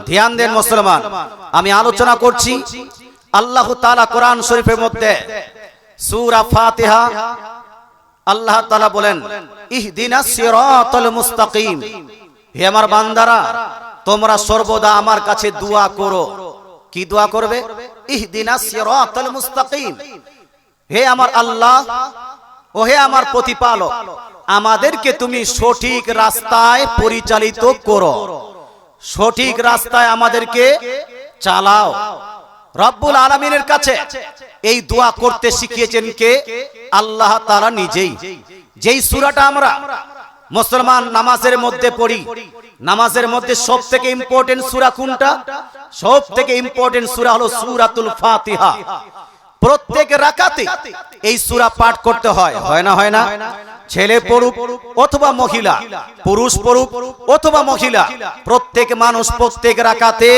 ধ্যান দেন মুসলমান, আমি আলোচনা করছি আল্লাহ তাআলা কোরআন শরীফের মধ্যে সূরা ফাতিহা আল্লাহ তাআলা বলেন ইহদিনাস সিরাতাল মুস্তাকিম। হে আমার বান্দারা, তোমরা সর্বদা আমার কাছে দোয়া করো। কি দোয়া করবে? ইহদিনাস সিরাতাল মুস্তাকিম। হে আমার আল্লাহ ও হে আমার প্রতিপালক, আমাদেরকে তুমি সঠিক রাস্তায় পরিচালিত করো, সঠিক রাস্তায় আমাদেরকে চালাও। রব্বুল আলামিনের কাছে এই দোয়া করতে শিখিয়েছেন কে? আল্লাহ তাআলা নিজেই। যেই সূরাটা আমরা মুসলমান নামাজের মধ্যে পড়ি, নামাজের মধ্যে সবথেকে ইম্পর্টেন্ট সূরা কোনটা? সবথেকে ইম্পর্টেন্ট সূরা হলো সূরাতুল ফাতিহা। প্রত্যেক রাকাতে এই সূরা পাঠ করতে হয়, হয় না? হয় না? ছেলে পড়ুক অথবা মহিলা, পুরুষ পড়ুক অথবা মহিলা, প্রত্যেক মানুষ প্রত্যেক রাকাতে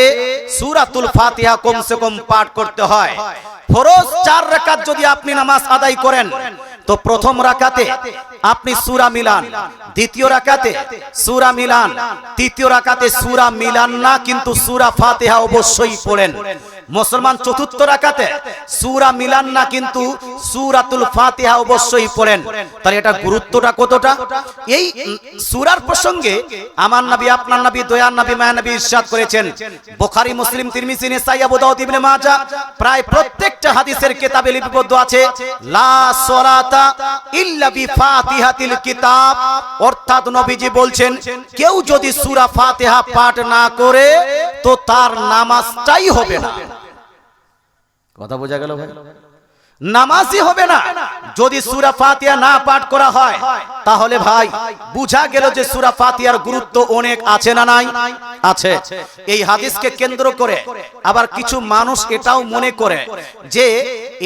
সূরাতুল ফাতিহা কমসে কম পাঠ করতে হয়। ফরজ 4 রাকাত যদি আপনি নামাজ আদায় করেন তো প্রথম রাকাতে আপনি সূরা মিলান, দ্বিতীয় রাকাতে সূরা মিলান, তৃতীয় রাকাতে সূরা মিলান না, কিন্তু সূরা ফাতিহা অবশ্যই পড়েন। মুসলমান চতুর্থ রাকাতে সূরা মিলান না, কিন্তু সূরাতুল ফাতিহা অবশ্যই পড়েন। তাহলে এটা গুরুত্বটা কতটা? এই সূরার প্রসঙ্গে আমার নবী, আপনার নবী, দয়ার নবী, মায়া নবী ইরশাদ করেছেন, বুখারী, মুসলিম, তিরমিজি, নাসাঈ, আবু দাউদ, ইবনে মাজাহ, প্রায় প্রত্যেকটা হাদিসের কিতাবে লিপিবদ্ধ আছে লা সালাতা ইল্লা বিফাতিহাতিল কিতাব। অর্থাৎ নবীজি বলছেন কেউ যদি সূরা ফাতিহা পাঠ না করে তো তার নামাজটাই হবে না। কথা বোঝা গেল ভাই? নামাজই হবে না যদি সূরা ফাতিহা না পাঠ করা হয়। তাহলে ভাই বুঝা গেল যে সূরা ফাতিহার গুরুত্ব অনেক আছে না নাই? আছে। এই হাদিসকে কেন্দ্র করে আবার কিছু মানুষ এটাও মনে করে যে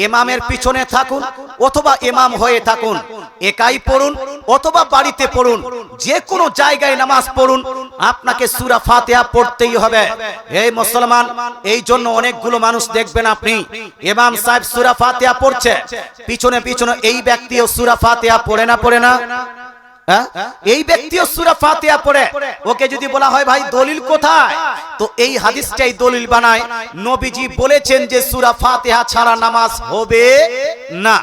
ইমামের পিছনে থাকুন অথবা ইমাম হয়ে থাকুন, একাই পড়ুন অথবা বাড়িতে পড়ুন, যে কোনো জায়গায় নামাজ পড়ুন, আপনাকে সূরা ফাতিহা পড়তেই হবে। এই মুসলমান, এই জন্য অনেকগুলো মানুষ দেখবেন আপনি ইমাম সাহেব সূরা ফাতিহা পড়ছে, পিছনে পিছনে এই ব্যক্তিও সূরা ফাতিহা পড়ে না? পড়ে না? এই ব্যক্তিও সূরা ফাতিহা পড়ে। ওকে যদি বলা হয় ভাই দলিল কোথায়, তো এই হাদিসটাই দলিল বানায়। নবীজি বলেছেন যে সূরা ফাতিহা ছাড়া নামাজ হবে না।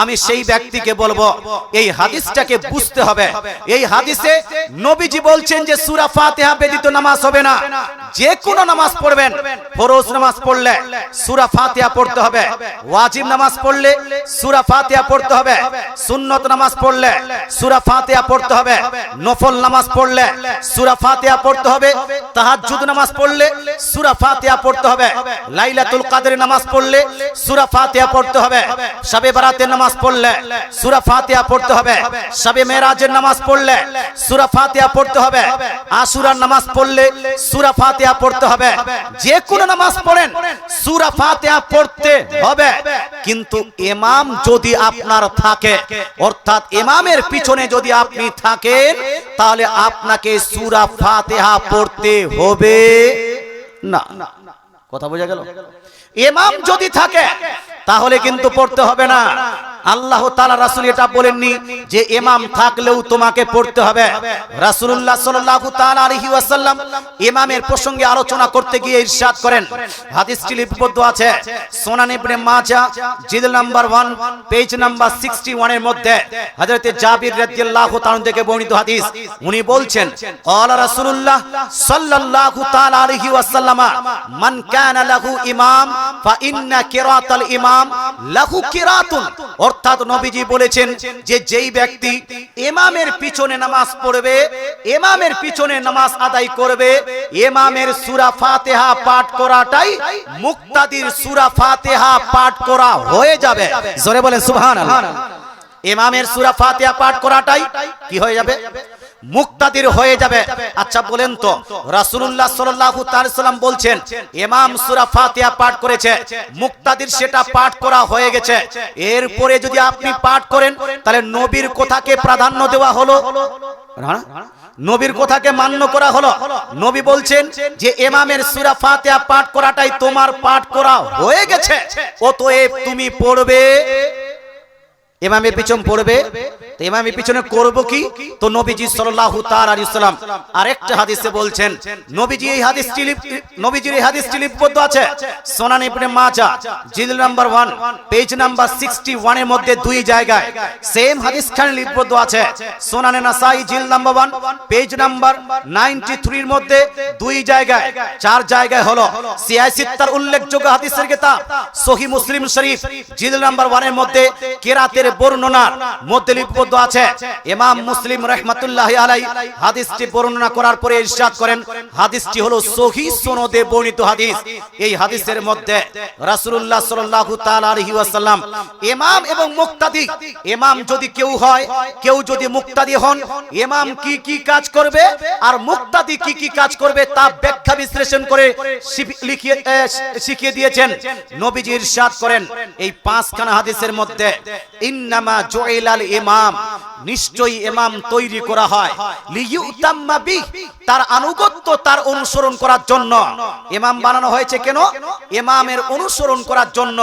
আমি সেই ব্যক্তিকে বলবো এই হাদিসটাকে বুঝতে হবে। এই হাদিসে নবীজি বলছেন যে সূরা ফাতিহা ব্যতীত নামাজ হবে না। যে কোনো নামাজ পড়বেন, ফরজ নামাজ পড়লে সূরা ফাতিহা পড়তে হবে, ওয়াজিব নামাজ পড়লে সূরা ফাতিহা পড়তে হবে, সুন্নত নামাজ পড়লে সূরা ফাতিহা পড়তে হবে, নফল নামাজ পড়লে সূরা ফাতিহা পড়তে হবে, তাহাজ্জুদ নামাজ পড়লে সূরা ফাতিহা পড়তে হবে, লাইলাতুল কদর নামাজ পড়লে সূরা ফাতিহা পড়তে হবে, শবে বরাতের নামাজ পড়লে সূরা ফাতিহা পড়তে হবে, শবে মেরাজের নামাজ পড়লে সূরা ফাতিহা পড়তে হবে, আশুরার নামাজ পড়লে সূরা ফাতিহা পড়তে হবে। যে কোনো নামাজ পড়েন সূরা ফাতিহা পড়তে হবে। কিন্তু ইমাম যদি আপনার থাকে, অর্থাৎ ইমামের পিছনে যদি আপনি থাকেন, তাহলে আপনাকে সূরা ফাতিহা পড়তে হবে না। কথা বোঝা গেল? ইমাম যদি থাকে তাহলে কিন্তু পড়তে হবে না। আল্লাহ তাআলা রাসূল এটা বলেননি যে ইমাম থাকলেও তোমাকে পড়তে হবে। রাসূলুল্লাহ সাল্লাল্লাহু তাআলা আলাইহি ওয়াসাল্লাম ইমামের প্রসঙ্গে আলোচনা করতে গিয়ে ইরশাদ করেন, হাদিসটি লিপিবদ্ধ আছে সুনান ইবনে মাজাহ জিলদ নাম্বার 1 পেজ নাম্বার 61 এর মধ্যে হযরত জাবির রাদিয়াল্লাহু তাআলা থেকে বর্ণিত হাদিস। উনি বলছেন ক্বালা রাসূলুল্লাহ সাল্লাল্লাহু তাআলা আলাইহি ওয়াসাল্লাম মান কানা লাহু ইমাম ফা ইন্না কিরাতাল ইমাম লাহু কিরাতুন। অর্থাৎ নবীজি বলেছেন যে যেই ব্যক্তি ইমামের পিছনে নামাজ পড়বে, ইমামের পিছনে নামাজ আদায় করবে, ইমামের সূরা ফাতিহা পাঠ করাটাই মুক্তাদির সূরা ফাতিহা পাঠ করা হয়ে যাবে। জোরে বলেন সুবহানাল্লাহ। ইমামের সূরা ফাতিহা পাঠ করাটাই কি হয়ে যাবে? মুক্তাদির হয়ে যাবে। আচ্ছা বলেন তো, রাসূলুল্লাহ সাল্লাল্লাহু তাআলা সাল্লাম বলছেন ইমাম সূরা ফাতিহা পাঠ করেছে, মুক্তাদির সেটা পাঠ করা হয়ে গেছে, এরপরে যদি আপনি পাঠ করেন তাহলে নবীর কথাকে প্রাধান্য দেওয়া হলো না? নবীর কথাকে মান্য করা হলো। নবী বলছেন যে ইমামের সূরা ফাতিহা পাঠ করাটাই তোমার পাঠ করা হয়ে গেছে, অতএব তুমি পড়বে ইমামের পিছন পড়বে, তো ইমামের পিছনে করব কি? তো নবীজি সাল্লাল্লাহু তাআলা আলাইহি ওয়াসাল্লাম আরেকটা হাদিসে বলছেন, নবীজির এই হাদিসটি লিপিবদ্ধ আছে সুনান ইবনে মাজাহ জিলদ নাম্বার 1 পেজ নাম্বার 61 এর মধ্যে দুই জায়গায়। সেম হাদিসখানি লিপিবদ্ধ আছে সুনানে নাসাই জিলদ নাম্বার 1 পেজ নাম্বার 93 এর মধ্যে দুই জায়গায়। চার জায়গায় হলো সিয়াসিত্তার উল্লেখযোগ্য হাদিসের কিতাব সহিহ মুসলিম শরীফ জিলদ নাম্বার 1 এর মধ্যে কিরাতের বর্ণনার মধ্যে লিপিবদ্ধ আছে। ইমাম মুসলিম রাহমাতুল্লাহি আলাইহি হাদিসটি বর্ণনা করার পরে ইরশাদ করেন, হাদিসটি হলো সহিহ সনদে বর্ণিত হাদিস। এই হাদিসের মধ্যে রাসূলুল্লাহ সাল্লাল্লাহু তাআলা আলাইহি ওয়াসাল্লাম ইমাম এবং মুক্তাদি, ইমাম যদি কেউ হয়, কেউ যদি মুক্তাদি হন, ইমাম কি কি কাজ করবে আর মুক্তাদি কি কি কাজ করবে তা ব্যাখ্যা বিশ্লেষণ করে শিখিয়ে দিয়েছেন। নবীজি ইরশাদ করেন এই পাঁচখানা হাদিসের মধ্যে, ইন্নামা জুইলাল ইমাম, নিশ্চয়ই ইমাম তৈরি করা হয় লিইউতাম্মা বিহ, তার আনুগত্য তার অনুসরণ করার জন্য ইমাম বানানো হয়েছে। কেন? ইমামের অনুসরণ করার জন্য।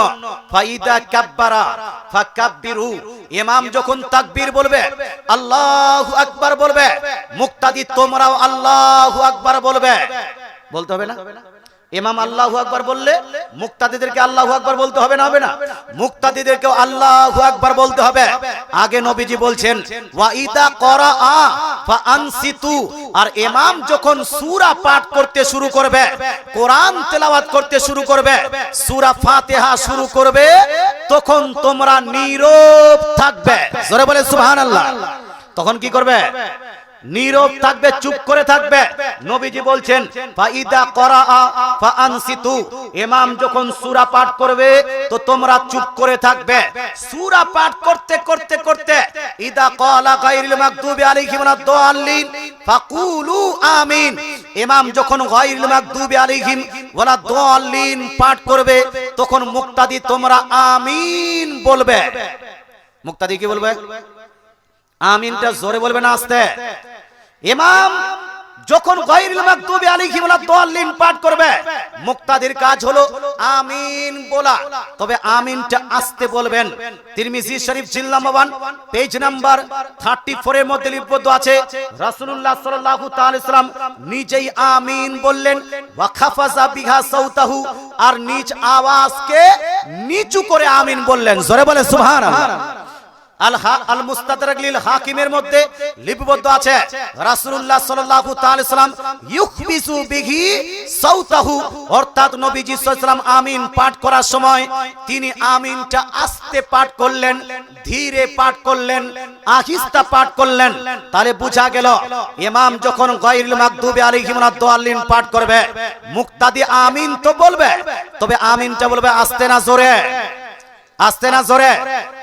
ফাইদা কাব্বারা ফাকাব্বিরু, ইমাম যখন তাকবীর বলবে, আল্লাহু আকবার বলবে, মুক্তাদি তোমরাও আল্লাহু আকবার বলবে। বলতে হবে না? ইমাম আল্লাহু আকবার বললে মুক্তাদিদেরকে আল্লাহু আকবার বলতে হবে না? হবে না? মুক্তাদিদেরকেও আল্লাহু আকবার বলতে হবে। আগে নবীজি বলছেন ওয়া ইদা করাআ ফাআনসিতু, আর ইমাম যখন সূরা পাঠ করতে শুরু করবে, কোরআন তেলাওয়াত করতে শুরু করবে, সূরা ফাতিহা শুরু করবে, তখন তোমরা নীরব থাকবে। জোরে বলে সুবহানাল্লাহ। তখন কি করবে? নীরব থাকবে, চুপ করে থাকবে। নবীজি বলছেন ফাইদা করাআ ফাআনসিতু, ইমাম যখন সূরা পাঠ করবে তো তোমরা চুপ করে থাকবে। সূরা পাঠ করতে করতে করতে ইদা ক্বালা গায়রিল মাগদুবি আলাইহিম ওয়ালাদ-দাল্লিন ফাকুলু আমিন, ইমাম যখন গায়রিল মাগদুবি আলাইহিম ওয়ালাদ-দাল্লিন পাঠ করবে তখন মুক্তাদি তোমরা আমিন বলবে। মুক্তাদি কি বলবে? আমিনটা জোরে বলবে না আস্তে? ইমাম যখন গায়রিল মাগদুবি আলাইহিম ওয়ালাদ-দাল্লিন পাঠ করবে, মুক্তাদির কাজ হলো আমিন বলা, তবে আমিনটা আস্তে বলবেন। তিরমিজি শরীফ জিলদ নাম্বার 1 পেজ নাম্বার 34 এর মধ্যে লিপিবদ্ধ আছে রাসূলুল্লাহ সাল্লাল্লাহু তাআলা আলাইহি ওয়াসাল্লাম নিজেই আমিন বললেন, ওয়া খাফাযা বিহা সাউতাহু, আর নিজ আওয়াজকে নিচু করে আমিন বললেন। জোরে বলে সুবহানাল্লাহ। আল মুস্তাদরাক লিল হাকিমের মধ্যে লিপিবদ্ধ আছে রাসূলুল্লাহ সাল্লাল্লাহু তাআলা আলাইহি ওয়াসাল্লাম ইউখবিসু বিহি সাউতাহু, অর্থাৎ নবীজি সাল্লাল্লাহু আলাইহি ওয়াসাল্লাম আমিন পাঠ করার সময় তিনি আমিনটা আস্তে পাঠ করলেন, ধীরে পাঠ করলেন, আহিস্তা পাঠ করলেন। তাহলে বোঝা গেল ইমাম যখন গায়রিল মাগদুবি আলাইহিম ওয়ালাদ-দাল্লিন পাঠ করবে, মুক্তাদি আমিন তো বলবে, তবে আমিনটা বলবে আস্তে না জোরে? আস্তে না জোরে?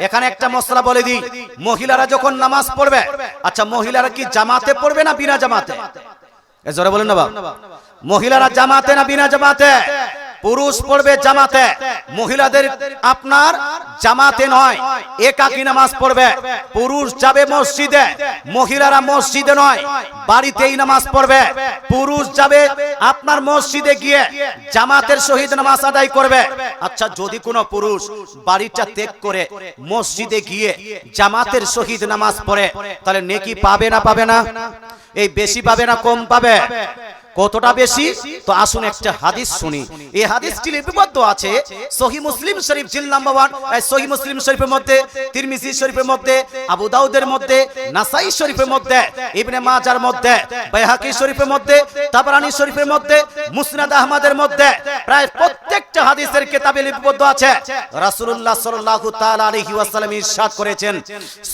এখানে একটা মশলা বলে দিই, মহিলারা যখন নামাজ পড়বে, আচ্ছা মহিলারা কি জামাতে পড়বে না বিনা জামাতে? জোরে বলেন না বাবা। মহিলারা জামাতে না বিনা জামাতে? পুরুষ পড়বে জামাতে, মহিলাদের আপনার জামাতে নয়, একাকী নামাজ পড়বে। পুরুষ যাবে মসজিদে, মহিলারা মসজিদে নয় বাড়িতেই নামাজ পড়বে। পুরুষ যাবে আপনার মসজিদে গিয়ে জামাতের সহিত নামাজ আদায় করবে। আচ্ছা যদি কোনো পুরুষ বাড়িটা ত্যাগ করে মসজিদে গিয়ে জামাতের সহিত নামাজ পড়ে, তাহলে নেকি পাবে না পাবে না? এই বেশি পাবে না কম পাবে? কতটা বেশি? তো আসুন একটা হাদিস শুনি। এই হাদিসটি লিপিবদ্ধ আছে সহিহ মুসলিম শরীফ জিলদ নাম্বার 1, সহিহ মুসলিম শরীফের মধ্যে, তিরমিজি শরীফের মধ্যে, আবু দাউদের মধ্যে, নাসাই শরীফের মধ্যে, ইবনে মাজার মধ্যে, বাইহাকি শরীফের মধ্যে, তাবরানী শরীফের মধ্যে, মুসনাদ আহমদের মধ্যে, প্রায় প্রত্যেকটা হাদিসের কিতাবে লিপিবদ্ধ আছে রাসূলুল্লাহ সাল্লাল্লাহু তাআলা আলাইহি ওয়াসাল্লাম ইরশাদ করেছেন,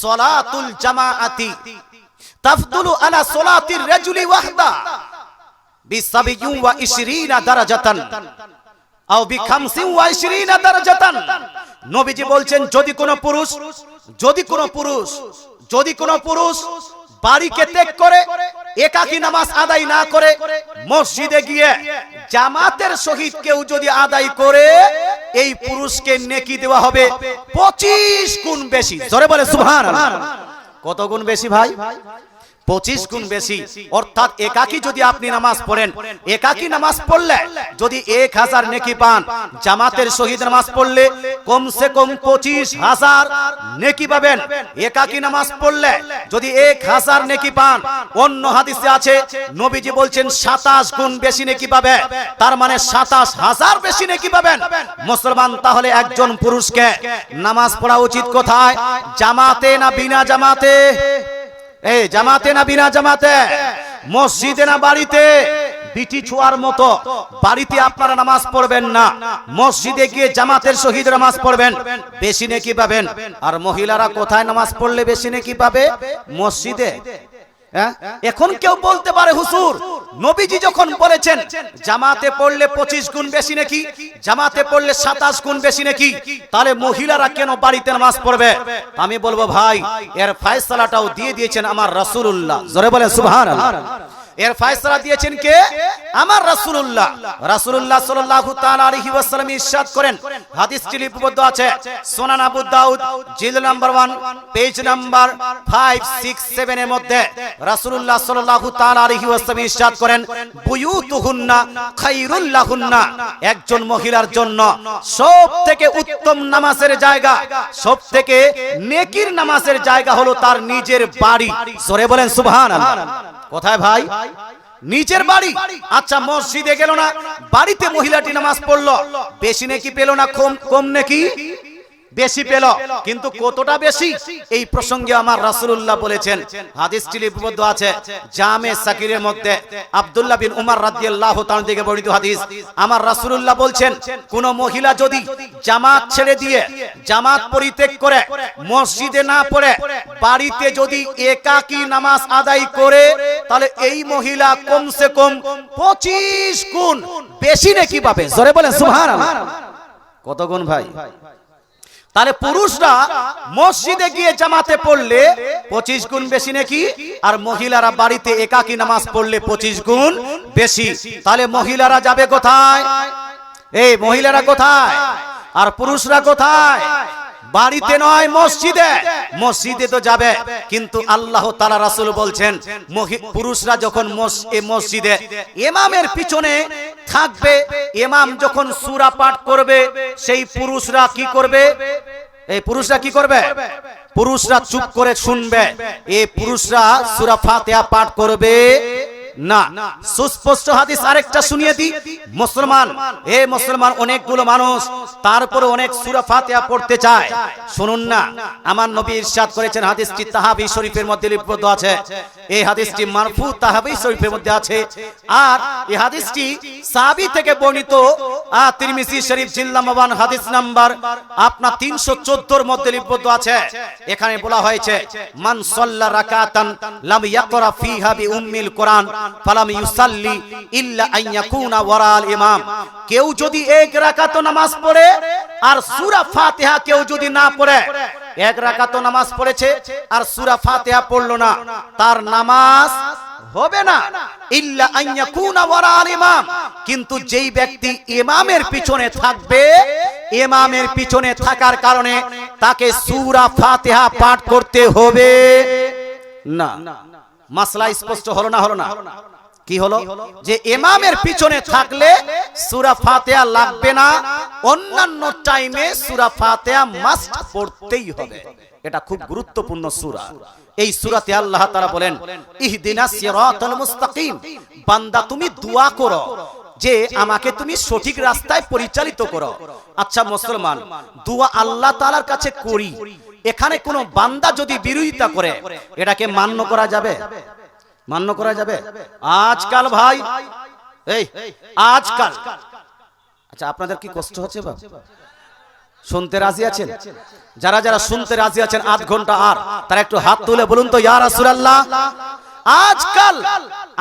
সালাতুল জামাআতি তাফদুলু আলা সালাতির রাজুলি ওয়াহদা বিসাবিয়ুন ওয়া 20 দারাজাতান আও বি25 ওয়া 20 দারাজাতান। নবীজি বলছেন যদি কোনো পুরুষ বাড়িকে ত্যাগ করে একাকী নামাজ আদায় না করে মসজিদে গিয়ে জামাতের সহিত কেউ যদি আদায় করে, এই পুরুষকে নেকি দেওয়া হবে 25 গুণ বেশি। জোরে বলে সুবহানাল্লাহ। কত গুণ বেশি ভাই? 25 গুণ বেশি। অর্থাৎ একাকী যদি আপনি নামাজ পড়েন, একাকী নামাজ পড়লে যদি 1000 নেকি পান, জামাতের সহিত নামাজ পড়লে কমসে কম 25,000 নেকি পাবেন। একাকী নামাজ পড়লে যদি 1000 নেকি পান, অন্য হাদিসে আছে নবীজি বলছেন 27 গুণ বেশি নেকি পাবে, তার মানে 27,000 বেশি নেকি পাবেন। মুসলমান, তাহলে একজন পুরুষকে নামাজ পড়া উচিত কোথায়? জামাতে না বিনা জামাতে? এই জামাতে না বিনা জামাতে? মসজিদে না বাড়িতে? বিটি ছোঁয়ার মতো বাড়িতে আপনারা নামাজ পড়বেন না, মসজিদে গিয়ে জামাতের সহিত নামাজ পড়বেন, বেশি নেকি পাবেন। আর মহিলারা কোথায় নামাজ পড়লে বেশি নেকি পাবে? মসজিদে। এখন কেউ বলতে পারে হুজুর, নবীজি যখন বলেছেন জামাতে পড়লে 25 গুণ বেশি নাকি, জামাতে পড়লে 27 গুণ বেশি নাকি, তাহলে মহিলারা কেন বাড়িতে নামাজ পড়বে? আমি বলবো ভাই, এর ফয়সালাটাও দিয়ে দিয়েছেন আমার রাসূলুল্লাহ। জোরে বলেন সুবহানাল্লাহ। এর ফয়সালা দিয়েছেন কে? আমার রাসূলুল্লাহ। রাসূলুল্লাহ সাল্লাল্লাহু তাআলা আলাইহি ওয়াসাল্লাম ইরশাদ করেন, হাদিসটি লিপিবদ্ধ আছে সুনান আবু দাউদ জিলদ নাম্বার 1 পেজ নাম্বার 567 এর মধ্যে। রাসূলুল্লাহ সাল্লাল্লাহু তাআলা আলাইহি ওয়াসাল্লাম ইরশাদ করেন, বুয়ুতুহুন্না খায়রুল লাহুন্না, একজন মহিলার জন্য সবথেকে উত্তম নামাজের জায়গা, সবথেকে নেকির নামাজের জায়গা হলো তার নিজের বাড়ি। জোরে বলেন সুবহানাল্লাহ। কোথায় ভাই? নিজের বাড়ি। আচ্ছা, মসজিদে গেল না, বাড়িতে মহিলাটি নামাজ পড়লো, বেশি নেকি পেল না কম নেকি? বেশি পেল। কিন্তু কতটা বেশি? এই প্রসঙ্গে আমার রাসূলুল্লাহ বলেছেন, হাদিসটি লিপিবদ্ধ আছে জামে সাকিরের মধ্যে, আব্দুল্লাহ বিন উমর রাদিয়াল্লাহু তাআলা থেকে বর্ণিত হাদিস। আমার রাসূলুল্লাহ বলছেন, কোন মহিলা যদি জামাত ছেড়ে দিয়ে, জামাত পরিত্যাগ করে, মসজিদে না পড়ে বাড়িতে যদি একাকী নামাজ আদায় করে, তাহলে এই মহিলা কমসে কম 25 গুণ বেশি নেকি পাবে। জোরে বলেন সুবহানাল্লাহ। কত গুণ ভাই? তাহলে পুরুষরা মসজিদে গিয়ে জামাতে পড়লে 25 গুণ বেশি নাকি, আর মহিলারা বাড়িতে একাকী নামাজ পড়লে 25 গুণ বেশি। তাহলে মহিলারা যাবে কোথায়? এই মহিলারা কোথায় আর পুরুষরা কোথায়? বাড়িতে নয়, মসজিদে। মসজিদে তো যাবে, কিন্তু আল্লাহ তাআলা রাসূল বলছেন পুরুষরা যখন মসজিদে ইমামের পিছনে থাকবে, ইমাম যখন সূরা পাঠ করবে, সেই পুরুষরা কি করবে? এই পুরুষরা কি করবে? পুরুষরা চুপ করে শুনবে। এই পুরুষরা সূরা ফাতিহা পাঠ করবে না। সুস্পষ্ট হাদিস আরেকটা শুনিয়ে দিই। মুসলমান, মুসলমান অনেকগুলো মানুষ, তারপরে অনেক সূরা ফাতিহা পড়তে চায়। শুনুন না, আমার নবী ইরশাদ করেছেন, হাদিসটি তাহাবী শরীফের মধ্যে লিপিবদ্ধ আছে। এই হাদিসটি মারফু তাহাবী শরীফের মধ্যে আছে। আর এই হাদিসটি সাহাবী থেকে বর্ণিত তিরমিজি শরীফ জিলদ নাম্বার 1 হাদিস নাম্বার আপনার 314 এর মধ্যে লিপিবদ্ধ আছে। এখানে বলা হয়েছে, মান সাল্লা রাকাতান লাম ইয়াকরা ফিহা বি উম্মিল কোরআন ফালাম ইউসাল্লি ইল্লা আন ইয়াকুনা ওয়ারাল ইমাম। কেউ যদি এক রাকাত নামাজ পড়ে আর সূরা ফাতিহা কেউ যদি না পড়ে, এক রাকাত নামাজ পড়েছে আর সূরা ফাতিহা পড়লো না, তার নামাজ হবে না। ইল্লা আন ইয়াকুনা ওয়ারাল ইমাম, কিন্তু যেই ব্যক্তি ইমামের পিছনে থাকবে, ইমামের পিছনে থাকার কারণে তাকে সূরা ফাতিহা পাঠ করতে হবে না। মাসলা স্পষ্ট হলো না? হলো না? কি হলো? যে ইমামের পিছনে থাকলে সূরা ফাতিহা লাগবে না, অন্যান্য টাইমে সূরা ফাতিহা মাস্ট পড়তেই হবে। এটা খুব গুরুত্বপূর্ণ সূরা। এই সূরাতে আল্লাহ তাআলা বলেন, ইহদিনাস সিরাতাল মুস্তাকিম, বান্দা তুমি দোয়া করো যে আমাকে তুমি সঠিক রাস্তায় পরিচালিত করো। আচ্ছা মুসলমান, দোয়া আল্লাহ তাআলার কাছে করি, এখানে কোন বান্দা যদি বিরোধিতা করে, এটাকে মান্য করা যাবে? মান্য করা যাবে? আজকাল ভাই, এই আজকাল, আচ্ছা আপনাদের কি কষ্ট হচ্ছে বাবা? শুনতে রাজি আছেন? যারা যারা শুনতে রাজি আছেন আধ ঘন্টা আর, তারা একটু হাত তুলে বলুন তো, ইয়া রাসূলুল্লাহ। আজকাল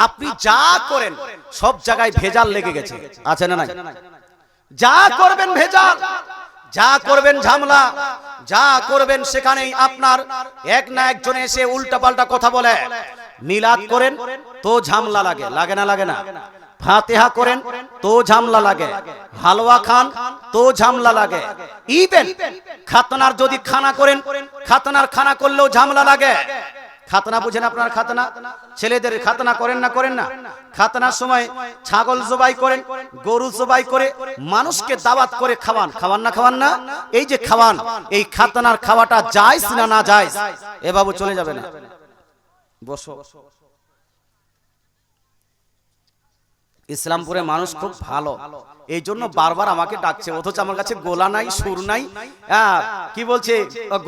আপনি যা করেন সব জায়গায় ভেজাল লেগে গেছে, আছে না নাই? যা করবেন ভেজাল, যা করবেন ঝামেলা, যা করবেন সেখানেই আপনার এক না একজন এসে উল্টাপাল্টা কথা বলে। মিলাদ করেন তো ঝামেলা লাগে, লাগে না? লাগে না? ফাতিহা করেন তো ঝামেলা লাগে, হালুয়া খান তো ঝামেলা লাগে, ইভেন খাতনার যদি খানা করেন, খাতনার খানা করলেও ঝামেলা লাগে। খাতনা বুঝেন আপনারা? খাতনা ছেলেদের খাতনা করেন না? করেন না? খাতনার সময় ছাগল জবাই করেন, গরু জবাই করে মানুষকে দাওয়াত করে খাওয়ান, খাওয়ান না? খাওয়ান না? এই যে খাওয়ান, এই খাতনার খাওয়াটা জায়েজ না না জায়েজ? এ বাবু চলে যাবে না, বসো। ইসলামপুরে মানুষ খুব ভালো, এই জন্য বারবার আমাকে ডাকছে, অথচ আমার কাছে গোলা নাই, সুর নাই, কি বলছে,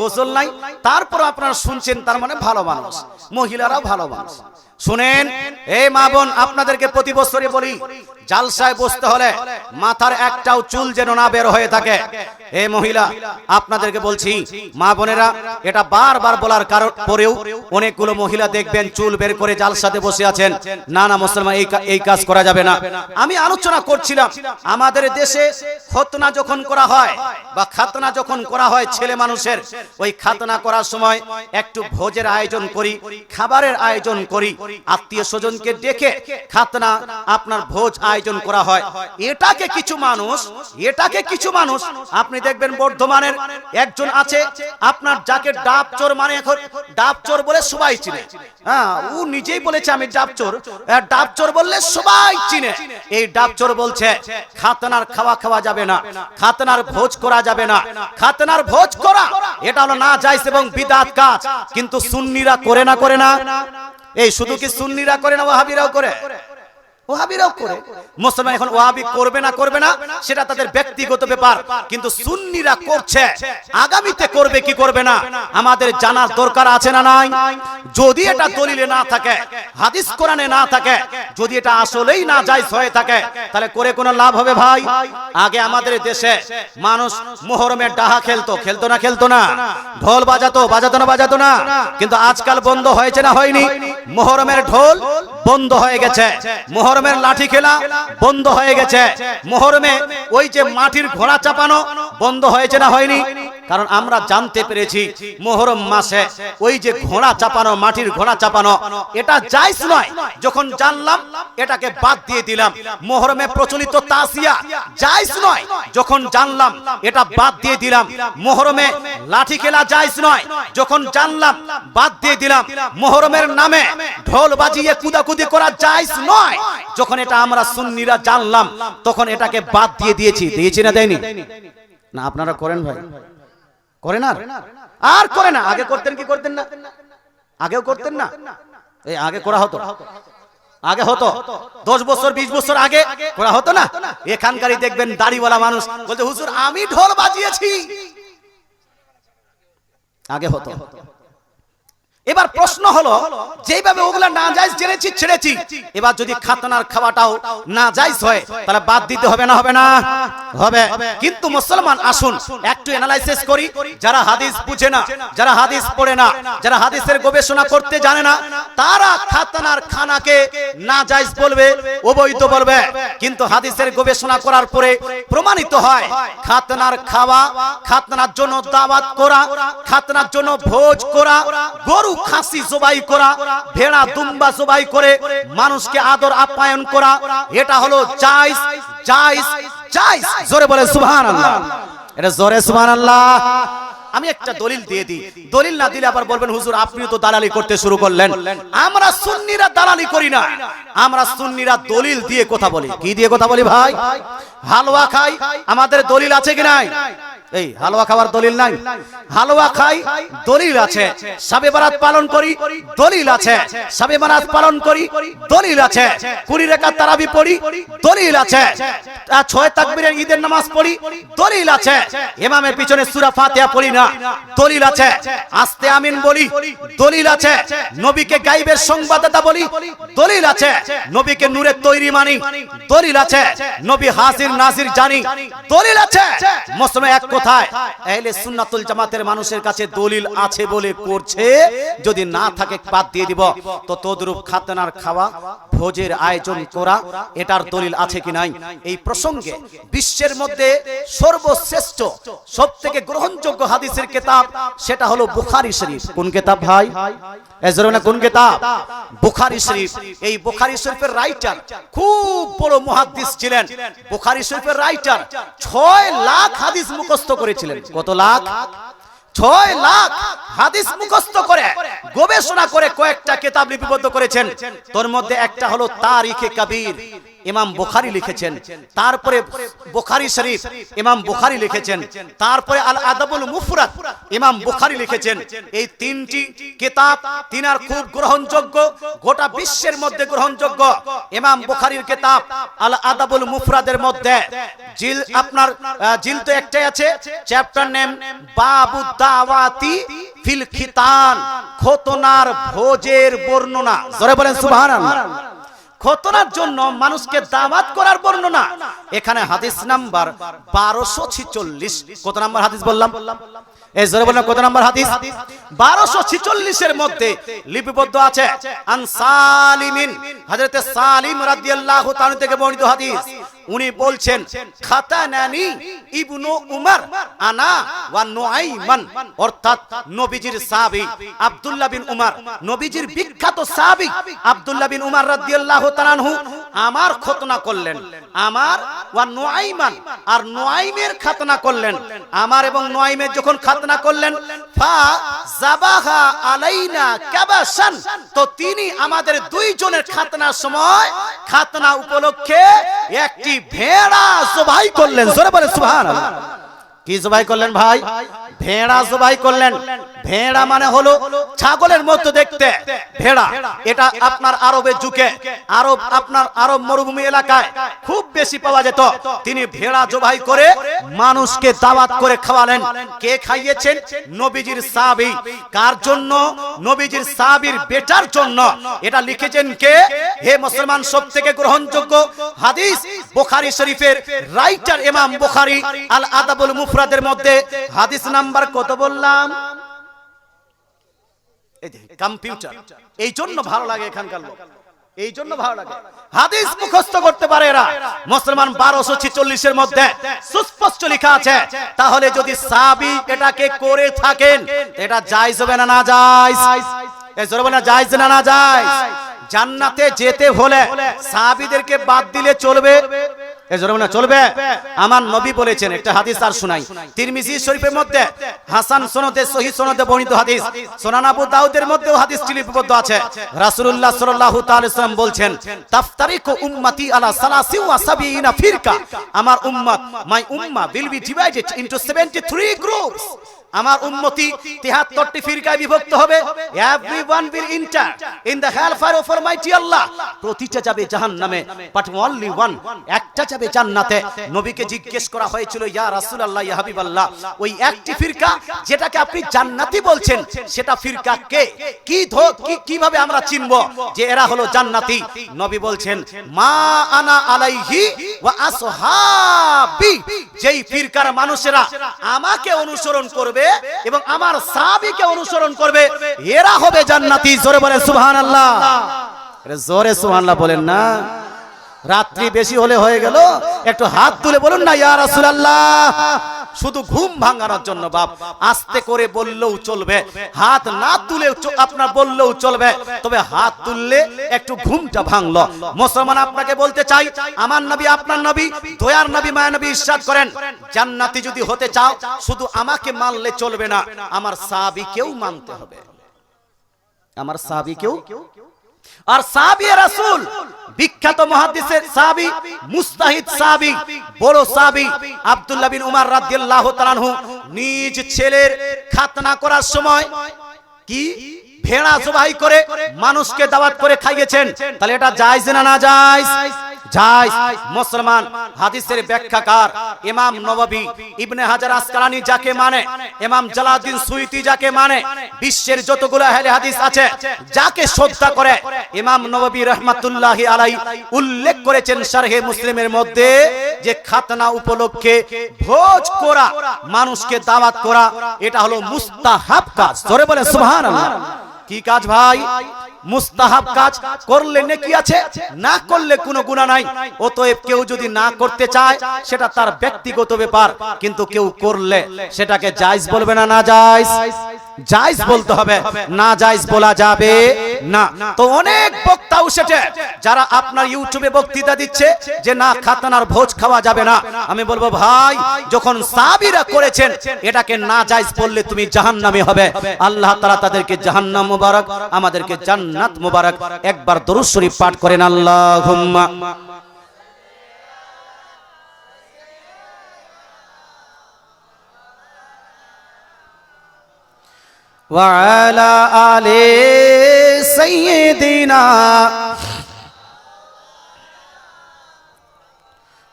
গোসল নাই, তারপর আপনারা শুনছেন, তার মানে ভালো মানুষ, মহিলারাও ভালো মানুষ। শুনেন এই মা বোন, আপনাদেরকে প্রতি বছরই বলি, জালসায় বসতে হলে মাথার একটাও চুল যেন না বের হয়ে থাকে। এই মহিলা আপনাদেরকে বলছি, মা বোনেরা, এটা বারবার বলার কারণ পরেও অনেকগুলো মহিলা দেখবেন চুল বের করে জালসাতে বসে আছেন। না না মুসলমান, এই কাজ করা যাবে না। আমি আলোচনা করছিলাম, আমাদের দেশে খতনা যখন করা হয় বা খাতনা যখন করা হয় ছেলে মানুষের, ওই খাতনা করার সময় একটু ভোজের আয়োজন করি, খাবারের আয়োজন করি, আত্মীয় স্বজনকে ডেকে খাতনা আপনার ভোজ আয়োজন করা হয়। এটাকে কিছু মানুষ আপনি দেখবেন বর্ধমানের একজন আছে আপনার, যাকে ডাব চোর মানে, এখন ডাব চোর বলে সবাই চিনে। ও নিজেই বলেছে আমি ডাব চোর, ডাব চোর বললে সবাই চিনে। এই ডাব চোর বলছে খাতনার খাওয়া যাবে না, খাতনার ভোজ করা যাবে না। খাতনার ভোজ করা এটা হলো না জায়েজ এবং বিদআত কাজ। কিন্তু সুন্নিরা করে না? করে না? এই শুধু কি সুন্নিরা করে না, ওয়াহাবিরাও করে? ওয়াহাবিরাও করে। মুসলমান এখন ওয়াহাবি করবে না সেটা তাদের ব্যক্তিগত ব্যাপার, কিন্তু সুন্নিরা করছে, আগামীতে করবে কি করবে না আমাদের জানার দরকার আছে না নাই? যদি এটা দলিলে না থাকে, হাদিস কোরআনে না থাকে, যদি এটা আসলেই না জায়েজ হয়ে থাকে, তাহলে করে কোনো লাভ হবে ভাই? আগে আমাদের দেশে মানুষ মুহররমের ডাহা খেলতো না? ঢোল বাজাতো না? কিন্তু আজকাল বন্ধ হয়েছে না হয়নি? মুহররমের ঢোল বন্ধ হয়ে গেছে, মুহররমের লাঠি খেলা বন্ধ হয়ে গেছে, মুহররমে ওই যে মাটির ঘোড়া চাপানো বন্ধ হয়েছে না হয়নি? কারণ আমরা জানতে পেরেছি মুহররম মাসে ওই যে ঘোড়া চাপানো, মাটির ঘোড়া চাপানো, এটা জায়েজ নয়। যখন জানলাম এটাকে বাদ দিয়ে দিলাম। মুহররমে প্রচলিত তাসিয়া জায়েজ নয়, যখন জানলাম এটা বাদ দিয়ে দিলাম। মুহররমে লাঠি খেলা জায়েজ নয়, যখন জানলাম বাদ দিয়ে দিলাম। মুহররমের নামে ঢোল বাজিয়ে কুদাকুদি করা জায়েজ নয়, যখন এটা আমরা সুন্নিরা জানলাম, তখন এটাকে বাদ দিয়ে দিয়েছি না দেয়নি? না আপনারা করেন ভাই? করে না? আর করে না? আগে করতেন কি করতেন না? আগেও করতেন না? এই আগে করা হতো, আগে হতো 10 বছর 20 বছর আগে করা হতো না? এখানকারই দেখবেন দাড়িওয়ালা মানুষ বলতে, হুজুর আমি ঢোল বাজিয়েছি। আগে হতো। এবার প্রশ্ন হলো, যেভাবে ওগুলা না জায়েজ জেনেছি ছেড়েছি, এবার যদি খাতনার খাওয়াটাও না জায়েজ হয়, তাহলে বাদ দিতে হবে না? হবে না? হবে। কিন্তু মুসলমান আসুন একটু অ্যানালাইসিস করি, যারা হাদিস বুঝে না, যারা হাদিস পড়ে না, যারা হাদিসের গবেষণা করতে জানে না, তারা খাতনার খানাকে না জায়েজ বলবে, অবৈধ বলবে। কিন্তু হাদিসের গবেষণা করার পরে প্রমাণিত হয় খাতনার খাওয়া, খাতনার জন্য দাওয়াত করা, খাতনার জন্য ভোজ করা, গরু খাসি জবাই করা, ভেড়া দুম্বা জবাই করে মানুষকে আদর আপ্যায়ন করা, এটা হলো জায়েজ। জোরে বলে সুবহানাল্লাহ। এটা জোরে সুবহানাল্লাহ। আমি একটা দলিল দিয়ে দিই, দলিল না দিলে আবার বলবেন হুজুর আপনিও তো দালালি করতে শুরু করলেন। আমরা সুন্নিরা দালালি করি না, আমরা সুন্নিরা দলিল দিয়ে কথা বলি। কি দিয়ে কথা বলি ভাই? হালুয়া খাই, আমাদের দলিল আছে কি নাই? এই হালুয়া খাওয়ার দলিল নাই? হালুয়া খাই, দলিল আছে। শবে বরাত পালন করি, দলিল আছে। শবে বরাত পালন করি, দলিল আছে। 20 রাকাত তারাবি পড়ি, দলিল আছে। 6 তাকবীরের ঈদের নামাজ পড়ি, দলিল আছে। ইমামের পিছনে সূরা ফাতিহা পড়ি না, দলিল আছে। আস্তে আমিন বলি, দলিল আছে। নবীকে গায়বের সংবাদদাতা বলি, দলিল আছে। নবীকে নূরের তৈরি মানি, দলিল আছে। নবী হাজির নাজির জানি, দলিল আছে। মুসলমান এক কোথায় আহলে সুন্নাতুল জামাতের মানুষের কাছে দলিল আছে বলে করছে, যদি না থাকে বাদ দিয়ে দিব। তো তদরূপ খাতনার খাওয়া, ভোজের আয়োজন করা, এটার দলিল আছে কি নাই? এই প্রসঙ্গে বিশ্বের মধ্যে সর্বশ্রেষ্ঠ সবথেকে গ্রহণযোগ্য হাদিসের কিতাব সেটা হলো বুখারী শরীফ। কোন কিতাব ভাই? এজরনা কোন কিতাব? বুখারী শরীফ। এই বুখারী শরীফের রাইটার খুব বড় মুহাদ্দিস ছিলেন। বুখারী শরীফের রাইটার 6 লাখ হাদিস মুখস্থ করেছিলেন। কত লাখ? 6 লাখ হাদিস মুখস্থ করে গবেষণা করে কয়েকটা কিতাব লিপিবদ্ধ করেছেন। তোর মধ্যে একটা হলো তারিখে কবির, ইমাম বুখারী লিখেছেন। তারপরে বুখারী শরীফ, ইমাম বুখারী লিখেছেন। তারপরে আল আদাবুল মুফরাদ, ইমাম বুখারী লিখেছেন। এই তিনটি কিতাব তিনার খুব গ্রহণযোগ্য, গোটা বিশ্বের মধ্যে গ্রহণযোগ্য। ইমাম বুখারীর কিতাব আল আদাবুল মুফরাদের মধ্যে জিল তো একটাই আছে, চ্যাপ্টার নেম বাবু দাওয়াতি ফিল খিতান, খতনার ভোজের বর্ণনা। জোরে বলেন সুবহানাল্লাহ। খতনার জন্য মানুষকে দাওয়াত করার বর্ণনা। এখানে হাদিস নাম্বার 1246। কত নাম্বার হাদিস বললাম? এই জোরে বলেন কত নাম্বার হাদিস? 1246 এর মধ্যে লিপিবদ্ধ আছে আন সালিমিন, হযরত সালিম রাদিয়াল্লাহু তাআলা থেকে বর্ণিত হাদিস। উনি বলছেন খাতানানি ইবনু উমর আনা ওয়া নুআইমান, অর্থাৎ নবীজির সাহাবী আব্দুল্লাহ বিন উমর, নবীজির বিখ্যাত সাহাবী আব্দুল্লাহ বিন উমর রাদিয়াল্লাহু তাআলা আনহু আমার খতনা করলেন। আমার ওয়া নুআইমান, আর নুআইমের খতনা করলেন। আমার এবং নুআইমের যখন খতনা করলেন, ফা যাবাহা আলাইনা কাবাশান, তো তিনি আমাদের দুইজনের খতনার সময়, খতনা উপলক্ষে একটি ভেড়া জবাই করলেন। জোরে বলেন সুবহানাল্লাহ। কি জবাই করলেন ভাই? ভেড়া জবাই করলেন। ভেড়া মানে হলো ছাগলের মতো দেখতে ভেড়া। এটা আপনার আরবের যুগে, আপনার আরব মরুভূমি এলাকায় খুব বেশি পাওয়া যেত। তিনি ভেড়া জবাই করে মানুষকে দাওয়াত করে খাওয়ালেন। কে খাইয়েছেন? নবীজির সাহাবী। কার জন্য? নবীজির সাহাবীর বেটার জন্য। এটা লিখেছেন কে? হে মুসলমান, সবথেকে গ্রহণযোগ্য হাদিস বুখারী শরীফের রাইটার ইমাম বুখারী আল আদাবুল মুফরাদের মধ্যে হাদিস নাম্বার কত বললাম? কম্পিউটার। এই জন্য ভালো লাগে এখানকার লোক, এই জন্য ভালো লাগে, হাদিস মুখস্থ করতে পারে এরা। মুসলমান 1246 এর মধ্যে সুস্পষ্ট লেখা আছে। তাহলে যদি সাহাবী এটাকে করে থাকেন, এটা জায়েজ হবে না না জায়েজ? এই জোরে বলেন জায়েজ না না জায়েজ? জান্নাতে যেতে হলে সাহাবীদেরকে বাদ দিলে চলবে? চলবে? আমার নবী বলেছেন, একটা হাদিস আর শুনাই। তিরমিজি শরীফের মধ্যে হাসান সনদে, সহিহ সনদে বর্ণিত হাদিস। সুনান আবু দাউদের মধ্যেও হাদিসটি লিপিবদ্ধ আছে। রাসূলুল্লাহ সাল্লাল্লাহু তাআলা সাল্লাম বলছেন, তাফতারিকু উম্মতি আলা 73 ফিরকা, আমার উম্মত, মাই উম্মাহ will be divided into 73 groups। আমার উম্মতি 73টি ফিরকায় বিভক্ত হবে। everyone will enter in the hellfire of Almighty Allah, প্রতিটা যাবে জাহান্নামে, but only one, একটা যাবে জান্নাতে। নবীকে জিজ্ঞেস করা হয়েছিল, ইয়া রাসূলুল্লাহ, ইয়া হাবিবাল্লাহ, ওই একটি ফিরকা যেটাকে আপনি জান্নাতি বলছেন, সেটা ফিরকা কে? কিভাবে আমরা চিনব যে এরা হলো জান্নাতি? নবী বলছেন, মা আনা আলাইহি ওয়া আসহাবি, যেই ফিরকার মানুষেরা আমাকে অনুসরণ করবে এবং আমার সাহাবীকে অনুসরণ করবে, এরা হবে জান্নাতি। জোরে বলেন সুবহানাল্লাহ। জোরে সুবহানাল্লাহ বলেন না। রাত্রি বেশি হলে হয়ে গেল, একটু হাত তুলে বলুন না ইয়া রাসূলুল্লাহ। শুধু ঘুম ভাঙানোর জন্য বাপ, আস্তে করে বললেও চলবে, হাত না তুলে আপনার বললেও চলবে, তবে হাত তুললে একটু ঘুমটা ভাঙলো। মুসলমান, আপনাকে বলতে চাই, আমার নবী, আপনার নবী, দয়ার নবী, মায়া নবী ইরশাদ করেন, জান্নাতি যদি হতে চাও শুধু আমাকে মানলে চলবে না, আমার সাহাবীকেও মানতে হবে, আমার সাহাবীকেও। আর সাহাবী রাসূল, বিখ্যাত মুহাদ্দিসের সাহাবী, মুস্তাহিদ সাহাবী, বড় সাহাবী আব্দুল্লাহ বিন উমর রাদিয়াল্লাহু তাআলা আনহু নিজ ছেলের খাতনা করার সময় কি ভেড়া জবাই করে মানুষকে দাওয়াত করে খাইয়েছেন। তাহলে এটা জায়েজ না না জায়েজ? জায়েজ। মুসলমান, হাদিসের ব্যাখ্যাকার ইমাম নববী, ইবনে হাজার আসকালানী যাকে মানে, ইমাম জালালউদ্দিন সুয়ুতী যাকে মানে, বিশ্বের যতগুলো আহলে হাদিস আছে যাকে শ্রদ্ধা করে, ইমাম নববী রাহমাতুল্লাহি আলাইহি উল্লেখ করেছেন শারহে মুসলিমের মধ্যে যে খাতনা উপলক্ষে ভোজ করা, মানুষকে দাওয়াত করা, এটা হলো মুস্তাহাব কাজ। জোরে বলেন সুবহানাল্লাহ। কি কাজ ভাই? মুস্তাহাব কাজ করলে নেকি আছে, না করলে কোনো গুনাহ নাই। অতএব কেউ যদি না করতে চায় সেটা তার ব্যক্তিগত ব্যাপার, কিন্তু কেউ করলে সেটাকে জায়েজ বলবে না, না জায়েজ? জায়েজ বলতে হবে, না জায়েজ বলা যাবে না। তো অনেক বক্তা উঠেছে যারা আপনার ইউটিউবে বক্তৃতা দিচ্ছে যে না খাতনার ভোজ খাওয়া যাবে না। আমি বলবো ভাই, যখন সাহাবীরা করেছেন এটাকে না জায়েজ বললে তুমি জাহান্নামী হবে। আল্লাহ তাআলা তাদেরকে জাহান্নাম মুবারক, আমাদেরকে জান্নাত মুবারক। একবার দরুদ শরীফ পাঠ করেন, আল্লাহুম্মা ওয়া আলা আলি সাইয়্যিদিনা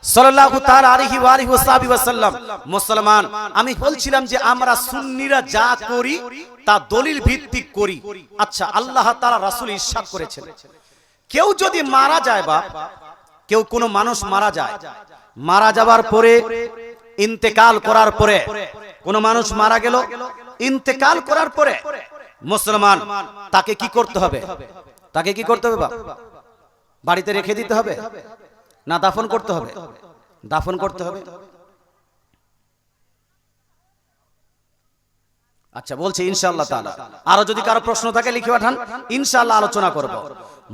সাল্লাল্লাহু তাআলা আলাইহি ওয়া আলিহি ওয়াসাল্লাম। মুসলমান, আমি বলছিলাম যে আমরা সুন্নিরা যা করি তা দলিল ভিত্তিক করি। আচ্ছা, আল্লাহ তাআলা রাসূল ইরশাদ করেছেন, কেউ যদি মারা যায়, বা কেউ কোনো মানুষ মারা যায়, মারা যাবার পরে ইন্তেকাল করার পরে, কোন মানুষ মারা গেল, ইন্তেকাল করার পরে মুসলমান তাকে কি করতে হবে? তাকে কি করতে হবে? বাড়িতে রেখে দিতে হবে না দাফন করতে হবে? দাফন করতে হবে। আচ্ছা, বলছি ইনশাআল্লাহ তাআলা। আরো যদি কারো প্রশ্ন থাকে লিখে পাঠান, ইনশাআল্লাহ আলোচনা করব।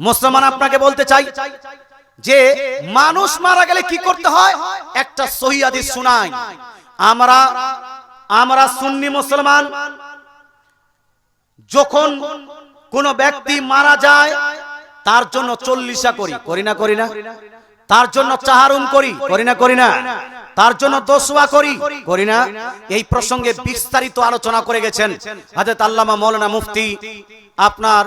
মুসলমান, আপনাকে বলতে চাই যে মানুষ মারা গেলে কি করতে হয়, একটা সহিহ হাদিস শোনাই। আমরা সুন্নি মুসলমান যখন কোন ব্যক্তি মারা যায় তার জন্য চল্লিশা করি না করি না? তার জন্য চাহারুম করি না? তার জন্য দোসওয়া করি না? এই প্রসঙ্গে বিস্তারিত আলোচনা করে গেছেন হযরত আল্লামা মাওলানা মুফতি আপনার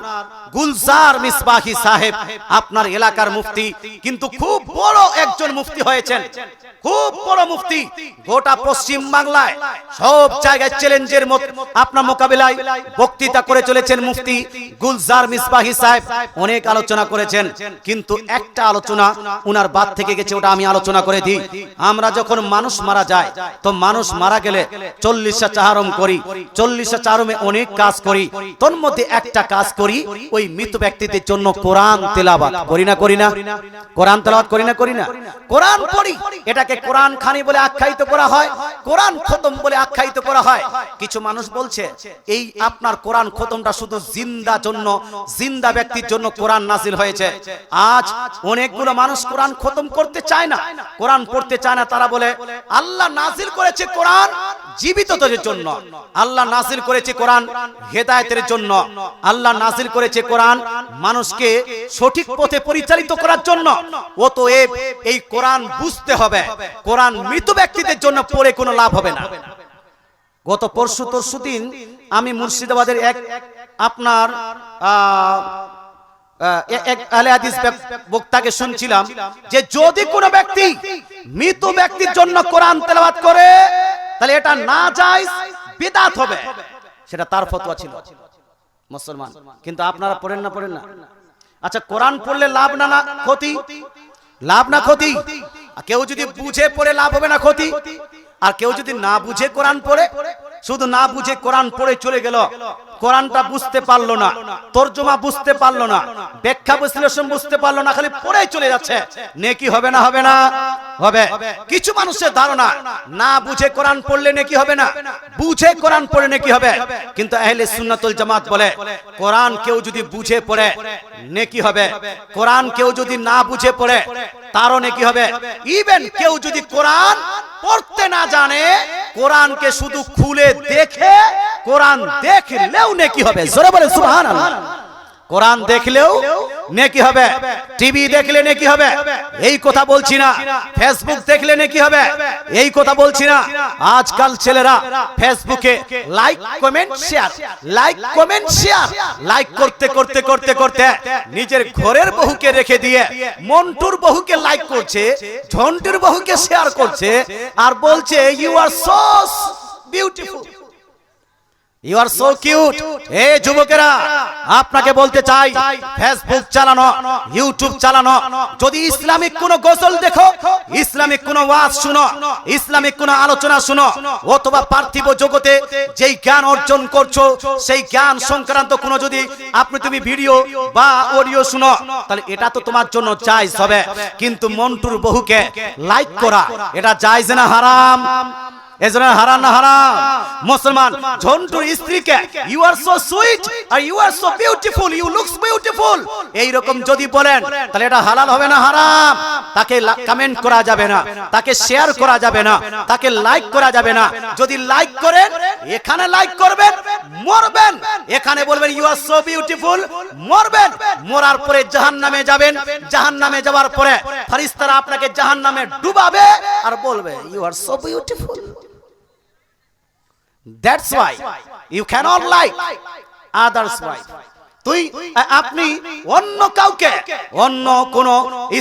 গুলজার মিসবাহি সাহেব, আপনার এলাকার মুফতি, কিন্তু খুব বড় একজন মুফতি হয়েছেন, খুব বড় মুফতি। গোটা পশ্চিম বাংলায় সব জায়গায় চ্যালেঞ্জের আপনার মোকাবিলায় বক্তৃতা করে চলেছেন মুফতি গুলজার মিসবাহি সাহেব। অনেক আলোচনা করেছেন, কিন্তু একটা আলোচনা উনার বাদ থেকে গেছে, ওটা আমি আলোচনা করে দিই। আমরা যখন মানুষ মারা যায়, তো মানুষ মারা গেলে 40টা চাহারম করি, 40টা চাহারমে অনেক কাজ করি। তোর মধ্যে একটা কাজ করি, ওই মৃত ব্যক্তিদের জন্য কোরআন তেলাওয়াত করি না? কোরআন তেলাওয়াত করি না? কোরআন পড়ি। এটাকে কোরআন খানি বলে আখ্যায়িত করা হয়, কোরআন খতম বলে আখ্যায়িত করা হয়। কিছু মানুষ বলছে এই আপনার কোরআন খতমটা শুধু জিন্দা ব্যক্তির জন্য কোরআন নাজিল হয়েছে। আজ অনেকগুলো মানুষ কোরআন খতম করতে চায় না, কোরআন পড়তে চায় না। তারা বলে আল্লাহ নাজিল করেছে কোরআন জীবিতদের জন্য, আল্লাহ নাজিল করেছে কোরআন হেদায়েতের জন্য, আল্লাহ নাজিল করেছে কোরআন মানুষকে সঠিক পথে পরিচালিত করার জন্য। অতএব এই কোরআন বুঝতে হবে, কোরআন মৃত ব্যক্তিদের জন্য পড়ে কোনো লাভ হবে না। গত পরশু দিন আমি মুর্শিদাবাদের এক আপনার এক আহলে হাদিস বক্তাকে শুনছিলাম যে যদি কোনো ব্যক্তি মৃত ব্যক্তির জন্য কোরআন তেলাওয়াত করে তাহলে এটা না জায়েজ, বিদআত হবে। সেটা তার ফতোয়া ছিল মুসলমান, কিন্তু আপনারা পড়েন না? আচ্ছা, কোরআন পড়লে লাভ না ক্ষতি? লাভ না ক্ষতি? কেউ যদি বুঝে পড়ে লাভ হবে না ক্ষতি? আর কেউ যদি না বুঝে কোরআন পড়ে, শুধু না বুঝে কোরআন পড়ে চলে গেল, কোরআনটা বুঝতে পারলো না, তরজমা বুঝতে পারলো না, ব্যাখ্যা বিশ্লেষণ বুঝতে পারলো না, খালি পড়ে চলে যাচ্ছে, নেকি হবে না? হবে না? হবে। কিছু মানুষের ধারণা না বুঝে কোরআন পড়লে নেকি হবে না, বুঝে কোরআন পড়ে নেকি হবে। কিন্তু আহলে সুন্নাত ওয়াল জামাত বলে কোরআন কেউ যদি বুঝে পড়ে নেকি হবে, কোরআন কেউ যদি না বুঝে পড়ে তারও নেকি হবে। ইভেন কেউ যদি কোরআন পড়তে না জানে, কোরআনকে শুধু খুলে দেখে, কোরআন দেখলেও নেকি হবে। জোরে বলে সুবহানাল্লাহ। কোরআন দেখলেও নেকি হবে, টিভি দেখলে নেকি হবে এই কথা বলছি না, ফেসবুক দেখলে নেকি হবে এই কথা বলছি না। আজকাল ছেলেরা ফেসবুকে like comment share, like comment share, like করতে করতে করতে করতে নিজের ঘরের বহুকে রেখে দিয়ে মন্টুর বহুকে লাইক করছে, ঝন্টুর বহুকে শেয়ার করছে, আর বলছে you are so beautiful. You are so cute. এই যুবকেরা, আপনাকে বলতে চাই, ফেসবুক চালানো, ইউটিউব চালানো, যদি ইসলামিক কোন গজল দেখো, ইসলামিক কোন ওয়াজ শুনো, ইসলামিক কোন আলোচনা শুনো, অথবা পার্থিব জগতে যেই জ্ঞান অর্জন করছো সেই জ্ঞান সংক্রান্ত কোন যদি তুমি ভিডিও বা অডিও শুনো, তাহলে এটা তো তোমার জন্য জায়েজ হবে। কিন্তু মন্টুর বহুকে লাইক করা, এটা জায়েজ না হারাম? এজন্য হারাম না হারাম? মুসলমান ঝন্টুর স্ত্রীকে ইউ আর সো সুইট আর you are so beautiful, you looks beautiful, এই রকম যদি বলেন, তাহলে এটা হালাল হবে না হারাম? তাকে কমেন্ট করা যাবে না, তাকে শেয়ার করা যাবে না, তাকে লাইক করা যাবে না। যদি লাইক করেন, এখানে লাইক করবেন, মরবেন, এখানে বলবেন ইউ আর সো বিউটিফুল, মরবেন, মরার পরে জাহান্নামে যাবেন। জাহান্নামে যাওয়ার পরে ফেরেশতারা আপনাকে জাহান্নামে ডুবাবে আর বলবে you are so beautiful. That's why you cannot like others' wife. আপনি অন্য কাউকে, অন্য কোন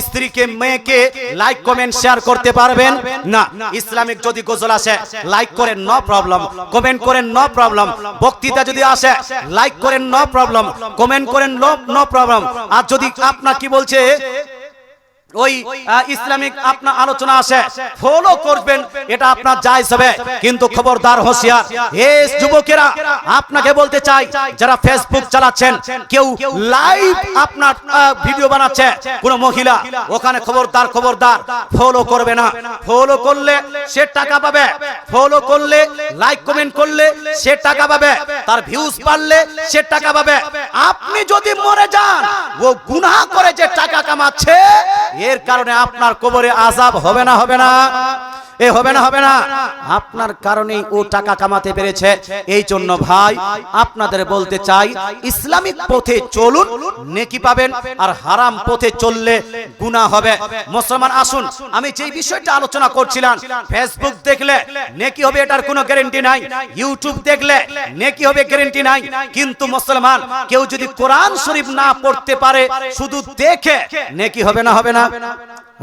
স্ত্রীকে, মেয়েকে লাইক কমেন্ট শেয়ার করতে পারবেন না। ইসলামিক যদি গজল আসে, লাইক করেন, নো প্রবলেম, কমেন্ট করেন, নো প্রবলেম। বক্তৃতা যদি আসে, লাইক করেন, নো প্রবলেম, কমেন্ট করেন, নো প্রবলেম। আর যদি আপনার কি বলছে ওই ইসলামিক আপনার আলোচনা আসে, ফলো করবেন, এটা আপনার জায়েজ হবে। কিন্তু খবরদার, হোশিয়ার হে যুবকেরা, আপনাকে বলতে চাই, যারা ফেসবুক চালাচ্ছেন, কেউ লাইভ আপনার ভিডিও বানাচ্ছে কোন মহিলা, ওখানে খবরদার খবরদার ফলো করবে না। ফলো করলে সে টাকা পাবে, ফলো করলে, লাইক কমেন্ট করলে সে টাকা পাবে, তার ভিউজ বাড়লে সে টাকা পাবে। আপনি যদি মরে যান, ও গুনাহ করে যে টাকা কামাচ্ছে, এর কারণে আপনার কবরে আযাব হবে না? হবে না? হবে না? হবে না? আপনার কারণেই ও টাকা কামাতে পেরেছে। এই জন্য ভাই, আপনাদের বলতে চাই, ইসলামিক পথে চলুন, নেকি পাবেন, আর হারাম পথে চললে গুনাহ হবে। মুসলমান আসুন, আমি যেই বিষয়টা আলোচনা করছিলাম, ফেসবুক দেখলে নেকি হবে এটার কোনো গ্যারান্টি নাই, ইউটিউব দেখলে নেকি হবে গ্যারান্টি নাই। কিন্তু মুসলমান, কেউ যদি কোরআন শরীফ না পড়তে পারে, শুধু দেখে, নেকি হবে না? হবে না?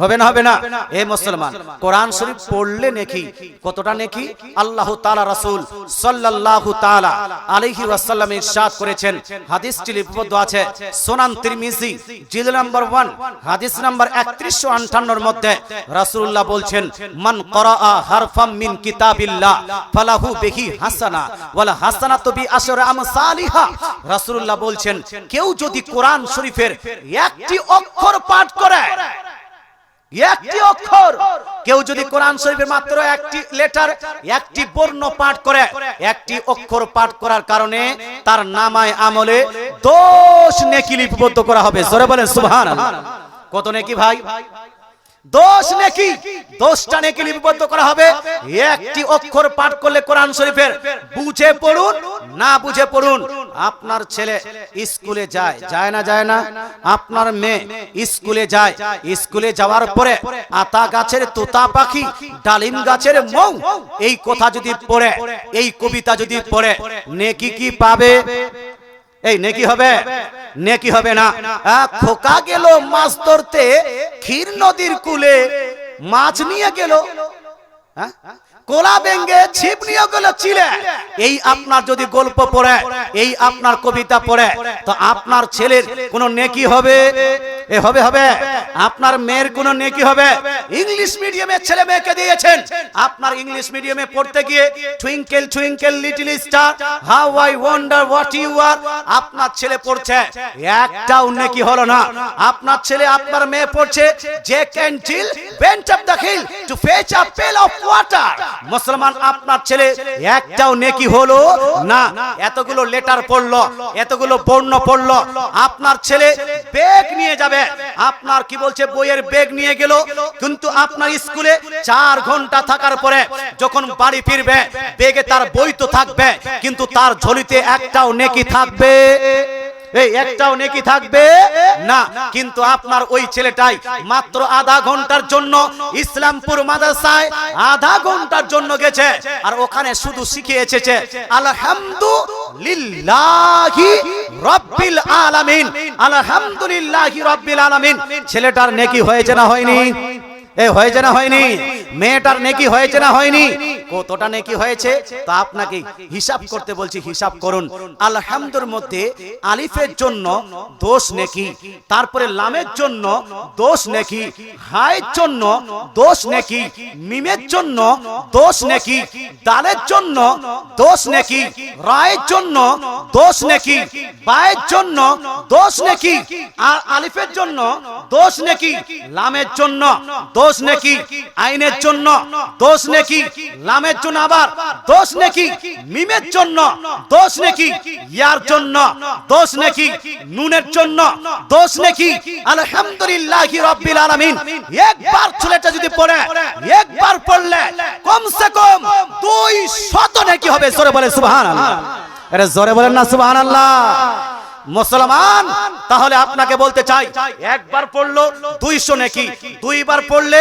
হবে না? হবে না? এ মুসলমান, কোরআন শরীফ পড়লে নেকি, কতটা নেকি? আল্লাহ তাআলা রাসূল সাল্লাল্লাহু তাআলা আলাইহি ওয়াসাল্লাম ইরশাদ করেছেন, হাদিসটি লিপিবদ্ধ আছে সুনান তিরমিজি জিলদ নাম্বার 1 হাদিস নাম্বার 3158 এর মধ্যে রাসূলুল্লাহ বলছেন, মান ক্বারাআ হারফাম মিন কিতাবিল্লাহ ফালাহু বিহি হাসানা ওয়াল হাসানাতু বিআশরি আমসালিহা। রাসূলুল্লাহ বলছেন, কেউ যদি কোরআন শরীফের একটি অক্ষর পাঠ করে, একটি অক্ষর, কেউ যদি কোরআন শরীফের মাত্র একটি লেটার, একটি বর্ণ পাঠ করে, একটি অক্ষর পাঠ করার কারণে তার নামায় আমলে 10 নেকি লিপিবদ্ধ করা হবে। জোরে বলেন সুবহানাল্লাহ। কত নেকি ভাই? 10 নেকি, 10টা নেকি লিপিবদ্ধ করা হবে। একটি অক্ষর পাঠ করলে কোরআন শরীফের, বুঝে পড়ুন, না বুঝে পড়ুন। আপনার ছেলে স্কুলে যায়, যায় না? যায় না? আপনার মেয়ে স্কুলে যায়, স্কুলে যাওয়ার পরে আতা গাছের তোতা পাখি, ডালিম গাছের মৌ, এই কথা যদি পড়ে, এই কবিতা যদি পড়ে, নেকি কি পাবে? এই নেকি হবে? নেকি হবে না। খোকা গেল মাছ ধরতে ক্ষীর নদীর কূলে, মাছ নিয়ে গেল, কোলা বেঙ্গে ছিপ নিয়ে গেল চিলে। এই আপনার যদি গল্প পড়ে, এই আপনার কবিতা পড়ে, তো আপনার ছেলের কোন নেকি হবে? হবে? হবে? আপনার মেয়ের কোন নেকি হবে? ইংলিশ মিডিয়ামে ছেলে মেয়েকে দিয়েছেন, আপনার ইংলিশ মিডিয়ামে পড়তে গিয়ে twinkle twinkle little star how I wonder what you are, আপনার ছেলে পড়ছে, একটাও নেকি হলো না। আপনার ছেলে, আপনার মেয়ে পড়ছে Jack and Jill went up the hill to fetch a pail of water। মুসলমান, আপনার ছেলে একটাও নেকি হলো না। এতগুলো লেটার পড়লো, এতগুলো বর্ণ পড়লো, আপনার ছেলে ব্যাগ নিয়ে যাবে, আপনার কি বলছে বইয়ের ব্যাগ নিয়ে গেল, কিন্তু আপনার স্কুলে 4 ঘন্টা থাকার পরে যখন বাড়ি ফিরবে, ব্যাগে তার বই তো থাকবে, কিন্তু তার ঝুলিতে একটাও নেকি থাকবে? এই একটাও নেকি থাকবে না। কিন্তু আপনার ওই ছেলেটাই মাত্র আধা ঘন্টার জন্য ইসলামপুর মাদ্রাসায় আধা ঘন্টার জন্য গেছে, আর ওখানে শুধু শিখে এসেছে আলহামদুলিল্লাহি রাব্বিল আলামিন, আলহামদুলিল্লাহি রাব্বিল আলামিন। ছেলেটার নেকি হয়েছে না হয়নি? এ হয়েছে না হয়নি? মেয়েটার নেকি হয়েছে না হয়নি? কতটা নেকি হয়েছে তা আপনাকে হিসাব করতে বলছি, হিসাব করুন। আলহামদুর মধ্যে আলিফের জন্য 10 নেকি, তারপরে লামের জন্য 10 নেকি, হায়ের জন্য 10 নেকি, মিমের জন্য 10 নেকি, দালের জন্য 10 নেকি, রায়ের জন্য 10 নেকি, বায়ের জন্য 10 নেকি, আর আলিফের জন্য 10 নেকি, লামের জন্য 10 নেকি, আইনের জন্য 10 নেকি, লামের জন্য আবার 10 নেকি, মিমের জন্য 10 নেকি, ইয়ার জন্য 10 নেকি, নুনের জন্য 10 নেকি। আলহামদুলিল্লাহি রাব্বিল আলামিন। একবার ছেলেটা যদি পড়ে, একবার পড়লে কমসে কম 200 নেকি হবে। জোরে বলে সুবহানাল্লাহ। আরে জোরে বলেন না সুবহানাল্লাহ। মুসলমান, তাহলে আপনাকে বলতে চাই, একবার পড়লো 200 নেকি, দুইবার পড়লে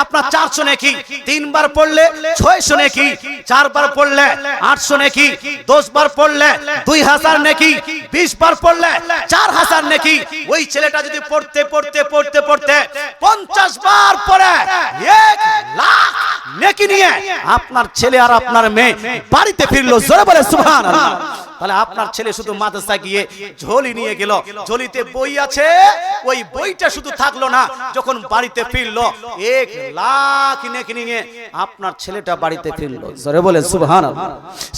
আপনার 400 নেকি, তিনবার পড়লে 600 নেকি, চারবার পড়লে 800 নেকি, 10 বার পড়লে 2000 নেকি, 20 বার পড়লে 4000 নেকি। ওই ছেলেটা যদি পড়তে পড়তে পড়তে পড়তে 50 বার পড়ে 1 লাখ নেকি নিয়ে আপনার ছেলে আর আপনার মেয়ে বাড়িতে ফিরলো। জোরে বলে সুবহানাল্লাহ। তাহলে আপনার ছেলে শুধু মাদ্রাসা গিয়ে ঝোলি নিয়ে গেল, ঝোলিতে বই আছে, ওই বইটা শুধু থাকলো না, যখন বাড়িতে ফিরলো 1 লাখ নেকি নিয়ে আপনার ছেলেটা বাড়িতে ফিরলো। জোরে বলে সুবহানাল্লাহ।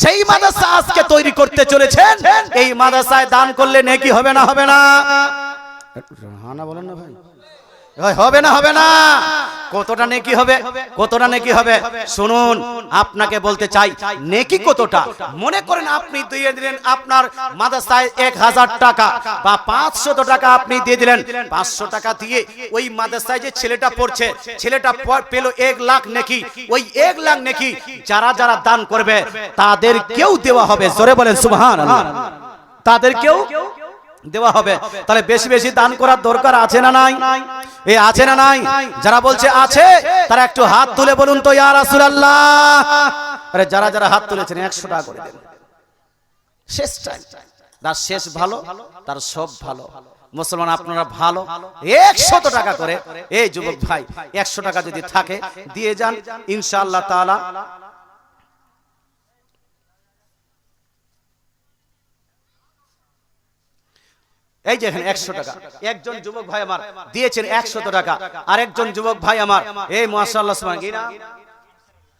সেই মাদ্রাসা আজকে তৈরি করতে চলেছেন। এই মাদ্রাসায় দান করলে নেকি হবে না? হবে না? হানা বলেন না ভাই, হবে না? হবে না? কতটা নেকি হবে? কতটা নেকি হবে? শুনুন, আপনাকে বলতে চাই নেকি কতটা। মনে করেন আপনি দিয়ে দিলেন আপনার মাদ্রাসায় 1000 টাকা বা 500 টাকা আপনি দিয়ে দিলেন। 500 টাকা দিয়ে ওই মাদ্রাসায় যে ছেলেটা পড়ছে, ছেলেটা পেল 1 লাখ নেকি। ওই 1 লাখ নেকি যারা যারা দান করবে তাদেরকেও দেওয়া হবে। জোরে বলেন সুবহানাল্লাহ। তাদেরকেও দেওয়া হবে। তাহলে বেশি বেশি দান করার দরকার আছে না নাই? এই আছে না নাই? যারা বলছে আছে তারা একটু হাত তুলে বলুন তো ইয়া রাসূলুল্লাহ। আরে যারা যারা হাত তুলেছেন 100 টাকা করে দেন। শেষ টাইম, তার শেষ ভালো, তার সব ভালো। মুসলমান আপনারা ভালো, 100 টাকা করে। এই যুবক ভাই 100 টাকা যদি থাকে দিয়ে যান, ইনশাআল্লাহ তাআলা এই যে 100 টাকা একজন যুবক ভাই আমার দিয়েছেন 100 টাকা। আরেকজন যুবক ভাই আমার এই মাশাআল্লাহ সুবহান কি নাম,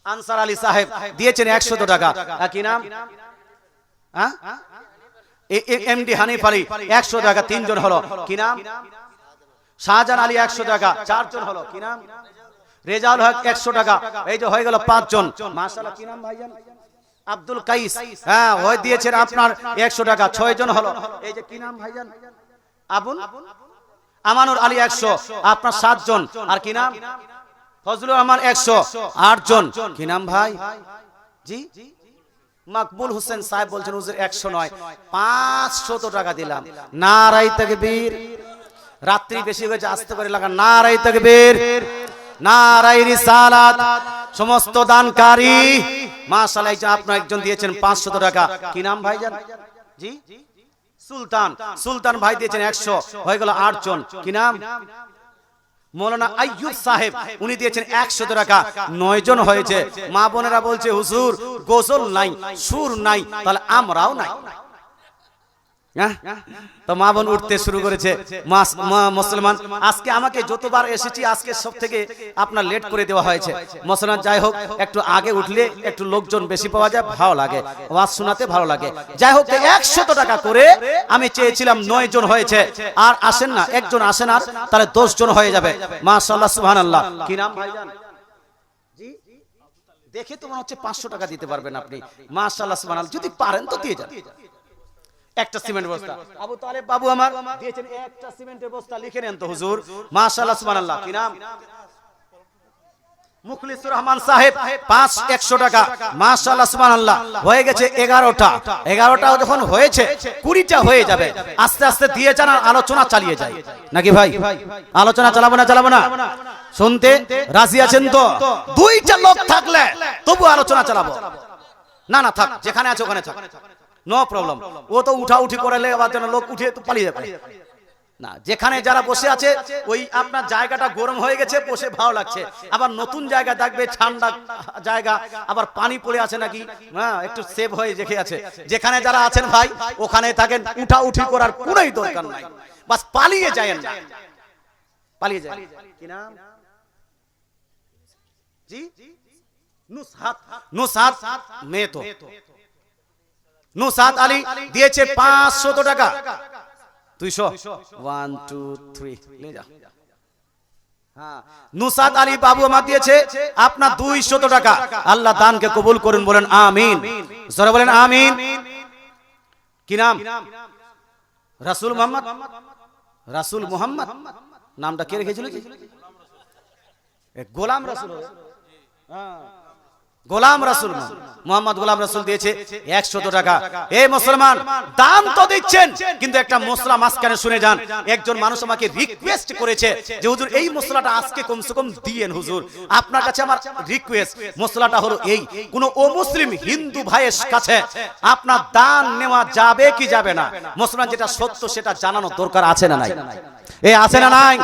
আনসার আলী সাহেব দিয়েছেন 100 টাকা। কি নাম? হ্যাঁ, এমডি হানিফ আলী 100 টাকা। 3 জন হলো। কি নাম? শাহজাহান আলী 100 টাকা। 4 জন হলো। কি নাম? রেজাউল হক 100 টাকা। এই যে হয়ে গেল 5 জন। মাশাআল্লাহ। কি নাম ভাইজান? আব্দুল কাইস, হ্যাঁ ওই দিয়েছেন আপনার 100 টাকা। 6 জন হলো। এই যে কি নাম ভাইজান? আবুল আমানুর আলী 100, আপনার 7 জন। আর কি নাম? ফজলুর রহমান 100, 8 জন। কি নাম ভাই? জি মাকবুল হোসেন সাহেব বলছেন হুজুর 100 নয় 500 টাকা দিলাম। নারায়ে তাকবীর। রাত্রি বেশি হয়েছে, আস্তে করে লাগা। নারায়ে তাকবীর, নারায়ে রিসালাত। সমস্ত দানকারী মাশাআল্লাহ। এই যে আপনারা একজন দিয়েছেন 500 টাকা। কি নাম ভাইজান? জি সুলতান। সুলতান ভাই দিয়েছেন 100, হয়ে গেল 8 জন। কি নাম? মৌলানা আইয়ুব সাহেব, উনি দিয়েছেন 100 টাকা। 9 জন হয়েছে। মা বোনেরা বলছে হুজুর গজল নাই, সুর নাই, তাহলে আমরাও নাই। তো মা বোন উঠতে শুরু করেছে। মুসলমান আজকে আমাকে যতবার এসেছি আজকে সব থেকে আপনার লেট করে দেওয়া হয়েছে। মুসলমান যাই হোক, একটু আগে উঠলে একটু লোকজন বেশি পাওয়া যায়, ভালো লাগে, ওয়াজ শোনাতে ভালো লাগে। যাই হোক 100 টাকা করে আমি চেয়েছিলাম, 9 জন হয়েছে। আর আসেন না, একজন আসেন, আর তাহলে 10 জন হয়ে যাবে। মাশাআল্লাহ সুবহানাল্লাহ। কি নাম ভাইজান? জি দেখে তো মনে হচ্ছে 500 টাকা দিতে পারবেন আপনি। মাশাআল্লাহ সুবহানাল্লাহ। যদি পারেন তো দিয়ে যান। একটা সিমেন্ট বস্তা আবু তালেব বাবু আমার দিয়েছেন। একটা সিমেন্টের বস্তা লিখে নেন তো হুজুর। মাশাআল্লাহ সুবহানাল্লাহ। কি নাম? মুখলিসুর রহমান সাহেব 100 টাকা। মাশাআল্লাহ সুবহানাল্লাহ। হয়ে গেছে 11টা। 11টা যখন হয়েছে 20টা হয়ে যাবে। আস্তে আস্তে দিয়ে যান, আলোচনা চালিয়ে যায় নাকি ভাই? আলোচনা চালাবো না? চালাবো না? শুনতে রাজি আছেন তো? 2টা লোক থাকলে তবু আলোচনা চালাবো। না না থাক, যেখানে আছে ওখানে থাক, নো প্রবলেম। ও তো উঠা উঠি করালে আবার যেন লোক উঠে তো পালিয়ে যাবে। না, যেখানে যারা বসে আছে ওই আপনার জায়গাটা গরম হয়ে গেছে, বসে ভালো লাগছে, আবার নতুন জায়গা দেখবে ঠান্ডা জায়গা, আবার পানি পড়ে আছে নাকি, হ্যাঁ একটু সেভ হয়ে রেখে আছে। যেখানে যারা আছেন ভাই ওখানে থাকেন, উঠা উঠি করার কোনোই দরকার নাই, বাস পালিয়ে যায়েন না, পালিয়ে যায়। কি নাম? জি নুসহাত, নুসহাত মেয়ে তো নুসহাত আলী দিয়েছে 500 টাকা। 200 1 2 3 নিয়ে যা। হ্যাঁ, নুসহাত আলী বাবু আমার দিয়েছে আপনার 200 টাকা। আল্লাহ দানকে কবুল করুন, বলেন আমিন, জোরে বলেন আমিন। কি নাম? রাসূল মোহাম্মদ, রাসূল মোহাম্মদ নামটা কে রেখেছিল? কি গোলাম রাসূল? হ্যাঁ, গোলাম রাসূল মোহাম্মদ গোলাম রাসূল দিয়েছে 100 টাকা। এই মুসলমান দান তো দিচ্ছেন, কিন্তু একটা মশলা মাঝখানে শুনে যান। একজন মানুষ আমাকে রিকোয়েস্ট করেছে যে হুজুর এই মশলাটা আজকে কমসে কম দিয়েন হুজুর, আপনার কাছে আমার রিকোয়েস্ট। মশলাটা হলো এই, কোন অমুসলিম হিন্দু ভাইয়ের কাছে আপনার দান নেওয়া যাবে কি যাবে না? মুসলমান যেটা সত্য সেটা জানানো দরকার আছে না নাই? এই আছে না নাই?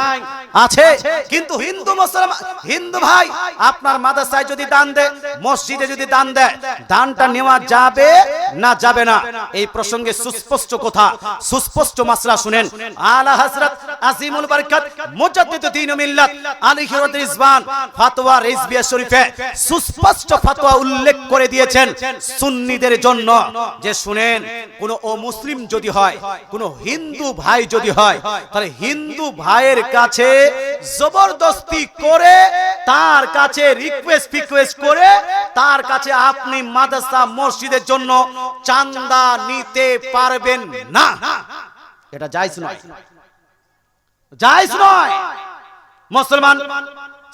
আছে। কিন্তু হিন্দু মুসলমান, হিন্দু ভাই আপনার মাদ্রাসায় যদি দান দেয়, মসজিদে যদি দান দেয়, দানটা নেওয়া যাবে না যাবে না? এই প্রসঙ্গে সুস্পষ্ট কথা, সুস্পষ্ট মাসলা শুনেন। আলা হযরত আজিমুল বরকত মুজাদ্দিদ দ্বীন ও মিল্লাত আলাইহি রিজওয়ান ফতোয়া রিজভিয়া শরীফে সুস্পষ্ট ফতোয়া উল্লেখ করে দিয়েছেন সুন্নিদের জন্য, যে শুনেন কোন অমুসলিম যদি হয়, কোন হিন্দু ভাই যদি হয়, তাহলে হিন্দু ভাইয়ের কাছে জবরদস্তি করে, তার কাছে রিকোয়েস্ট করে তার কাছে আপনি মাদ্রাসা মসজিদের জন্য চাঁদা নিতে পারবেন না। এটা জায়েজ নয়, জায়েজ নয়। মুসলমান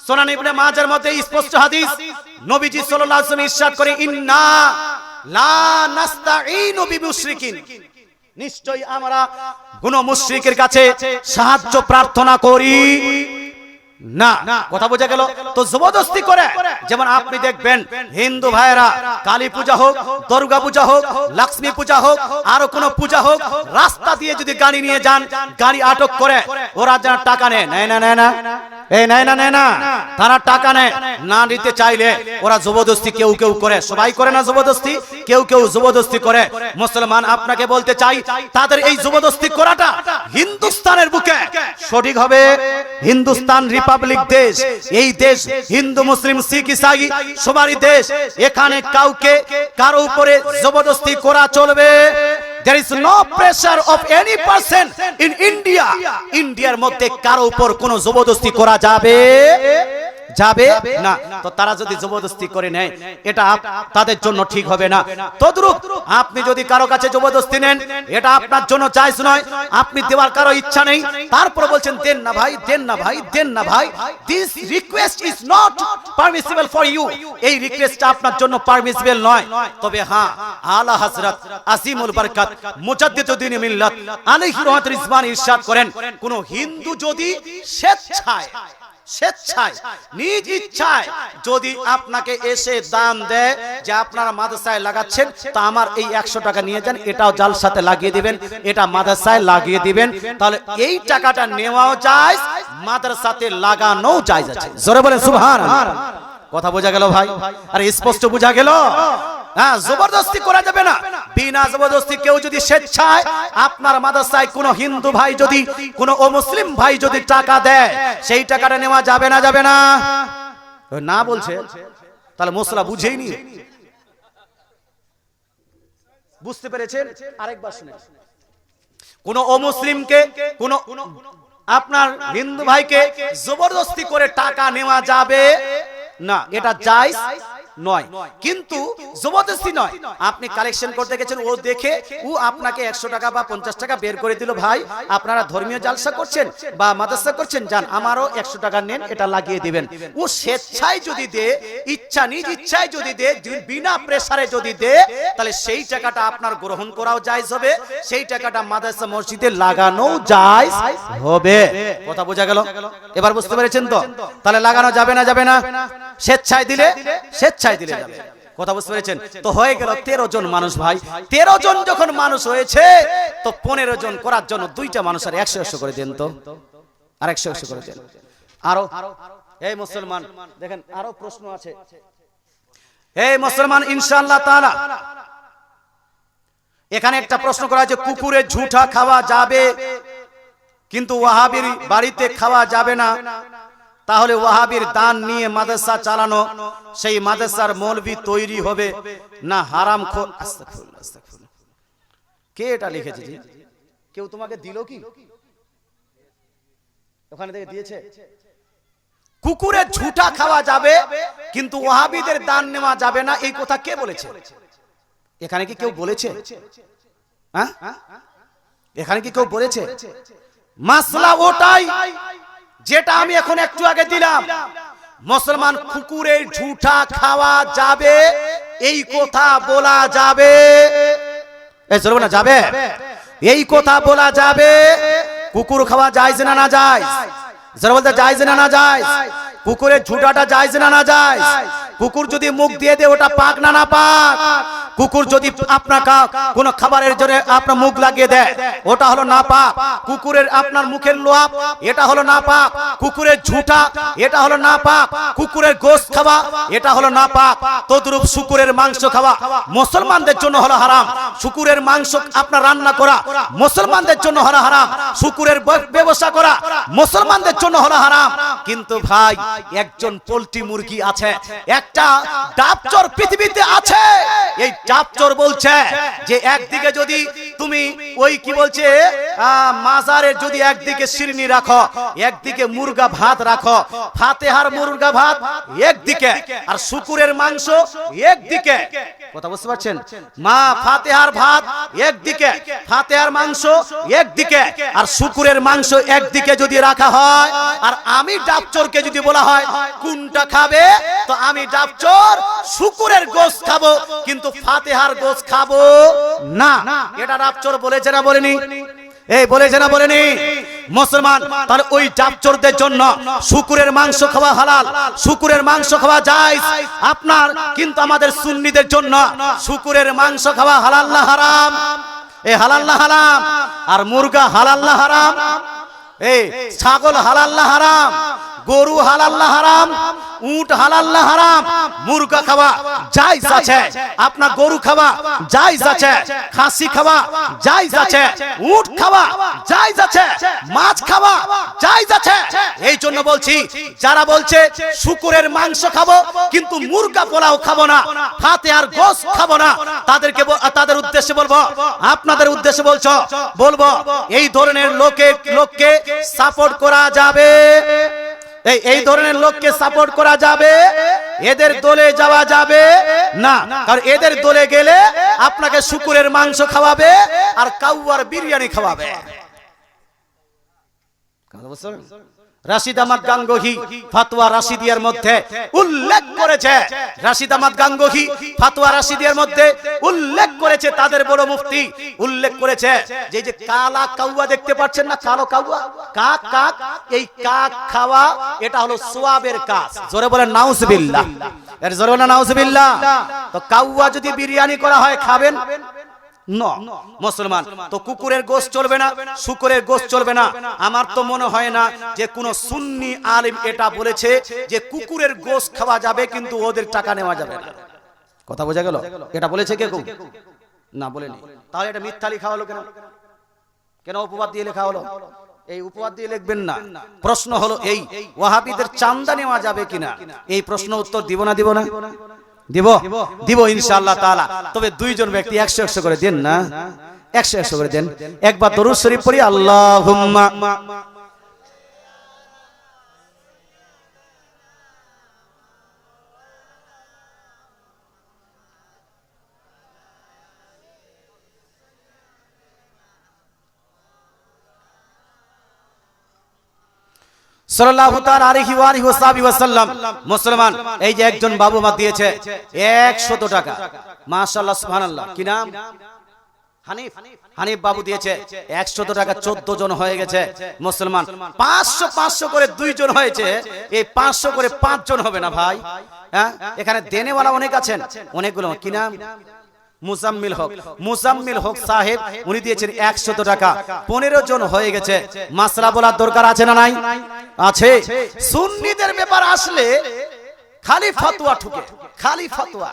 সুনান ইবনে মাজার মধ্যে স্পষ্ট হাদিস, নবীজি সাল্লাল্লাহু আলাইহি ওয়াসাল্লাম ইরশাদ করে, ইন্না লা নাস্তাঈনু বিমুশরিকিন, নিশ্চয়ই আমরা কোন মুশরিকের কাছে সাহায্য প্রার্থনা করি না। কথা বোঝা গেল? তো জবরদস্তি করে, যেমন আপনি দেখবেন হিন্দু ভাইরা কালী পূজা হোক, দুর্গা পূজা হোক, লক্ষ্মী পূজা হোক, আরো কোন পূজা হোক, রাস্তা দিয়ে যদি গাড়ি নিয়ে যান, গাড়ি আটক করে ওরা যেন টাকা নেয় না, এই নেয় না, তারা টাকা নেয় না, নিতে চাইলে ওরা জবরদস্তি কেউ কেউ করে, সবাই করে না জবরদস্তি, কেউ কেউ জবরদস্তি করে। মুসলমান আপনাকে বলতে চাই, তাদের এই জবরদস্তি করাটা হিন্দুস্তানের বুকে সঠিক হবে? হিন্দুস্তান রিপাবলিক দেশ, এই দেশ হিন্দু মুসলিম শিখ ইসাই সবারই দেশ, এখানে কাউকে কারো উপরে জবরদস্তি করা চলবে? There is no pressure of any person in India. ইন্ডিয়ার মধ্যে কারো উপর কোনো জবরদস্তি করা যাবে না। তো তারা যদি জবরদস্তি করে নেয়, এটা তাদের জন্য ঠিক হবে না। তদ্রূপ আপনি যদি কারো কাছে জবরদস্তি নেন, এটা আপনার জন্য জায়েজ নয়। আপনি দেওয়ার কারো ইচ্ছা নেই, তারপর বলছেন দেন না ভাই, দেন না ভাই, দেন না ভাই, this request is not permissible for you. এই রিকোয়েস্টটা আপনার জন্য পারমিসিবল নয়। তবে হ্যাঁ, আলা হযরত আজিমুল বরকত মুজাদ্দিদ দ্বীন মিল্লাত আলাইহি রিজওয়ান ইরশাদ করেন, কোন হিন্দু যদি স্বেচ্ছায় নিজ ইচ্ছায় যদি আপনাকে এসে দান দেয় যে আপনারা মাদ্রাসায় লাগাচ্ছেন, তা আমার এই 100 টাকা নিয়ে যান, এটাও জালসাতে লাগিয়ে দিবেন, এটা মাদ্রাসায় লাগিয়ে দিবেন, তাহলে এই টাকাটা নেওয়াও জায়েজ, মাদ্রাসাতে লাগানোও জায়েজ আছে। জোরে বলেন সুবহানাল্লাহ। কথা বোঝা গেল ভাই? আর স্পষ্ট বোঝা গেল? হ্যাঁ, জবরদস্তি করা যাবে না। বিনা জবরদস্তি কেউ যদি স্বেচ্ছায় আপনার মাদ্রাসায় কোন হিন্দু ভাই যদি, কোন অমুসলিম ভাই যদি টাকা দেয়, সেই টাকাটা নেওয়া যাবে না, যাবে না? না বলছে, তাহলে মশলা বুঝেই নি। বুঝতে পেরেছেন? আরেকবার শুনে, কোন অমুসলিমকে, কোন আপনার হিন্দু ভাইকে জবরদস্তি করে টাকা নেওয়া যাবে না, এটা জায়েজ নয়। কিন্তু জবরদস্তি নয়, আপনি কালেকশন করতে গেছেন, ও দেখে ও আপনাকে 100 টাকা বা 50 টাকা বের করে দিল, ভাই আপনারা ধর্মীয় জালসা করছেন বা মাদ্রাসা করছেন, যান আমারও 100 টাকা নেন, এটা লাগিয়ে দিবেন। ও স্বেচ্ছায় যদি দে, ইচ্ছা নিজ ইচ্ছায় যদি দে, বিনা প্রেসারে যদি দে, তাহলে সেই টাকাটা আপনার গ্রহণ করাও জায়েজ হবে, সেই টাকাটা মাদ্রাসা মসজিদে লাগানো জায়েজ হবে। কথা বোঝা গেল? এবার বুঝতে পেরেছেন তো? তাহলে লাগানো যাবে না, যাবে না? স্বেচ্ছায় দিলে যাবে, কথা বুঝতে পেরেছেন? তো হয়ে গেল 13 জন মানুষ ভাই। 13 জন যখন মানুষ হয়েছে তো 15 জন করার জন্য দুইটা মানুষ আর 100 করে দেন তো, আর 100 করে দেন। আরো এই মুসলমান দেখেন আরো প্রশ্ন আছে। এই মুসলমান ইনশাআল্লাহ তাআলা এখানে একটা প্রশ্ন করা আছে, কুকুরের ঝুঁটা খাওয়া যাবে কিন্তু ওয়াহাবির বাড়িতে খাওয়া যাবে না, তাহলে ওয়াহাবির দান নিয়ে মাদ্রাসা চালানো সেই মাদ্রাসার মৌলবি তৈরি হবে না হারাম খোর? আস্তাগফিরুল্লাহ আস্তাগফিরুল্লাহ। কে এটা লিখেছে? কেউ তোমাকে দিল কি? ওখানে থেকে দিয়েছে? কুকুরের ঝুঁটা খাওয়া যাবে কিন্তু ওয়াহাবিদের দান নেওয়া যাবে না, এই কথা কে বলেছে? এখানে কি কেউ বলেছে? হ্যাঁ, এখানে কি কেউ বলেছে? মাসলা ওটাই যেটা আমি এখন একটু আগে দিলাম। মুসলমান কুকুরের ঝুঁটা খাওয়া যাবে এই কথা বলা যাবে, এই চলবে না যাবে, এই কথা বলা যাবে। কুকুর খাওয়া জায়েজ না না জায়েজ? যারা বলতে জায়েজ না না জায়েজ? কুকুরের ঝুঁটাটা জায়েজ না না জায়েজ? কুকুর যদি মুখ দিয়ে দেয় ওটা পাক না না পাক? কুকুর যদি আপনার কোন খাবারের জন্য আপনার মুখ লাগিয়ে দেয় ওটা হলো না পাক। কুকুরের আপনার মুখের লোয়াপ এটা হলো না পাক। কুকুরের ঝুঁটা এটা হলো না পাক। কুকুরের গোশত খাওয়া এটা হলো না পাক। তদ্রূপ শুকুরের মাংস খাওয়া মুসলমানদের জন্য হলো হারাম। শুকুরের মাংস আপনার রান্না করা মুসলমানদের জন্য হলো হারাম। শুকুরের ব্যবসা করা মুসলমানদের জন্য হলো হারাম। কিন্তু ভাই একজন পোল্ট্রি মুরগি আছে, একটা ডাবচোর পৃথিবীতে আছে। এই ডাবচোর বলছে যে একদিকে যদি তুমি ওই কি বলছে মাজারের যদি একদিকে শিরনি রাখো, একদিকে মুরগা ভাত রাখো, ফাতেহার মুরগা ভাত একদিকে আর শুকুরের মাংস একদিকে, কথা বুঝতে পারছেন? মা ফাতেহার ভাত একদিকে, ফাতেহার মাংস একদিকে আর শুকুরের মাংস একদিকে যদি রাখা হয়, আর আমি ডাবচোরকে যদি বলা হয় কোনটা খাবে, তো আমি ডাবচোর শুকুরের গোশত খাবো কিন্তু ফাতেহার গোশত খাবো না। এটা ডাবচোর বলেছে না বলেনি? এই বলেছে না বলেনি? মুসলমান তাহলে ওই ডাবচোরদের জন্য শুকুরের মাংস খাওয়া হালাল, শুকুরের মাংস খাওয়া জায়েজ আপনার, কিন্তু আমাদের সুন্নিদের জন্য শুকুরের মাংস খাওয়া হালাল না হারাম? এই হালাল না হারাম? আর মুরগা হালাল না হারাম? এই ছাগল হালাল না হারাম? গরু হালাল না হারাম? উট হালাল না হারাম? মুরগা খাওয়া জায়েজ আছে, আপনার গরু খাওয়া জায়েজ আছে, খাসি খাওয়া জায়েজ আছে, উট খাওয়া জায়েজ আছে, মাছ খাওয়া জায়েজ আছে। এই জন্য বলছি যারা বলছে শুকুরের মাংস খাবো কিন্তু মুরগা পোলাও খাবো না, ফাতেহার গোশত খাবো না, তাদেরকে তাদের উদ্দেশ্যে বলবো, আপনাদের উদ্দেশ্যে বলবো এই ধরনের লোককে সাপোর্ট করা যাবে? এই ধরনের লোককে সাপোর্ট করা যাবে? এদের দলে যাওয়া যাবে না, কারণ এদের দলে গেলে আপনাকে শুকুরের মাংস খাওয়াবে আর কাউয়ার বিরিয়ানি খাওয়াবে। রাশিদ আহমদ গাঙ্গুহি ফতোয়া রাশিদিয়ার মধ্যে উল্লেখ করেছে, রাশিদ আহমদ গাঙ্গুহি ফতোয়া রাশিদিয়ার মধ্যে উল্লেখ করেছে, তাদের বড় মুফতি উল্লেখ করেছে যে যে কালা কাউয়া দেখতে পাচ্ছেন না, কালো কাউয়া, কাক কাক, এই কাক খাওয়া এটা হলো সোয়াবের কাজ। জোরে বলেন নাউজুবিল্লাহ, এর জোরে বলেন নাউজুবিল্লাহ। তো কাউয়া যদি বিরিয়ানি করা হয় খাবেন না মুসলমান? তো কুকুরের গোশত চলবে না, শুকুরের গোশত চলবে না। আমার তো মনে হয় না যে কোন সুন্নি আলেম এটা বলেছে যে কুকুরের গোশত খাওয়া যাবে কিন্তু ওদের টাকা নেওয়া যাবে না। কথা বোঝা গেল? এটা বলেছে কে? কেউ না বলেনি। তাহলে এটা মিথ্যা লেখা হলো কেন? কেন উপবাদ দিয়ে লেখা হলো? এই উপবাদ দিয়ে লিখবেন না। প্রশ্ন হলো এই, ওয়াহাবিদের চাঁদা নেওয়া যাবে কিনা? এই প্রশ্ন উত্তর দিব না? দিব না? দিব ইনশাআল্লাহ তাআলা। তবে দুইজন ব্যক্তি 100 করে দেন না, 100 করে দেন। একবার দরুদ শরীফ পড়ি, আল্লাহুম্মা সাল্লাল্লাহু তাআলা আলাইহি ওয়া আলিহি ওয়াসাল্লাম। মুসলমান এই যে একজন বাবু মা দিয়েছে 100 টাকা, মাশাআল্লাহ সুবহানাল্লাহ। কি নাম? হানিফ বাবু দিয়েছে 100 টাকা, 14 জন হয়ে গেছে মুসলমান। 500 করে 2 জন হয়েছে, এই 500 করে 5 জন হবে না ভাই? হ্যাঁ, এখানে দেনেওয়ালা অনেক আছেন, অনেকগুলো। কি নাম? মুজাম্মিল হক সাহেব, উনি দিয়েছেন 100 টাকা। 15 জন হয়ে গেছে। মাসলা বলার দরকার আছে না নাই? আছে। সুন্নিদের ব্যাপার আসলে খালি ফতোয়া ঠুকে, খালি ফতোয়া।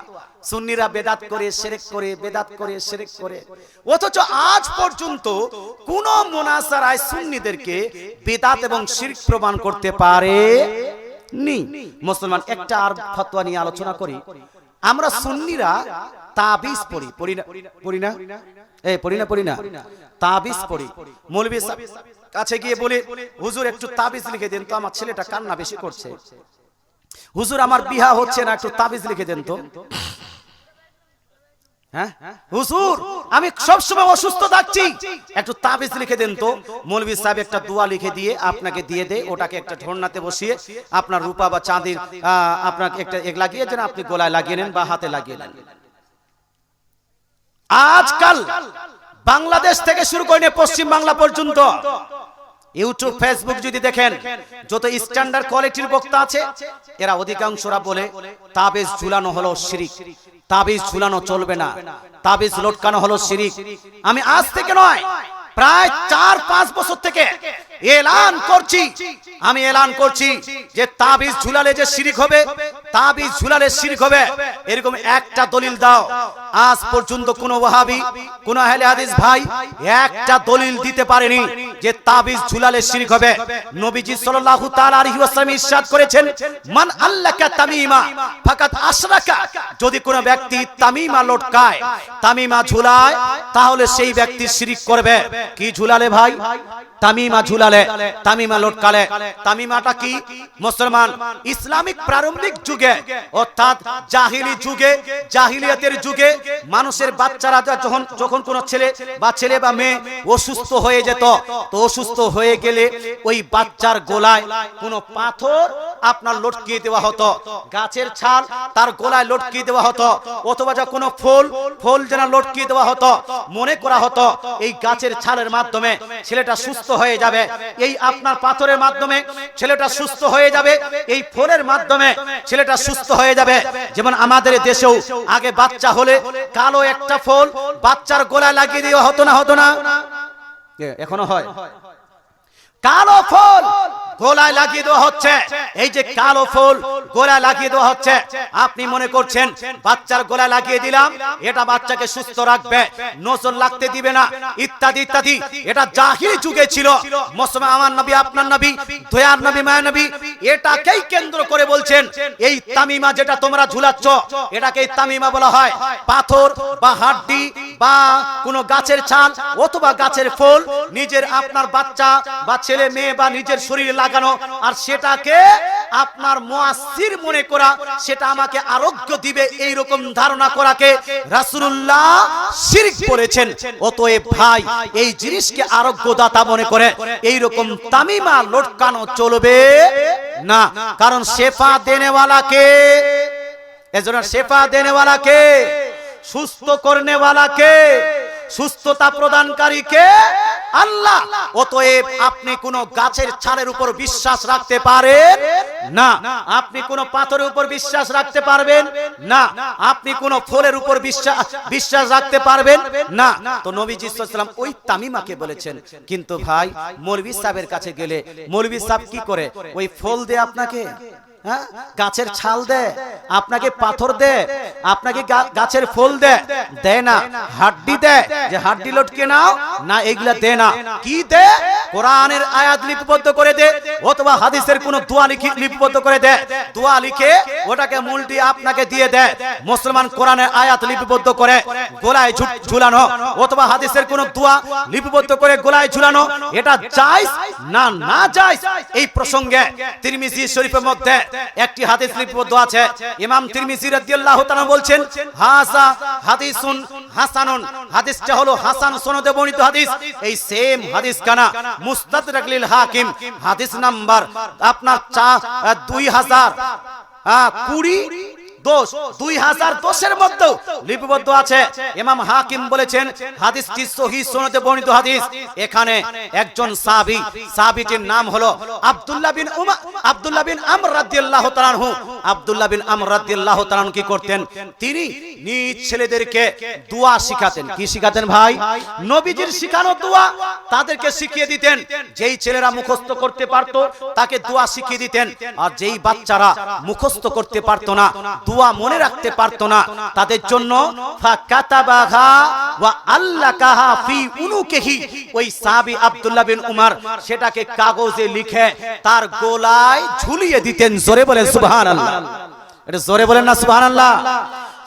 সুন্নিরা বেদাত করে, শিরক করে, বেদাত করে, শিরক করে, অথচ আজ পর্যন্ত কোন মুনাসারায় সুন্নিদেরকে বেদাত এবং শিরক প্রমাণ করতে পারে নি। মুসলমান, একটা আর ফতোয়া নিয়ে আলোচনা করি। আমরা সুন্নিরা তাবিজ পড়ি, পড়ি না? তাবিজ পড়ি। মৌলভী কাছে গিয়ে বলি, হুজুর একটু তাবিজ লিখে দেন তো, আমার ছেলেটা কান্না বেশি করছে। হুজুর আমার বিবাহ হচ্ছে না, একটু তাবিজ লিখে দেন তো। হ্যাঁ হুজুর আমি সবসময় অসুস্থ থাকছি, একটু তাবিজ লিখে দেন তো। মৌলভী সাহেব একটা দোয়া লিখে দিয়ে আপনাকে দিয়ে দেয়, ওটাকে একটা ঢোলনাতে বসিয়ে আপনার রূপা বা চাঁদির আপনাকে একটা এক লাগিয়ে যেন আপনি গলায় লাগিয়ে নেন বা হাতে লাগিয়ে নেন। আজকাল বাংলাদেশ থেকে শুরু করে পশ্চিম বাংলা পর্যন্ত ইউটিউব, ফেসবুক যদি দেখেন, যত স্ট্যান্ডার্ড কোয়ালিটির বক্তা আছে, এরা অধিকাংশরা বলে তাবিজ ঝুলানো হলো শিরিক, তাবিজ ঝুলানো চলবে না, তাবিজ লটকানো হলো শিরিক। আমি আজ থেকে নয়, প্রায় 4-5 বছর থেকে আমি এলান করছি যে তাবিজ ঝুলালে যে শিরিক হবে, তাবিজ ঝুলালে শিরিক হবে, এরকম একটা দলিল দাও। আজ পর্যন্ত কোন ওয়াহাবি, কোন আহলে হাদিস ভাই একটা দলিল দিতে পারেনি যে তাবিজ ঝুলালে শিরিক হবে। নবীজি সাল্লাল্লাহু তাআলা আলাইহি ওয়াসাল্লাম ইরশাদ করেছেন, মান আল্লাকা তামিমা ফাকাত আশরাকা। যদি কোন ব্যক্তি তামিমা লটকায়, তামিমা ঝুলায়, তাহলে সেই ব্যক্তি শিরিক করবে। কি ঝুলালে ভাই? তামিমা ঝুলালে, তামিমা লটকালে। তামিমাটা কি মুসলমান? ইসলামিক প্রারম্ভিক যুগে, অর্থাৎ জাহিলি যুগে, জাহিলিয়াতের যুগে মানুষের বাচ্চারা যখন কোন ছেলে বা মেয়ে অসুস্থ হয়ে যেত, তো অসুস্থ হয়ে গেলে ওই বাচ্চার গলায় কোনো পাথর আপনার লটকিয়ে দেওয়া হতো, গাছের ছাল তার গলায় লটকিয়ে দেওয়া হতো, অথবা যা কোনো ফল যেন লটকিয়ে দেওয়া হতো। মনে করা হতো এই গাছের ছালের মাধ্যমে ছেলেটা সুস্থ হয়ে যাবে, এই আপনার পাথরের মাধ্যমে ছেলেটা সুস্থ হয়ে যাবে, এই ফলের মাধ্যমে ছেলেটা সুস্থ হয়ে যাবে। যেমন আমাদের দেশেও আগে বাচ্চা হলে কালো একটা ফল বাচ্চার গলায় লাগিয়ে দেওয়া হতো না? এখনো হয়। কালো ফল গলায় লাগিয়ে দেওয়া হচ্ছে, এই যে কালো ফল গলায় লাগিয়ে দেওয়া হচ্ছে, আপনি মনে করছেন বাচ্চার গলায় লাগিয়ে দিলাম এটা বাচ্চাকে সুস্থ রাখবে, নজর লাগতে দিবে না, ইত্যাদি ইত্যাদি। এটা জাহিলি যুগে ছিল। মুসলমান, আমার নবী, আপনার নবী, দয়ার নবী, মায়ের নবী এটাকেই কেন্দ্র করে বলছেন, এই তামিমা যেটা তোমরা ঝুলাচ্ছ, এটাকেই তামিমা বলা হয়। পাথর বা হাড্ডি বা কোনো গাছের ছাল অথবা গাছের ফল নিজের আপনার বাচ্চা বা ছেলে মেয়ে বা নিজের শরীরে লাগানো, আর সেটাকে আপনার মুয়াসসির মনে করা, সেটা আমাকে আরোগ্য দিবে, এই রকম ধারণা করাকে রাসূলুল্লাহ শিরক বলেছেন। অতএব ভাই, এই জিনিসকে আরোগ্যদাতা মনে করে এই রকম তামিমা লটকানো চলবে না। কারণ শেফা দেনেওয়ালাকে, এজন্য শেফা দেনেওয়ালাকে, সুস্থ করনেওয়ালাকে, সুস্থতা প্রদানকারীকে আল্লাহ। অতএব আপনি কোন গাছের ছালের উপর বিশ্বাস রাখতে পারেন না, আপনি কোন পাথরের উপর বিশ্বাস রাখতে পারবেন না, আপনি কোন ফলের উপর বিশ্বাস রাখতে পারবেন না। তো নবীজি সাল্লাল্লাহু আলাইহি ওয়াসাল্লাম ওই তামিমাকে বলেছেন। কিন্তু ভাই, মৌলভী সাহেবের কাছে গেলে মৌলভী সাহেব কি করে? ওই ফল দেয় আপনাকে, গাছের ছাল দেয় আপনাকে, পাথর দেয় আপনাকে, গাছের ফুল দেয় না, হাড্ডি দেয় যে হাড্ডি লটকে নাও না, এগুলা দেয় না। কি দেয়? কোরআনের আয়াত লিপিবদ্ধ করে দেয়, অথবা হাদিসের কোন দোয়া লিপিবদ্ধ করে দেয়, দোয়া লিখে ওটাকে মূলটি আপনাকে দিয়ে দেয়। মুসলমান, কোরআনের আয়াত লিপিবদ্ধ করে গলায় ঝুলানো অথবা হাদিসের কোন দোয়া লিপিবদ্ধ করে গলায় ঝুলানো, এটা জায়েজ না না জায়েজ? এই প্রসঙ্গে তিরমিজি শরীফের মধ্যে একটি হাদিস লিপিবদ্ধ আছে। ইমাম তিরমিজি রাদিয়াল্লাহু তাআলা বলছেন, হাসা হাদিসুন হাসানুন, হাদিসটা হলো হাসান সনদে বর্ণিত হাদিস। এই সেম হাদিস কানা মুস্তাদরাক লিল হাকিম, হাদিস নাম্বার আপনার 2020 দোষ 2000 দোষের মধ্যে লিপিবদ্ধ আছে। ইমাম হাকিম বলেছেন হাদিসটি সহিহ সনদে বর্ণিত হাদিস। এখানে একজন সাহাবী, সাহাবীটির নাম হলো আব্দুল্লাহ বিন আমর রাদিয়াল্লাহু তাআলা আনহু। আব্দুল্লাহ বিন আমর রাদিয়াল্লাহু তাআলা আনহু কি করতেন? তিনি নিজ ছেলেদেরকে দোয়া শিখাতেন। কি শিখাতেন ভাই? নবীজির শিখানো দোয়া তাদেরকে শিখিয়ে দিতেন। যেই ছেলেরা মুখস্থ করতে পারতো তাকে দোয়া শিখিয়ে দিতেন, আর যেই বাচ্চারা মুখস্থ করতে পারতো না, দোয়া মনে রাখতে পারতো না, তাদের জন্য ফাকাতাবাহা ওয়া আল্লাকাহা ফি উনুকিহি, ওই সাহাবী আব্দুল্লাহ বিন উমর সেটাকে কাগজে লিখে তার গলায় ঝুলিয়ে দিতেন। জোরে বলেন সুবহানাল্লাহ। এটা জোরে বলেন না সুবহানাল্লাহ।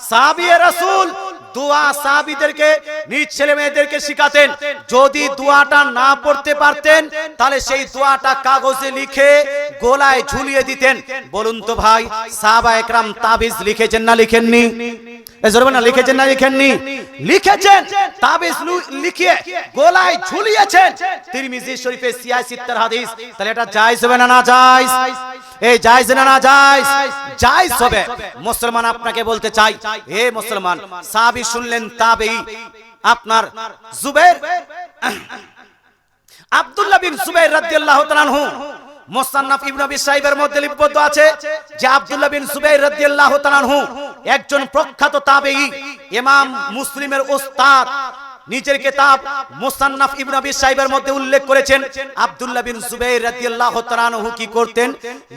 সাহাবী রাসূল দোয়া সাহাবীদেরকে নিজ ছেলে মেয়েদেরকে শিখাতেন। যদি দোয়াটা না পড়তে পারতেন তাহলে সেই দোয়াটা কাগজে লিখে গলায় ঝুলিয়ে দিতেন। বলুন তো ভাই, সাহাবা একরাম তাবিজ লিখেছেন না লিখেননি? লিখেছেন না লিখেননি? লিখেছেন। তাবিজ লিখে গলায় ঝুলিয়েছেন। তিরমিজি শরীফে 86 হাদিস। তাহলে এটা জায়েজ হবে না না জায়েজ? এই জায়েজ না না জায়েজ? জায়েজ হবে। মুসলমান আপনাকে বলতে চাই, হে মুসলমান, সাহাবী শুনলেন তাবেঈ আপনার জুবাইর, আব্দুল্লাহ বিন জুবাইর রাদিয়াল্লাহু তাআলা আনহু। মুসান্নাফ ইবনে আবি শাইবার মধ্যে লিপিবদ্ধ আছে যে আব্দুল্লাহ বিন জুবাইর রাদিয়াল্লাহু তাআলা আনহু একজন প্রখ্যাত তাবেঈ, ইমাম মুসলিমের উস্তাদ। নিজের কিতাব মুসান্নাফ ইবনে আবি শাইবার মধ্যে উল্লেখ করেছেন আব্দুল্লাহ বিন জুবাইর রাদিয়াল্লাহু তাআলা আনহু কি করতেন?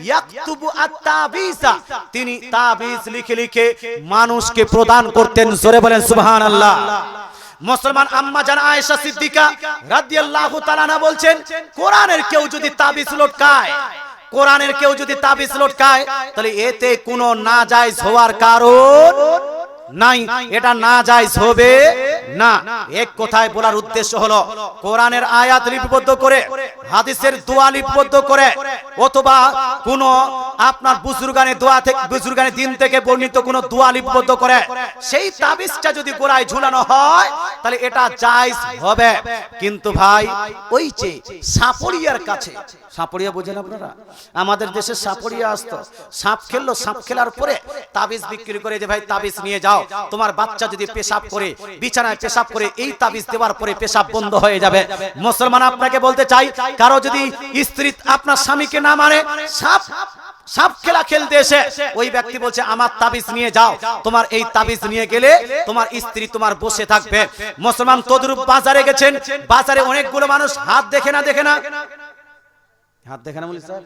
ইয়াকতুবু আত-তাবিজা, তিনি তাবিজ লিখে লিখে মানুষকে প্রদান করতেন। জোরে বলেন সুবহানাল্লাহ। মুসলমান আম্মা জান আয়েশা সিদ্দিকা রাদিয়াল্লাহু তাআলা আনহা বলছেন, কোরআনের কেউ যদি তাবিজ লটকায়, কোরআনের কেউ যদি তাবিজ লটকায়, তাহলে এতে কোনো নাজায়েজ হওয়ার কারণ নাই, এটা নাজায়েজ হবে না। এক কথায় বলার উদ্দেশ্য হলো কোরআনের আয়াত লিপিবদ্ধ করে, হাদিসের দোয়া লিপিবদ্ধ করে, অথবা কোন আপনার বুজুর্গানে দোয়া থেকে, বুজুর্গানে দিন থেকে বর্ণিত কোন দোয়া লিপিবদ্ধ করে সেই তাবিজটা যদি গোড়ায় ঝুলানো হয় তাহলে এটা জায়েজ হবে। কিন্তু ভাই ওই যে সাপড়িয়ার কাছে, সাপড়িয়া বোঝেন আপনারা? আমাদের দেশে সাপড়িয়া আসতো, সাপ খেললো, সাপ খেলার পরে তাবিজ বিক্রি করে যে ভাই তাবিজ নিয়ে যাও, তোমার বাচ্চা যদি পেশাব করে, বিছানায় পেশাব করে, এই তাবিজ দেওয়ার পরে পেশাব বন্ধ হয়ে যাবে। মুসলমান আপনাকে বলতে চাই, কারো যদি স্ত্রী আপনার স্বামীকে না মানে, সাপ খেলা খেলতে এসে ওই ব্যক্তি বলছে আমার তাবিজ নিয়ে যাও, তোমার এই তাবিজ নিয়ে গেলে তোমার স্ত্রী তোমার বসে থাকবে। মুসলমান তদরূপ বাজারে গেছেন, বাজারে অনেকগুলো মানুষ হাত দেখে না, দেখে না, হাত দেখে না বলি স্যার,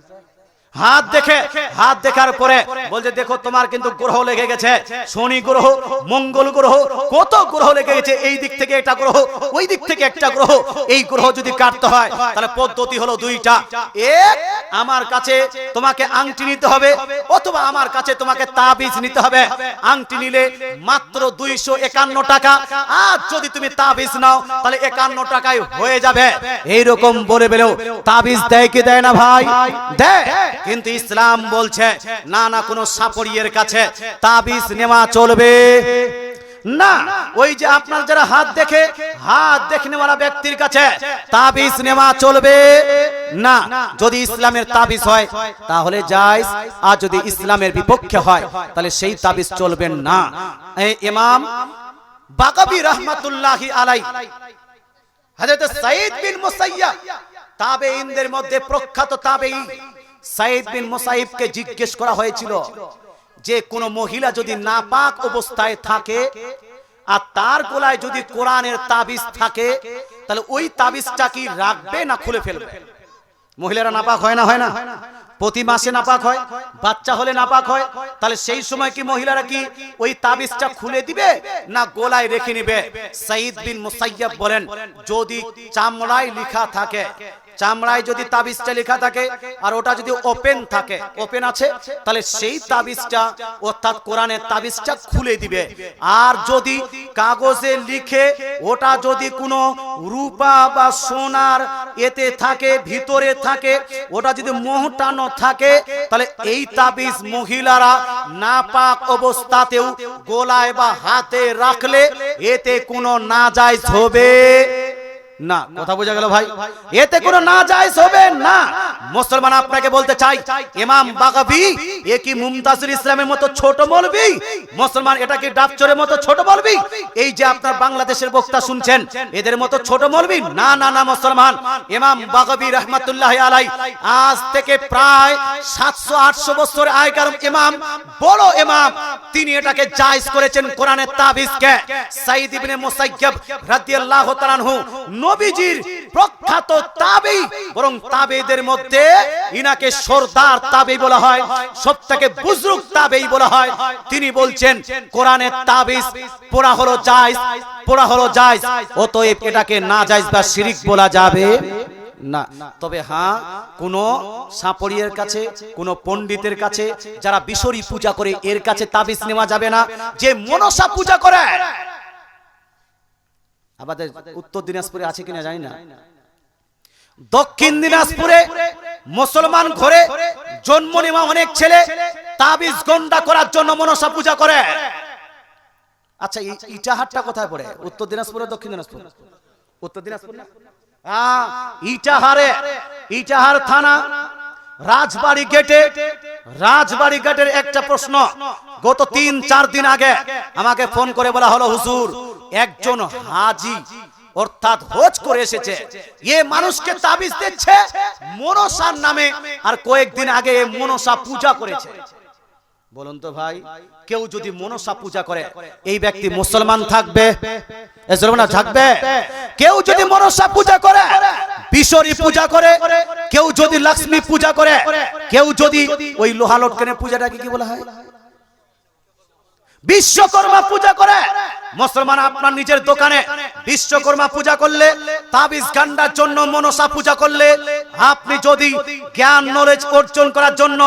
হাত দেখে, হাত দেখার পরে বলছে দেখো তোমার কিন্তু গ্রহ লেগে গেছে, শনি গ্রহ, মঙ্গল গ্রহ, কত গ্রহ লেগে গেছে, এই দিক থেকে একটা গ্রহ, ওই দিক থেকে একটা গ্রহ, এই গ্রহ যদি কাটতে হয় তাহলে পদ্ধতি হলো দুইটা। এক, আমার কাছে তোমাকে আংটি নিতে হবে, অথবা আমার কাছে তোমাকে তাবিজ নিতে হবে। আংটি নিলে মাত্র 251 টাকা, আর যদি তুমি তাবিজ নাও তাহলে 51 টাকায় হয়ে যাবে। এইরকম বলে বেলেও তাবিজ দেয় কি দেয় না ভাই? দেয়। কিন্তু ইসলাম বলছে না না, কোন সাপড়িয়ের কাছে তাবিজ নেওয়া চলবে না। ওই যে আপনার যারা হাত দেখে, হাত দেখনেওয়ালা ব্যক্তির কাছে তাবিজ নেওয়া চলবে না। যদি ইসলামের তাবিজ হয় তাহলে জায়েজ, আর যদি ইসলামের বিপক্ষে হয় তাহলে সেই তাবিজ চলবে না। ইমাম বাগাবী রাহমাতুল্লাহি আলাইহি, হযরত সাঈদ বিন মুসাইয়্যিব তাবেঈনদের মধ্যে প্রখ্যাত তাবেঈ, সাঈদ বিন মুসাইয়্যিবকে জিজ্ঞেস করা হয়েছিল যে কোন মহিলা যদি নাপাক অবস্থায় থাকে আর তার গলায় যদি কোরআনের তাবিজ থাকে তাহলে ওই তাবিজটা কি রাখবে না খুলে ফেলবে? মহিলারা নাপাক হয় না, হয় না? প্রতি মাসে নাপাক হয়, বাচ্চা হলে নাপাক হয়, তাহলে সেই সময় কি মহিলারা কি ওই তাবিজটা খুলে দিবে না গলায় রেখে নেবে? সাঈদ বিন মুসাইয়্যিব বলেন, যদি চামড়ায় লেখা থাকে, চামড়ায় যদি তাবিজটা লেখা থাকে আর ওটা যদি ওপেন থাকে, ওপেন আছে, তাহলে সেই তাবিজটা অর্থাৎ কোরআনের তাবিজটা খুলে দিবে। আর যদি কাগজে লিখে ওটা যদি কোনো রূপা বা সোনার এতে থাকে, ভিতরে থাকে, ওটা যদি মোহটানো থাকে, তাহলে এই তাবিজ মহিলারা নাপাক অবস্থাতেও গলায় বা হাতে রাখলে এতে কোনো নাজায়েজ হবে না। কথা বোঝা গেল ভাই? এতে কোনো না জায়েজ হবে না। মুসলমান আপনাকে বলতে চাই, ইমাম বাগাবী এ কি মুমতাজুল ইসলামের মতো ছোট মৌলবী? মুসলমান এটা কি ডাবচরের মতো ছোট মৌলবী? এই যে আপনার বাংলাদেশের বক্তা শুনছেন, এদের মতো ছোট মৌলবী? না না না মুসলমান, ইমাম বাগাবী রাহমাতুল্লাহ আলাইহি আজ থেকে প্রায় 700-800 বছর আগেকার ইমাম, বড় ইমাম, তিনি এটাকে জায়েজ করেছেন কোরআনের তাবিজকে। সাঈদ ইবনে মুসাইয়্যিব রাদিয়াল্লাহু তাআলা আনহু নবীজির প্রখ্যাত তাবী, বরং তাবেঈদের মধ্যে ইনাকে সরদার তাবেঈ বলা হয়, সবথেকে বুজুর্গ তাবেঈ বলা হয়। তিনি বলছেন কোরআনের তাবিজ পড়া হলো জায়েজ, পড়া হলো জায়েজ, অতএব এটাকে না জায়েজ বা শিরক বলা যাবে না। তবে হ্যাঁ, কোন সাপড়িয়ের কাছে, কোন পণ্ডিতের কাছে যারা বিশরী পূজা করে, এর কাছে তাবিজ নেওয়া যাবে না। যে মনসা পূজা করে, আমাদের উত্তর দিনাজপুরে আছে কিনা জানি না, দক্ষিণ দিনাজপুরে মুসলমান ঘরে জন্ম নেওয়া অনেক ছেলে তাবিজ গন্ডা করার জন্য মনসা পূজা করে। আচ্ছা, ইটাহারটা কোথায় পড়ে? উত্তর দিনাজপুরে, দক্ষিণ দিনাজপুর? উত্তর দিনাজপুর না? ইটাহারে, ইটাহার থানা রাজবাড়ি গেটে, রাজবাড়ি গেটের একটা প্রশ্ন গত 3-4 দিন আগে আমাকে ফোন করে বলা হলো, হুজুর একজন হাজি অর্থাৎ হজ করে এসেছে, এ মানুষকে তাবিজ দিচ্ছে মনসার নামে, আর কয়েকদিন আগে মনসা পূজা করেছে। বলুন তো ভাই, কেউ যদি মনসা পূজা করে এই ব্যক্তি মুসলমান থাকবে? না থাকবে? কেউ যদি মনসা পূজা করে, বিশরী পূজা করে, কেউ যদি লক্ষ্মী পূজা করে, কেউ যদি ওই লোহা লটকানের পূজাটাকে কি বলা হয়, বিশ্বকর্মা পূজা করে, মুসলমান আপনার নিজের দোকানে বিশ্বকর্মা পূজা করলে, তাবিজ গান্ডার জন্য মনসা পূজা করলে, আপনি যদি জ্ঞান নলেজ অর্জন করার জন্য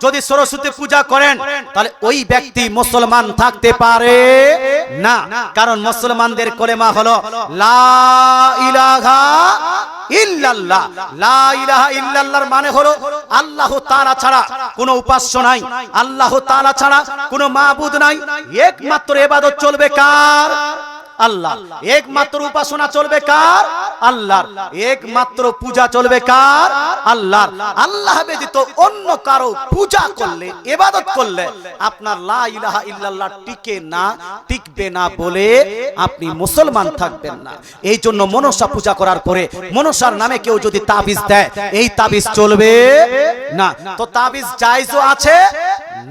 যদি সরস্বতী পূজা করেন, তাহলে ওই ব্যক্তি মুসলমান থাকতে পারে না। কারণ মুসলমানদের কলেমা হলো লা ইলাহা ইল্লাল্লাহ। লা ইলাহা ইল্লাল্লাহর মানে হলো আল্লাহ তাআলা ছাড়া কোনো উপাস্য নাই, আল্লাহ তাআলা ছাড়া কোনো মাবুদ নাই, একমাত্র ইবাদত চলবে কার? আল্লাহ। একমাত্র উপাসনা চলবে কার? আল্লাহর। একমাত্র পূজা চলবে কার? আল্লাহর। আল্লাহ ব্যতীত অন্য কারো পূজা করলে, ইবাদত করলে আপনার লা ইলাহা ইল্লাল্লাহ টিকে না, টিকবে না বলে আপনি মুসলমান থাকবেন না। এই জন্য মনসা পূজা করার পরে মনসার নামে কেউ যদি তাবিজ দেয়, এই তাবিজ চলবে না। তো তাবিজ জায়েজও আছে,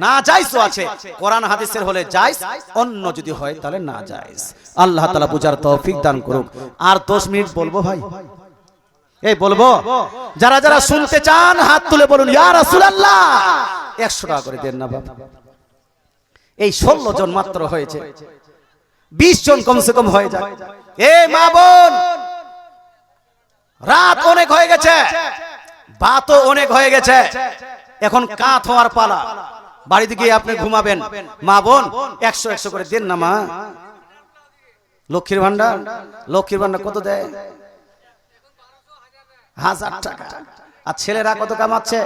না জায়েজও আছে। কোরআন হাদিসের হলে জায়েজ, অন্য যদি হয় তাহলে না জায়েজ। আল্লাহ তাআলা বুঝার তৌফিক দান করুক। আর 10 মিনিট বলবো ভাই, এই বলবো, যারা যারা শুনতে চান হাত তুলে বলুন ইয়া রাসূলুল্লাহ। 100 টাকা করে দেন না বাবা। এই 16 জন মাত্র হয়েছে, 20 জন কমসে কম হয়ে যায়। এই মা বোন, রাত অনেক হয়ে গেছে, বাতও অনেক হয়ে গেছে, এখন কাত হওয়ার পালা। বাড়িতে গিয়ে আপনি ঘুমাবেন। মা বোন 100 করে দেন না মা। লক্ষ্মীর ভান্ডার, লক্ষ্মীর ভান্ডার কত দেয়? 1000 টাকা। আর ছেলেরা কত কামাচ্ছে?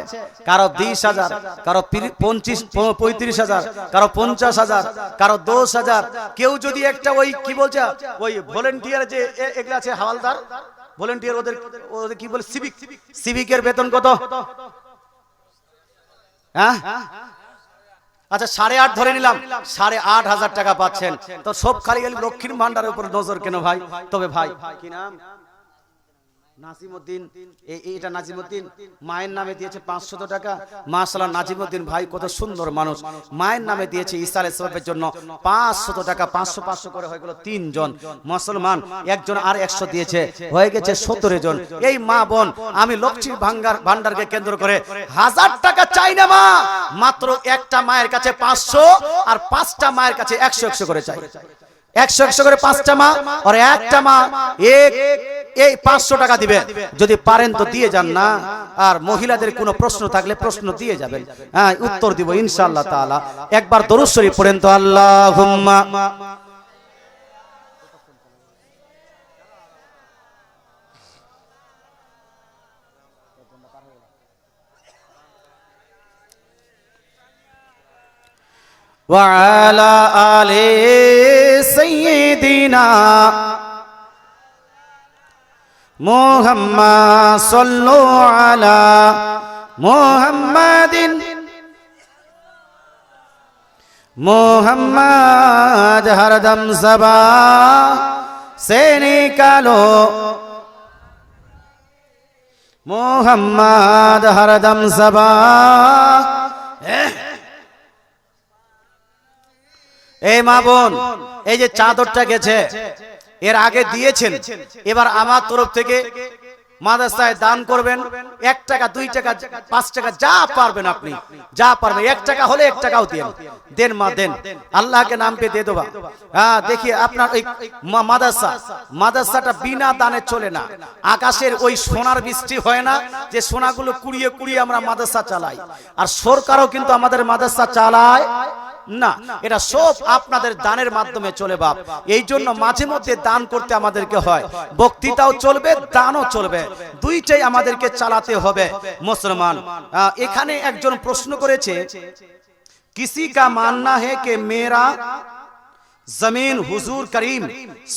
কারো 20,000, কারো 35,000, কারো 50,000, কারো 10,000। কেউ যদি একটা ওই কি বলছে, ওই ভলেন্টিয়ার যে এগুলা আছে, হাওয়ালদার ভলেন্টিয়ার, ওদের কি বলে, সিভিক, সিভিকের বেতন কত? হ্যাঁ আচ্ছা 8.5 ধরে নিলাম, 8,500 টাকা পাচ্ছেন। তো সব খালি লক্ষ্মীর ভান্ডারের উপর নজর কেন ভাই? তবে ভাই কি নাম? নাজিমউদ্দিন। এইটা নাজিমউদ্দিন মায়ের নামে দিয়েছে 500 টাকা। মাশাআল্লাহ, নাজিমউদ্দিন ভাই কত সুন্দর মানুষ। মায়ের নামে দিয়েছে ইসালে সওয়াবের জন্য 500 টাকা। 500 করে হয়ে গেল 3 জন মুসলমান, একজন আর 100 দিয়েছে, হয়ে গেছে 17 জন। এই মা বোন, আমি লক্ষ্মীর ভান্ডারকে কেন্দ্র করে 1000 টাকা চাই না মা, মাত্র একটা মায়ের কাছে 500 আর 5টা মায়ের কাছে 100 করে চাই। 100 করে 5টা মা আর একটা মা এই 500 টাকা দিবে। যদি পারেন তো দিয়ে যান না। আর মহিলাদের কোনো প্রশ্ন থাকলে প্রশ্ন দিয়ে যাবেন, হ্যাঁ উত্তর দিব ইনশাআল্লাহ তাআলা। একবার দরুদ শরীফ পড়েন তো, আল্লাহুম্মা ওয়া আলা আলি সাইয়্যিদিনা মুহাম্মাদ সাল্লু আলা মুহাম্মাদিন মুহাম্মাদ হরদম সবা से निकालो मुहम्मद हरदम सबा এই মা বোন এই যে চাদরটা গেছে এর আগে দিয়েছেন এবার আমার তরফ থেকে মাদ্রাসায় দান করবেন 1 টাকা 2 টাকা 5 টাকা যা পারবেন আপনি যা পারবেন 1 টাকা হলে 1 টাকাও দেন দেন মা দেন আল্লাহ के नाम पे दे दो হ্যাঁ देखिए আপনার ওই মাদ্রাসাটা বিনা দানে চলে না আকাশের ওই সোনার বৃষ্টি হয় না যে সোনাগুলো কুড়িয়ে কুড়িয়ে আমরা মাদ্রাসা চালাই আর সরকারও কিন্তু আমাদের মাদ্রাসা চালায় না এটা সব আপনাদের দানের মাধ্যমে চলে বাপ এই জন্য মাঝে মধ্যে দান করতে আমাদেরকে হয় বক্তৃতাও চলবে দানও চলবে দুইটাই আমাদেরকে চালাতে হবে মুসলমান এখানে একজন প্রশ্ন করেছে किसी का मानना है कि मेरा जमीन हुजूर करीम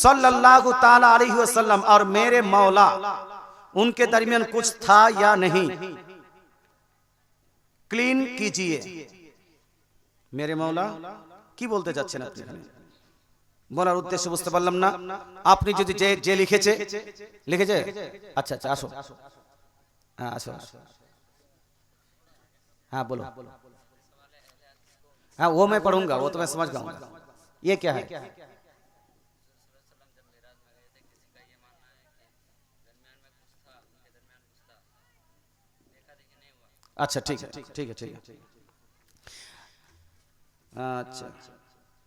सल्लल्लाहु ताला अलैहि वसल्लम और मेरे मौला उनके दरमियान कुछ था या नहीं क्लीन कीजिए मेरे मौला কি বলতে যাচ্ছেন আপনি বলার উদ্দেশ্য বুঝতে পারলাম না আপনি যদি যে লিখেছে আচ্ছা আচ্ছা আসো হ্যাঁ আসো হ্যাঁ বলো हाँ वो मैं पढ़ूंगा वो तो मैं समझ जाऊंगा ये क्या है अच्छा ठीक है ठीक है ठीक है अच्छा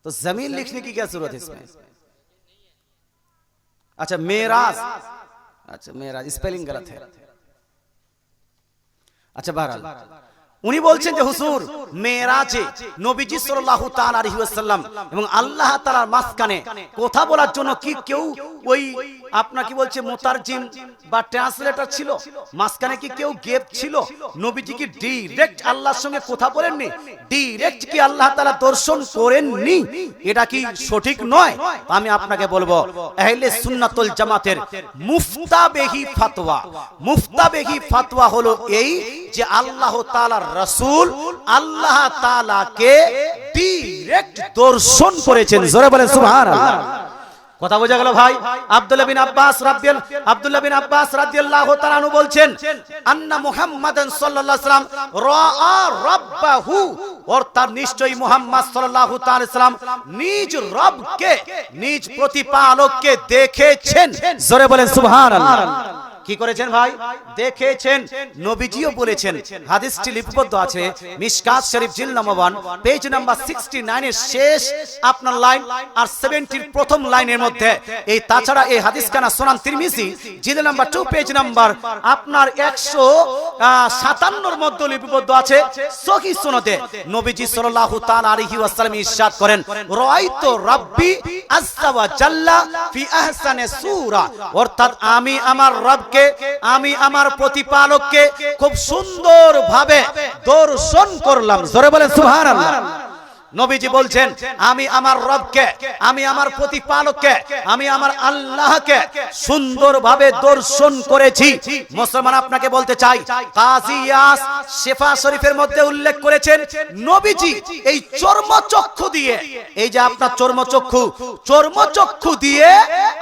तो जमीन लिखने की क्या जरूरत है इसमें अच्छा मेराज अच्छा मेराज स्पेलिंग गलत है अच्छा बहरहाल উনি বলছেন যে হুজুর মেরাজে নবীজি সাল্লাল্লাহু তাআলা আলাইহি ওয়াসাল্লাম এবং আল্লাহ তাআলার মাঝখানে কথা বলার জন্য কি কেউ ওই আপনার কি বলছে মুতারজিম বা ট্রান্সলেটর ছিল মাঝখানে কি কেউ গেপ ছিল নবীজি কি ডাইরেক্ট আল্লাহর সঙ্গে কথা বলেননি ডাইরেক্ট কি আল্লাহ তাআলা দর্শন করেননি এটা কি সঠিক নয় আমি আপনাকে বলবো আহলে সুন্নাতুল জামাতের মুফতাবেহি ফাতওয়া হলো এই যে আল্লাহ তাআলার রাসূল আল্লাহ তাআলাকে ডাইরেক্ট দর্শন করেছেন জোরে বলেন সুবহানাল্লাহ কথা বোঝা গেল ভাই আব্দুল্লাহ বিন আব্বাস রাদিয়াল্লাহু তাআলা আনহু বলছেন আন্না মুহাম্মাদান সাল্লাল্লাহু আলাইহি ওয়াসাল্লাম রাআ রাব্বাহু অর্থাৎ নিশ্চয়ই মুহাম্মদ সাল্লাল্লাহু তাআলা আলাইহি ওয়াসাল্লাম নিজ রবকে নিজ প্রতিপালককে দেখেছেন জোরে বলেন সুবহানাল্লাহ কি করেছেন ভাই দেখেছেন নবীজিও বলেছেন হাদিসটি লিপিবদ্ধ আছে মিশকাত শরীফ জিলদ নম্বর 1 পেজ নাম্বার 69 এর শেষ আপনার লাইন আর 70 এর প্রথম লাইনের মধ্যে এই তাছাড়া এই হাদিসখানা সুনান তিরমিজি জিলদ নাম্বার 2 পেজ নাম্বার আপনার 157 এর মধ্যে লিপিবদ্ধ আছে সহিহ সুনদে নবীজি সাল্লাল্লাহু তাআলা আলাইহি ওয়াসাল্লাম ইরশাদ করেন রাআইতু রাব্বি আযজা ওয়া জাল্লা ফি আহসানি সূরা অর্থাৎ আমি আমার রবকে আমি আমার প্রতিপালককে খুব সুন্দর ভাবে দর্শন করলাম জোরে বলেন সুবহানাল্লাহ নবীজি বলছেন আমি আমার রবকে আমি আমার প্রতিপালককে আমি আমার আল্লাহকে সুন্দরভাবে দর্শন করেছি মুসলমান আপনাকে বলতে চাই কাজী ইয়াস শিফা শরীফের মধ্যে উল্লেখ করেছেন নবীজি এই চর্মচক্ষু দিয়ে এই যে আপনার চর্মচক্ষু দিয়ে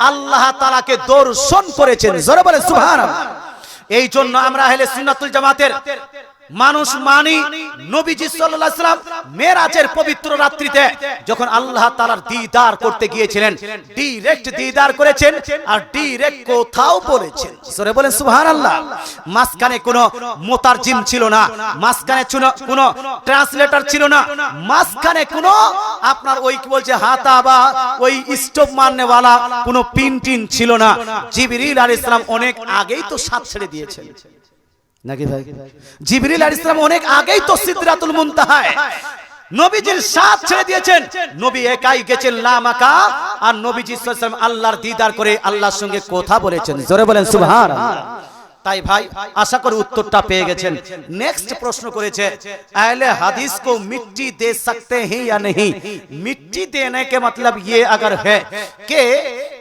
আল্লাহ তাআলাকে দর্শন করেছেন জোরে বলেন সুবহানাল্লাহ এই জন্য আমরা আহলে সুন্নাতুল জামাতের মানুষ মানি নবীজি সাল্লাল্লাহু আলাইহি ওয়াসাল্লাম মেরাজের পবিত্র রাত্রিতে যখন আল্লাহ তাআলার দিদার করতে গিয়েছিলেন ডাইরেক্ট দিদার করেছেন আর ডাইরেক্ট কোথাও বলেছেন সরে বলেন সুবহানাল্লাহ মাঝখানে কোনো মুতারজিম ছিল না মাঝখানে কোনো ট্রান্সলেটর ছিল না মাঝখানে কোনো আপনার ওই কি বলছে হাতা বা ওই স্টপ মারনেওয়ালা কোনো পিনটিন ছিল না জিবরিল আলাইহিস সালাম অনেক আগেই তো সাথ ছেড়ে দিয়েছেন নাকি ভাই জিবরিল আলাইহিস সালাম অনেক আগেই তো সিদরাতুল মুনতাহায় নবীজির সাথ ছেড়ে দিয়েছেন নবী একাই গেছেন লামাকা আর নবীজি সাল্লাল্লাহু আলাইহি ওয়াসাল্লাম আল্লাহর দিদার করে আল্লাহর সঙ্গে কথা বলেছেন জোরে বলেন সুবহানাল্লাহ তাই ভাই আশা করি উত্তরটা পেয়ে গেছেন নেক্সট প্রশ্ন করেছে আহলে হাদিস को मिट्टी दे सकते हैं या नहीं मिट्टी देने के मतलब ये अगर है कि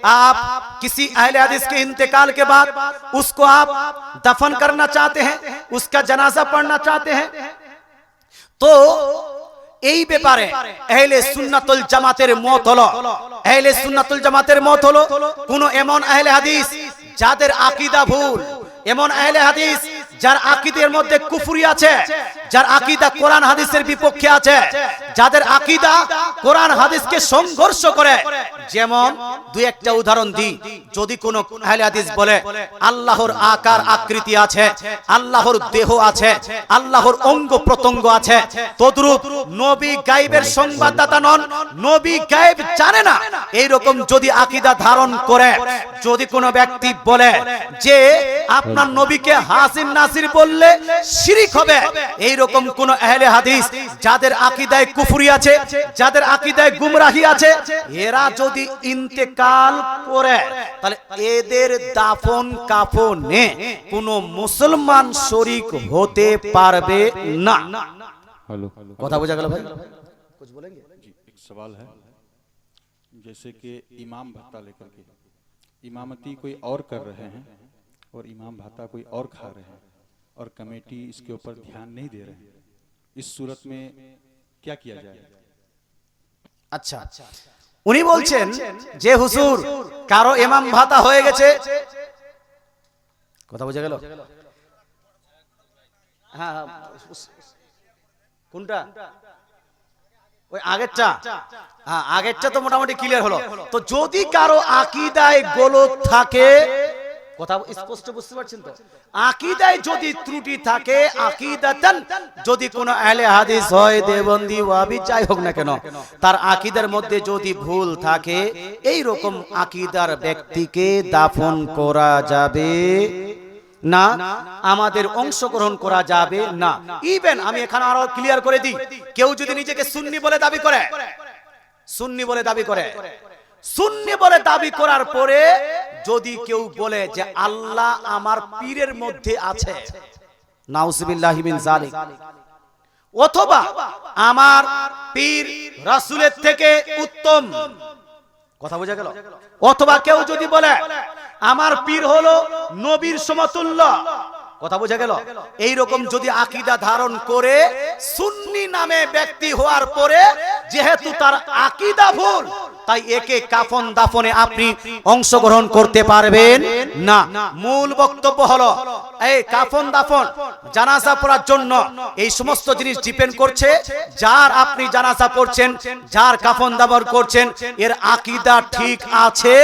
आप किसी अहले हदीस के इंतकाल के बाद उसको आप दफन करना चाहते हैं, उसका जनाजा पढ़ना चाहते हैं, तो এই ব্যাপারে আহলে সুন্নাতুল জামাতের মত হলো, আহলে সুন্নাতুল জামাতের মত হলো কোন এমন আহলে হাদিস যাদের আকীদা ভুল, এমন আহলে হাদিস যার আকীদার মধ্যে কুফরি আছে, যার আকীদা কোরআন হাদিসের বিপক্ষে আছে, যাদের আকীদা কোরআন হাদিসকে সংঘর্ষ করে। যেমন দুই একটা উদাহরণ দিই। যদি কোন আহলে হাদিস বলে আল্লাহর আকার আকৃতি আছে, আল্লাহর দেহ আছে, আল্লাহর অঙ্গ প্রত্যঙ্গ আছে, তদ্রূপ নবী গায়েবের সংবাদদাতা নন, নবী গায়েব জানে না, এইরকম যদি আকীদা ধারণ করে, যদি কোনো ব্যক্তি বলে যে আপনার নবীকে হাসিন নাসির বললে শিরক হবে, এইরকম কোন আহলে হাদিস যাদের আকীদায় কুফরি আছে, যাদের আকীদায় গুমরাহি আছে, এরা যদি ইন্তেকাল করে তাহলে এদের দাফন কাফনে কোন মুসলমান শরীক হতে পারবে না। কথা বোঝা গেল ভাই? कुछ बोलेंगे? जी, एक सवाल है। जैसे कि इमाम भत्ता लेकर के इमामती कोई और कर रहे हैं और इमाम भत्ता कोई और खा रहे हैं और कमेटी इसके ऊपर ध्यान नहीं दे रहे हैं, इस सूरत में क्या किया जाए? আচ্ছা, উনি বলছেন যে হুজুর কারো ইমাম ভাতা হয়ে গেছে, কথা বোঝা গেল? হ্যাঁ, কোনটা? ওই আগেরটা? হ্যাঁ, আগেরটা তো মোটামুটি ক্লিয়ার হলো। তো যদি কারো আকীদায় গলত থাকে, কথা স্পষ্ট বুঝতে পারছেন তো? আকীদায় যদি ত্রুটি থাকে, আকীদাতান যদি কোনো আহলে হাদিস হয়, দেওবন্দি ওয়াহাবি যাই হোক না কেন, তার আকীদার মধ্যে যদি ভুল থাকে, এই রকম আকীদার ব্যক্তিকে দাফন করা যাবে না, আমাদের অংশগ্রহণ করা যাবে না। ইভেন আমি এখানে আরো ক্লিয়ার করে দিই, কেউ যদি নিজেকে সুন্নি বলে দাবি করে, সুন্নি বলে দাবি করে, সুন্নি বলে দাবি করার পরে যদি কেউ বলে যে আল্লাহ আমার পীরের মধ্যে আছে, নাউজুবিল্লাহি মিন যালিক, অথবা আমার পীর রাসূলের থেকে উত্তম, কথা বোঝা গেল? অথবা কেউ যদি বলে আমার পীর হলো নবীর সমতুল্য, কথা বোঝা গেল? এইরকম যদি আকীদা ধারণ করে সুন্নি নামে ব্যক্তি হওয়ার পরে যেহেতু তার আকীদা ভুল, তাই একে কাফন দাফনে আপনি অংশগ্রহণ করতে পারবেন না। মূল বক্তব্য হলো এই কাফন দাফন জানাজা পড়ার জন্য এই সমস্ত জিনিস ডিপেন্ড করছে যার আপনি জানাজা পড়ছেন, যার কাফন দাফন করছেন, এর আকীদা ঠিক আছে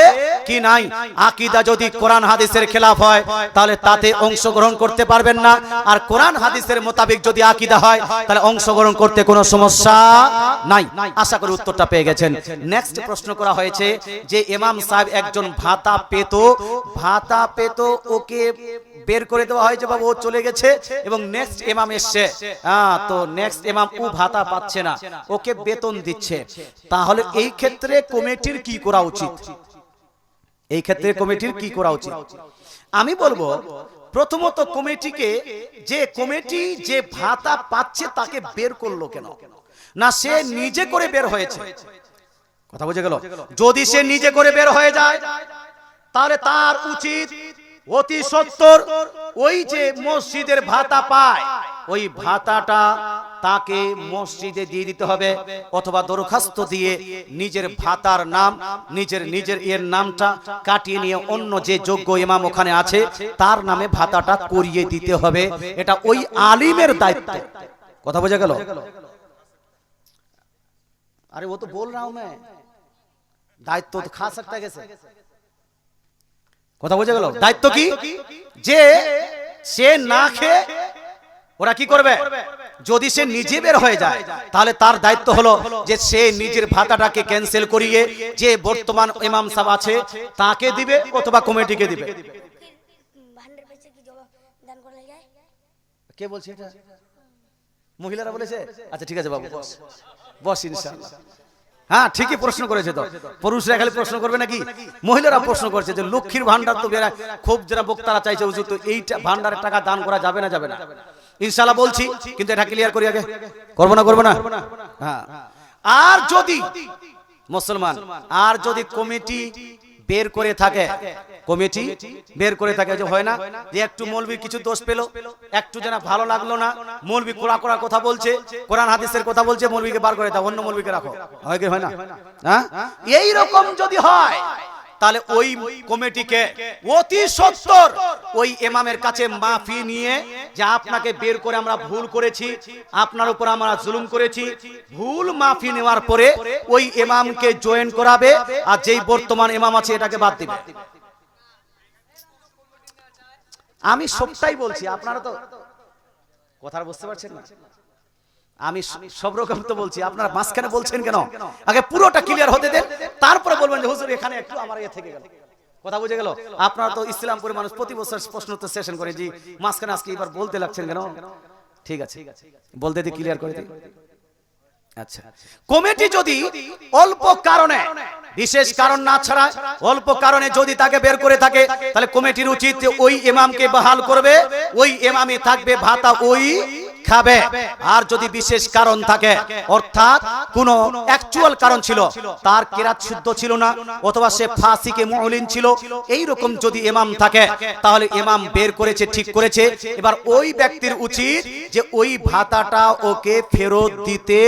কি নাই। আকীদা যদি কোরআন হাদিসের খেলাফ হয় তাহলে তাতে অংশগ্রহণ করতে পারবেন না, আর কোরআন হাদিসের মোতাবেক যদি আকীদা হয় তাহলে অংশগ্রহণ করতে কোনো সমস্যা নাই। আশা করি উত্তরটা পেয়ে গেছেন। নেক্সট প্রশ্ন করা হয়েছে যে ইমাম সাহেব একজন ভাতা পেত, ওকে বের করে দেওয়া হয়েছে, বাবা ও চলে গেছে এবং নেক্সট ইমাম এসছে, তো নেক্সট ইমাম ও ভাতা পাচ্ছে না, ওকে বেতন দিচ্ছে, তাহলে এই ক্ষেত্রে কমিটির কি করা উচিত? এই ক্ষেত্রে কমিটির কি করা উচিত? আমি বলবো প্রথমত কমিটিকে, যে কমিটি যে ভাতা পাচ্ছে তাকে বের করলো কেন? না সে নিজে করে বের হয়েছে, কথা বুঝে গেল? যদি সে নিজে করে বের হয়ে যায় তাহলে তার উচিত অতি সত্বর ওই যে মসজিদের ভাতা পায় ওই ভাতাটা তাকে মসজিদে দিয়ে দিতে হবে, অথবা দরখাস্ত দিয়ে নিজের ভাতার নাম নিজের এর নামটা কাটিয়ে নিয়ে অন্য যে যোগ্য ইমাম ওখানে আছে তার নামে ভাতাটা করিয়ে দিতে হবে। এটা ওই আলিমের দায়িত্ব, কথা বোঝা গেল? अरे वो तो बोल रहा हूं मैं, दायित्व तो खा सकता है कैसे, কথা বোঝা গেল? দায়িত্ব কি? যে সে না খেয়ে ওরা কি করবে? যদি সে নিজে বের হয়ে যায় তাহলে তার দায়িত্ব হলো যে সে নিজের ভাতাটাকে ক্যান্সেল করিয়ে যে বর্তমান ইমাম সাহেব আছে তাকে দিবে অথবা কমিটিকে দিবে। কে বলছে এটা? মহিলারা বলেছে? আচ্ছা ঠিক আছে বাবু, বস ইনশাআল্লাহ। হ্যাঁ ঠিকই প্রশ্ন করেছে, তো পুরুষরা খালি প্রশ্ন করবে নাকি? মহিলারা প্রশ্ন করেছে যে লক্ষ্মীর ভান্ডার তো খুব যারা বক্তারা চাইছে হুজুর, তো এইটা ভান্ডারের টাকা দান করা যাবে না? যাবে না ইনশাআল্লাহ বলছি, কিন্তু এটা ক্লিয়ার করি আগে, করব না? হ্যাঁ। আর যদি মুসলমান, আর যদি কমিটি বের করে থাকে, কমিটি বের করে থাকে, যে হয় না যে একটু মৌলবী কিছু দোষ পেল, একটু যেন ভালো লাগলো না, মৌলবী কোরআন কথা বলছে, কোরআন হাদিসের কথা বলছে, মৌলবীকে বার করে দাও, অন্য মৌলবীকে রাখো, হয় কি হয় না? হ্যাঁ, এই রকম যদি হয় তাহলে ওই কমিটিকে অতি সত্বর ওই ইমামের কাছে মাফি নিয়ে, যে আপনাকে বের করে আমরা ভুল করেছি, আপনার উপর আমরা জুলুম করেছি, ভুল মাফি নেওয়ার পরে ওই ইমামকে জয়েন করাবে, আর যেই বর্তমান ইমাম আছে এটাকে বাদ দিবে। আমি সবটাই বলছি, আপনারা তো কথা বুঝতে পারছেন না, আমি সব রকম তো বলছি, আপনারা মাঝখানে বলছেন কেন? আগে পুরোটা ক্লিয়ার হতে দেন, তারপরে বলবেন যে হুজুর এখানে একটু আমার ইয়ে থেকে গেল। কথা বুঝে গেল? আপনারা তো ইসলামপুরের মানুষ, প্রতি বছর প্রশ্ন উত্তর সেশন করে, জি মাঝখানে আজকে এবার বলতে লাগছেন কেন? ঠিক আছে, বলতে দিই, ক্লিয়ার করে দিই। আচ্ছা, কমিটি যদি অল্প কারণে, বিশেষ কারণ না ছাড়া অল্প কারণে যদি তাকে বের করে থাকে, তাহলে কমিটির উচিত ওই ইমামকে বহাল করবে, ওই ইমামই থাকবে, ভাতা ওই খাবে। আর যদি বিশেষ কারণ থাকে, অর্থাৎ কোন অ্যাকচুয়াল কারণ ছিল, তার কেরাত শুদ্ধ ছিল না, অথবা সে ফাসিকে মুলিন ছিল, এই রকম যদি ইমাম থাকে, তাহলে ইমাম বের করেছে, ঠিক করেছে, এবার ওই ব্যক্তির উচিত যে ওই ভাতাটা ওকে ফেরত দিতে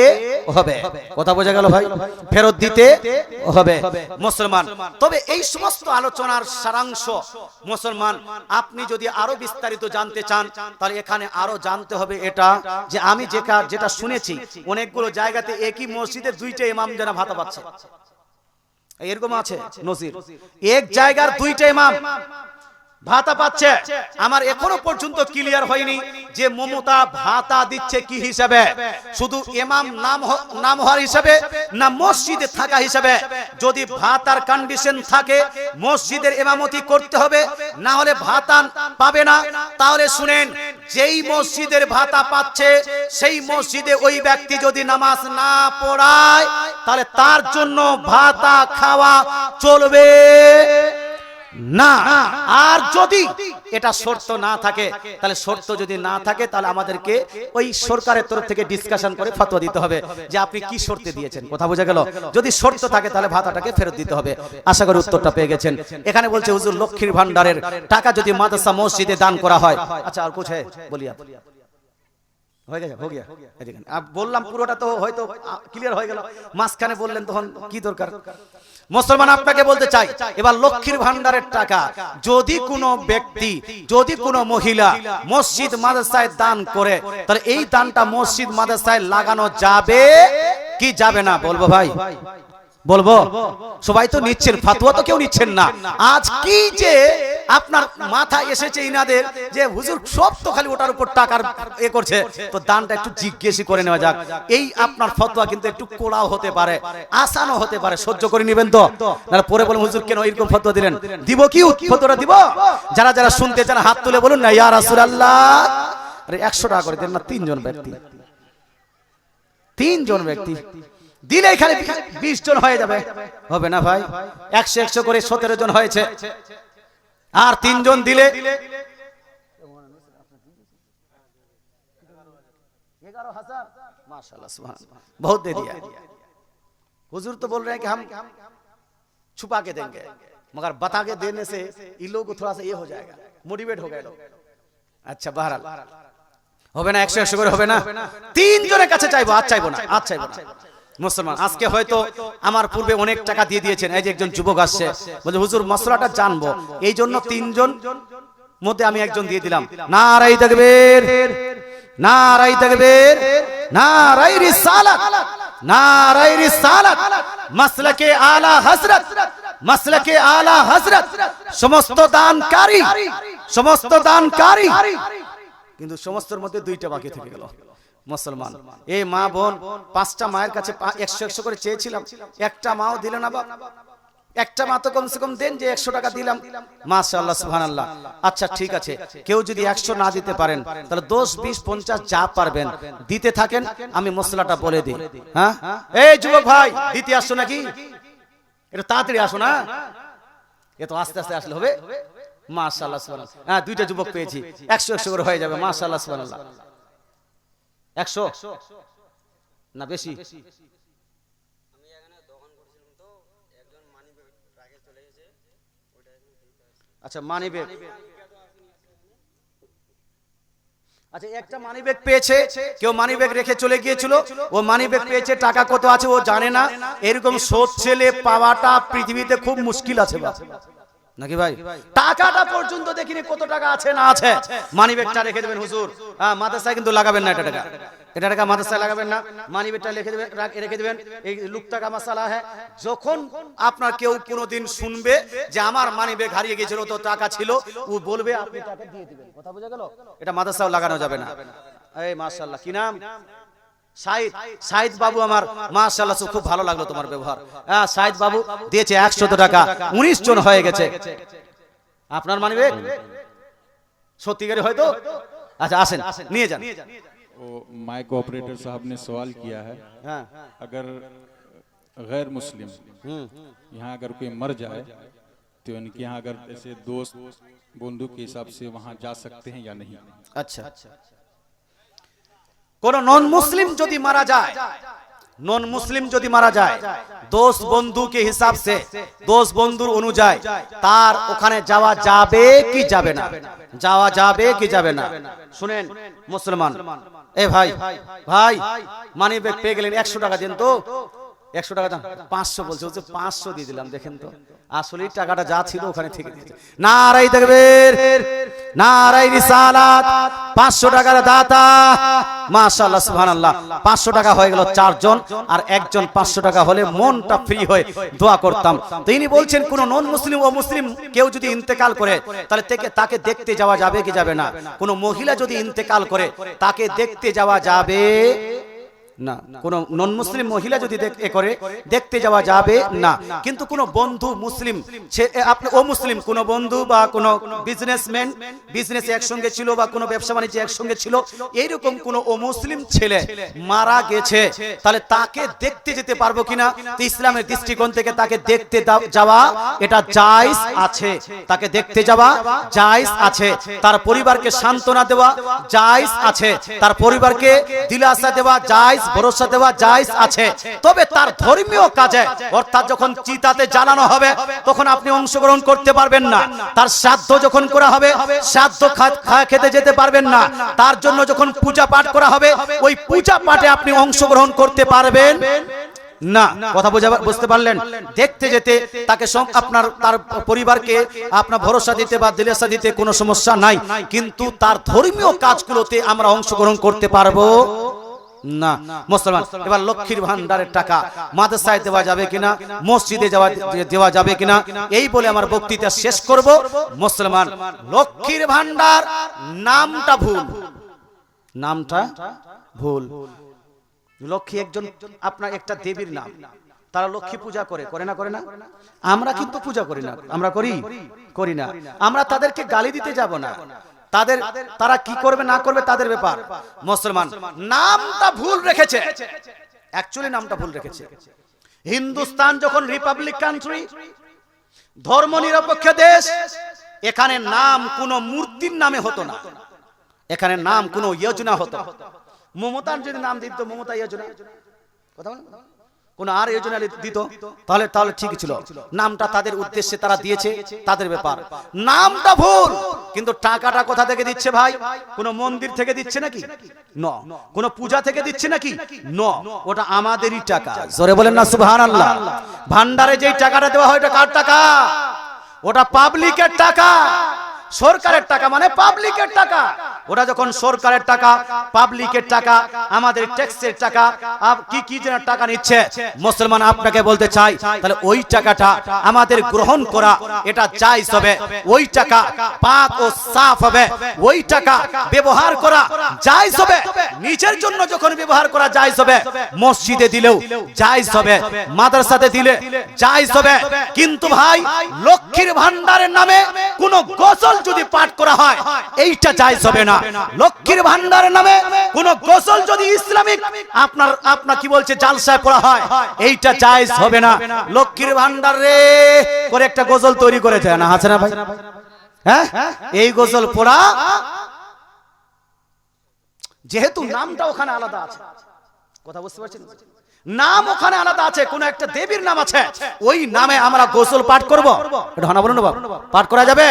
হবে। কথা বোঝা গেল ভাই? ফেরত দিতে হবে মুসলমান। তবে এই সমস্ত আলোচনার সারাংশ মুসলমান, আপনি যদি আরো বিস্তারিত জানতে চান, তাহলে এখানে আরো জানতে হবে এটা, যে আমি যেটা শুনেছি অনেকগুলো জায়গাতে একই মসজিদে দুইটা ইমাম যেন ভাতা পাচ্ছে, এরকম আছে নজির, এক জায়গার দুইটা ইমাম ভাতা পাচ্ছে। আমার এখনো পর্যন্ত ক্লিয়ার হয়নি যে মমতা ভাতা দিচ্ছে কি হিসাবে, শুধু ইমাম নাম হওয়ার হিসাবে না মসজিদে থাকা হিসাবে। যদি ভাতার কন্ডিশন থাকে মসজিদের ইমামতি করতে হবে, না হলে ভাতা পাবে না। তাহলে শুনেন, যেই মসজিদের ভাতা পাচ্ছে সেই মসজিদে ওই ব্যক্তি যদি নামাজ না পড়ায়, তাহলে তার জন্য ভাতা খাওয়া চলবে না। আর যদি এটা শর্ত না থাকে, তাহলে শর্ত যদি না থাকে, তাহলে আমাদেরকে ওই সরকারের তরফ থেকে ডিসকাশন করে ফতোয়া দিতে হবে যে আপনি কি শর্তে দিয়েছেন। কথা বোঝা গেল? যদি শর্ত থাকে তাহলে ভাতাটাকে ফেরত দিতে হবে। আশা করি উত্তরটা পেয়ে গেছেন। এখানে বলছে হুজুর লক্ষ্মীর ভান্ডারের টাকা যদি মাদ্রাসা মসজিদে দান করা হয়, আচ্ছা আর কুছ হ্যায় বলিয়া, হয়ে গেছে, হয়ে গিয়া, বললাম পুরোটা তো হয়তো ক্লিয়ার হয়ে গেল, মাঝখানে বললেন তখন কি দরকার? মুসলমান, আপনাকে বলতে চাই, এবার লক্ষ্মীর ভান্ডারের টাকা যদি কোনো ব্যক্তি, যদি কোনো মহিলা মসজিদ মাদ্রাসায় দান করে, তাহলে এই দানটা মসজিদ মাদ্রাসায় লাগানো যাবে কি যাবে না? বলবো ভাই, বলবো? সবাই তো নিচ্ছেন, ফাতোয়া তো কেউ নিচ্ছেন না। আজ কি যে আপনার মাথায় এসেছে ইনাদের, যে হুজুর সব তো খালি ওটার উপর টাকার এ করছে, তো দানটা একটু জিজ্ঞেসই করে নেওয়া যাক। এই আপনার ফতোয়া কিন্তু একটু কোড়াও হতে পারে, আসানও হতে পারে, সহ্য করে নেবেন তো? নাহলে পরে বলুন হুজুর কেন এরকম ফতোয়া দিলেন। দিব কি ফতোয়াটা দিব? যারা যারা শুনতে চান হাত তুলে বলুন না, ইয়া রাসূলুল্লাহ। আরে 100 টাকা করে দেন না, তিনজন ব্যক্তি দিলে এখানে 20 জন হয়ে যাবে, হবে না ভাই? 100 করে 17 জন হয়েছে, আর 3 জন দিলে 11,000। माशाल्लाह, सुभान अल्लाह, बहुत दे दिया। हुजूर तो बोल रहे हैं कि हम छुपा के देंगे, मगर बता के देने से इन लोगों को थोड़ा सा ये हो जाएगा, मोटिवेट हो गए लोग। अच्छा, बहरहाल হবে না, 100 করে হবে না। 3 জনের কাছে চাইবো, আজ চাইবো না, আজ চাইবো না। মুসলমান, আজকে হয়তো আমার পূর্বে অনেক টাকা দিয়ে দিয়েছেন, এই যে একজন যুবক আসছে বলে হুজুর মসলাটা জানবো, এই জন্য 3 জন মধ্যে আমি একজন দিয়ে দিলাম। নারায়ে তাকবীর, নারায়ে তাকবীর, নারায়ে রিসালাত, নারায়ে রিসালাত, মাসলাকে আলা হযরত, মাসলাকে আলা হযরত। সমস্ত দানকারী, কিন্তু সমস্তের মধ্যে 2টা বাকি থেকে গেল। মুসলমান, এই মা বোন 5টা মায়ের কাছে 100 করে চেয়েছিলাম, একটা মাও দিল না। বাপ, একটা মা তো কমসে কম দেন যে 100 টাকা দিলাম। মাশাআল্লাহ, সুবহানাল্লাহ। আচ্ছা ঠিক আছে, কেউ যদি 100 না দিতে পারেন, তাহলে 10, 20, 50 যা পারবেন দিতে থাকেন, আমি মশলাটা বলে দিই। হ্যাঁ, এই যুবক ভাই, দিতে আসছো নাকি? এটা তাড়াতাড়ি আসো না, এ তো আস্তে আস্তে আসলে হবে। মাশাআল্লাহ, সুবহানাল্লাহ। হ্যাঁ, 2টা যুবক পেয়েছি, 100 করে হয়ে যাবে। মাশাআল্লাহ, সুবহানাল্লাহ। 100 না বেশি? আমি এখানে দোকান করছিলাম, তো একজন মানি ব্যাগে চলে গেছে, আচ্ছা মানি ব্যাগ, আচ্ছা একটা মানি ব্যাগ পেয়েছে, কেউ মানি ব্যাগ রেখে চলে গিয়েছিল, ও মানি ব্যাগ পেয়েছে, টাকা কত আছে ও জানে না। এরকম সৎ ছেলে পাওয়াটা পৃথিবীতে খুব মুশকিল আছে নাকি ভাই? টাকাটা পর্যন্ত দেখিনি কত টাকা আছে না আছে, মানি ব্যাগটা রেখে দেবেন হুজুর। হ্যাঁ, মাদ্রাসায় কিন্তু লাগাবেন না এটা টাকা, এটা টাকা মাদ্রাসায় লাগাবেন না, মানি ব্যাগটা রেখে দেবেন। এই লুকটা কা মাসালা হ্যাঁ, যখন আপনার কেউ কোনোদিন শুনবে যে আমার মানি ব্যাগ হারিয়ে গিয়েছিল তো টাকা ছিল, ও বলবে আপনি টাকা দিয়ে দিবেন। কথা বোঝা গেল? এটা মাদ্রাসাও লাগানো যাবে না। এই মাশাআল্লাহ, কি নাম? সাইদ বাবু আমার, মাশাআল্লাহ খুব ভালো লাগলো তোমার ব্যবহার। হ্যাঁ, সাইদ বাবু দিয়েছে 100 টাকা, 19 জন হয়ে গেছে। আপনার মানিবে সত্যিকারে হয়তো? আচ্ছা আসেন, নিয়ে যান। वो माइक ऑपरेटर साहब ने सवाल किया है, हाँ। अगर गैर मुस्लिम यहाँ अगर कोई मर जाए तो उनके यहाँ अगर ऐसे दोस्त बंधु के हिसाब से वहाँ जा सकते हैं या नहीं? আচ্ছা, কোন নন মুসলিম যদি মারা যায়, নন মুসলিম যদি মারা যায়, দোষ বন্ধু কে হিসাব সে, দোষ বন্ধুর অনুযায়ী তার ওখানে যাওয়া যাবে কি যাবে না? যাওয়া যাবে কি যাবে না? শুনেন মুসলমান, এ ভাই ভাই মানি ব্যাগ পেয়ে গেলেন, 100 টাকা দেন তো, 100 টাকা দাম, 500 বলছে, 500 দিয়ে দিলাম। দেখেন তো আসলে টাকাটা যা ছিল ওখানে থেকে দিয়েছে। নারাই তাকবীর, নারাই রিসালাত, 500 টাকার দাতা, মাশাআল্লাহ সুবহানাল্লাহ। 500 টাকা হয়ে গেল 4 জন, আর একজন 500 টাকা হলে মনটা ফ্রি হয়ে দোয়া করতাম। তিনি বলছেন কোন নন মুসলিম ও মুসলিম কেউ যদি ইন্তেকাল করে তাহলে তাকে দেখতে যাওয়া যাবে কি যাবে না? কোন মহিলা যদি ইন্তেকাল করে তাকে দেখতে যাওয়া যাবে না। কোন নন মুসলিম মহিলা যদি দেখতে যাওয়া যাবে না। কিন্তু কোন বন্ধু মুসলিম, আপনি ও মুসলিম কোন বন্ধু বা কোন বিজনেসম্যান, বিজনেস একসঙ্গে ছিল বা কোন ব্যবসা বাণিজ্য একসঙ্গে ছিল, এইরকম কোন ও মুসলিম ছেলে মারা গেছে, তাহলে তাকে দেখতে যেতে পারবো কিনা? তো ইসলামের দৃষ্টিকোণ থেকে তাকে দেখতে যাওয়া এটা জায়েজ আছে, তাকে দেখতে যাওয়া জায়েজ আছে। তার পরিবারকে সান্ত্বনা দেওয়া জায়েজ আছে, তার পরিবারকে দিলাসা দেওয়া জায়েজ, ভরসা দেওয়া জায়েজ আছে। তবে তার ধর্মীয় কাজে, অর্থাৎ যখন চিতাতে জ্বালানো হবে তখন আপনি অংশগ্রহণ করতে পারবেন না। তার শ্রাদ্ধ যখন করা হবে, শ্রাদ্ধ খেতে যেতে পারবেন না। তার জন্য যখন পূজা পাঠ করা হবে, ওই পূজা পাঠে আপনি অংশগ্রহণ করতে পারবেন না। কথা বুঝতে পারলেন? দেখতে যেতে তাকে আপনার তার পরিবারকে আপনার ভরসা দিতে বা দিলাসা দিতে কোনো সমস্যা নাই, কিন্তু তার ধর্মীয় কাজগুলোতে আমরা অংশগ্রহণ করতে পারবো না। মুসলমান, এবার লক্ষ্মীর ভান্ডারের টাকা মাদ্রাসায় দেওয়া যাবে কিনা, মসজিদে দেওয়া যাবে কিনা, এই বলে আমার বক্তৃতা শেষ করব। মুসলমান, লক্ষ্মীর ভান্ডার নামটা ভুল, নামটা ভুল। লক্ষ্মী একজন আপনার একটা দেবীর নাম, তারা লক্ষ্মী পূজা করে না? করে না? আমরা কিন্তু পূজা করি না, আমরা করি না। আমরা তাদেরকে গালি দিতে যাব না, তারা কি করবে না করবে তাদের ব্যাপার। মুসলমান, নামটা ভুল রেখেছে, অ্যাকচুয়ালি নামটা ভুল রেখেছে। হিন্দুস্তান যখন রিপাবলিক কান্ট্রি, ধর্ম নিরপেক্ষ দেশ, এখানে নাম কোনো মূর্তির নামে হতো না, এখানে নাম কোনো যোজনা হতো। মমতার যদি নাম দিত মমতা যোজনা, কথা বলেন, কোন আর যোজনা দিত তাহলে ঠিক ছিল। নামটা তাদের উদ্দেশ্যে তারা দিয়েছে, তাদের ব্যাপার। নামটা ভুল, কিন্তু টাকাটা কোথা থেকে দিচ্ছে ভাই? কোন মন্দির থেকে দিচ্ছে নাকি? ন। কোন পূজা থেকে দিচ্ছে নাকি? ন। ওটা আমাদেরই টাকা। জোরে বলেন না সুবহানাল্লাহ। ভান্ডারে যেই টাকাটা দেওয়া হয় ওটা কার টাকা? ওটা পাবলিকের টাকা। সরকারের টাকা মানে পাবলিকের টাকা। ওটা যখন সরকারের টাকা, পাবলিকের টাকা, আমাদের ট্যাক্সের টাকা, কি যেন টাকা নিচ্ছে, মুসলমান আপনাকে বলতে চাই, তাহলে ওই টাকাটা আমাদের গ্রহণ করা এটা জায়েজ হবে। ওই টাকা পাক ও সাফ হবে, ওই টাকা ব্যবহার করা জায়েজ হবে। নিজের জন্য যখন ব্যবহার করা জায়েজ হবে, মসজিদে দিলেও জায়েজ হবে, মাদ্রাসাতে দিলে জায়েজ হবে। কিন্তু ভাই, লক্ষ্মীর ভান্ডারের নামে কোন গজল যদি পাঠ করা হয়, এইটা জায়েজ হবে না। লক্ষ্মীর ভান্ডারের নামে কোন গজল যদি ইসলামিক আপনার কি বলছে জালসায় পড়া হয়, এইটা জায়েজ হবে না। লক্ষ্মীর ভান্ডার রে করে একটা গজল তৈরি করেছে না, আছে না ভাই? হ্যাঁ, এই গজল পড়া, যেহেতু নামটা ওখানে আলাদা আছে, কথা বুঝতে পারছেন? নাম ওখানে আলাদা আছে, কোন একটা দেবীর নাম আছে, ওই নামে আমরা গোসল পাঠ করব, এটা হানা বলুন না বাবা, পাঠ করা যাবে?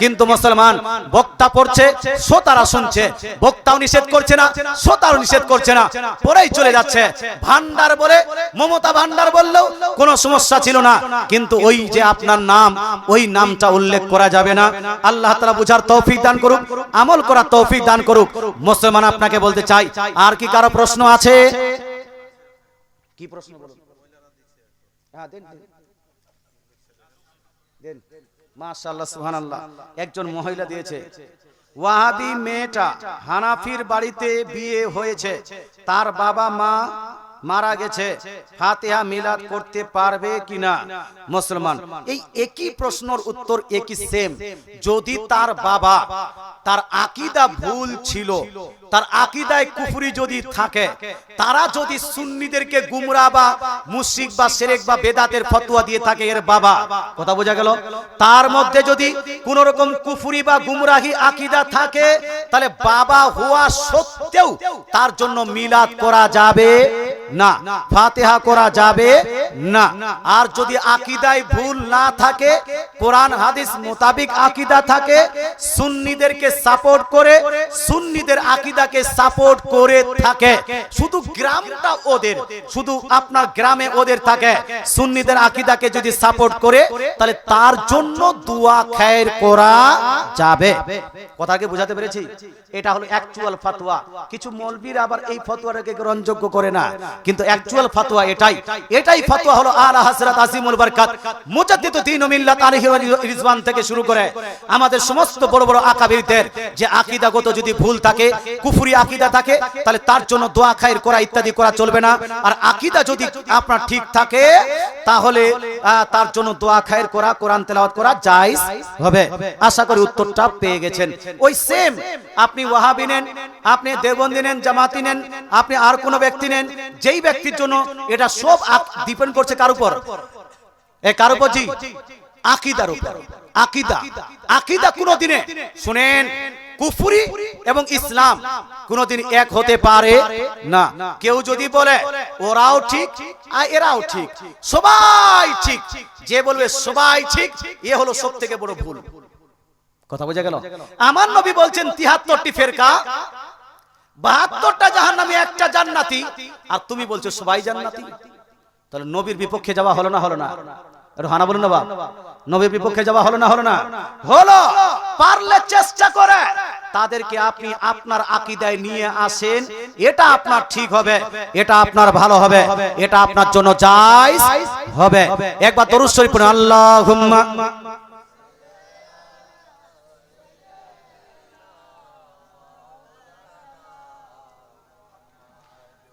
কিন্তু মুসলমান বক্তা পড়ছে, শ্রোতারা শুনছে, বক্তাও নিষেধ করছে না, শ্রোতাও নিষেধ করছে না, পরেই চলে যাচ্ছে। ভান্ডার বলে মমতা ভান্ডার বললেও কোনো সমস্যা ছিল না, কিন্তু ওই যে আপনার নাম, ওই নামটা উল্লেখ করা যাবে না। আল্লাহ তাআলা বুঝার তৌফিক দান করুক, আমল করার তৌফিক দান করুক। মুসলমান আপনাকে বলতে চাই, আর কি কারো প্রশ্ন আছে? কি প্রশ্ন বলুন? হ্যাঁ দেন দেন। মাশাআল্লাহ সুবহানাল্লাহ, একজন মহিলা দিয়েছে, ওয়াহাবি মেয়েটা হানাফির বাড়িতে বিয়ে হয়েছে, তার বাবা মা মারা গেছে, ফাতিহা মিলাদ করতে পারবে কিনা? মুসলমান এই একই প্রশ্নের উত্তর একই সেম। যদি তার বাবা, তার আকীদা ভুল ছিল, তার আকীদায় কুফরি যদি থাকে, তারা যদি সুন্নিদেরকে গুমরাহ বা মুশরিক বা শিরক বা বেদাতের ফতোয়া দিয়ে থাকে এর বাবা, কথা বোঝা গেল? তার মধ্যে যদি কোন রকম কুফরি বা গুমরাহি আকীদা থাকে, তাহলে বাবা হওয়া সত্ত্বেও তার জন্য মিলাদ করা যাবে না, ফাতিহা করা যাবে না। আর যদি আকীদায় ভুল না থাকে, কোরআন হাদিস মোতাবেক আকীদা থাকে, সুন্নিদেরকে সাপোর্ট করে, সুন্নিদের আকীদাকে সাপোর্ট করে থাকে, শুধু গ্রামটা ওদের, শুধু আপনার গ্রামে ওদের থাকে, সুন্নিদের আকীদাকে যদি সাপোর্ট করে, তাহলে তার জন্য দোয়া খায়ের করা যাবে। কথাকে বোঝাতে পেরেছি? এটা হলো অ্যাকচুয়াল ফতোয়া। কিছু মৌলবীরা আবার এই ফতোয়াটাকে গ্রহণযোগ্য করে না, কিন্তু অ্যাকচুয়াল ফতোয়া এটাই। এটাই ফতোয়া হলো আলা হযরত আজিমুল বরকত মুজাদ্দিদুদ দ্বীন ও মিল্লাত আলাইহি রিজওয়ান থেকে শুরু করে আমাদের সমস্ত বড় বড় আকাবিরদের যে আকীদাগত যদি ভুল থাকে, কুফরি আকীদা থাকে, তাহলে তার জন্য দোয়া খায়ের করা ইত্যাদি করা চলবে না। আর আকীদা যদি আপনার ঠিক থাকে, তাহলে তার জন্য দোয়া খায়ের করা, কোরআন তেলাওয়াত করা জায়েজ হবে। আশা করি উত্তরটা পেয়ে গেছেন। ওই সেম আপনি ওয়াহাবি নেন, আপনি দেওবন্দি নেন, জামাতি নেন, আপনি আর কোন ব্যক্তি নেন, যেই ব্যক্তির জন্য এটা সব ডিপেন্ড করছে কার উপর? কার উপর? জি, আকীদার উপর। আকীদা, আকীদা কোনদিনে শুনেন, কুফরি এবং ইসলাম কোনদিন এক হতে পারে না। কেউ যদি বলে ওরাও ঠিক আর এরাও ঠিক, সবাই ঠিক, যে বলবে সবাই ঠিক, এ হলো সবথেকে বড় ভুল। কথা বোঝা গেল? আমার নবী বলছেন 73টি ফেরকা, 72টা জাহান্নামী, একটা জান্নাতি, আর তুমি বলছো সবাই জান্নাতি। তাহলে নবীর বিপক্ষে যাওয়া হলো না? হলো না? একটু হানা বলুন না বাবা। নবীর বিপক্ষে যাওয়া হলো না? হলো না? হলো। পারলে চেষ্টা করে তাদেরকে আপনি আপনার আকীদায় নিয়ে আসেন, এটা আপনার ঠিক হবে, এটা আপনার ভালো হবে, এটা আপনার জন্য জায়েজ হবে। একবার দরুদ শরীফ পড়ুন, আল্লাহুম্মা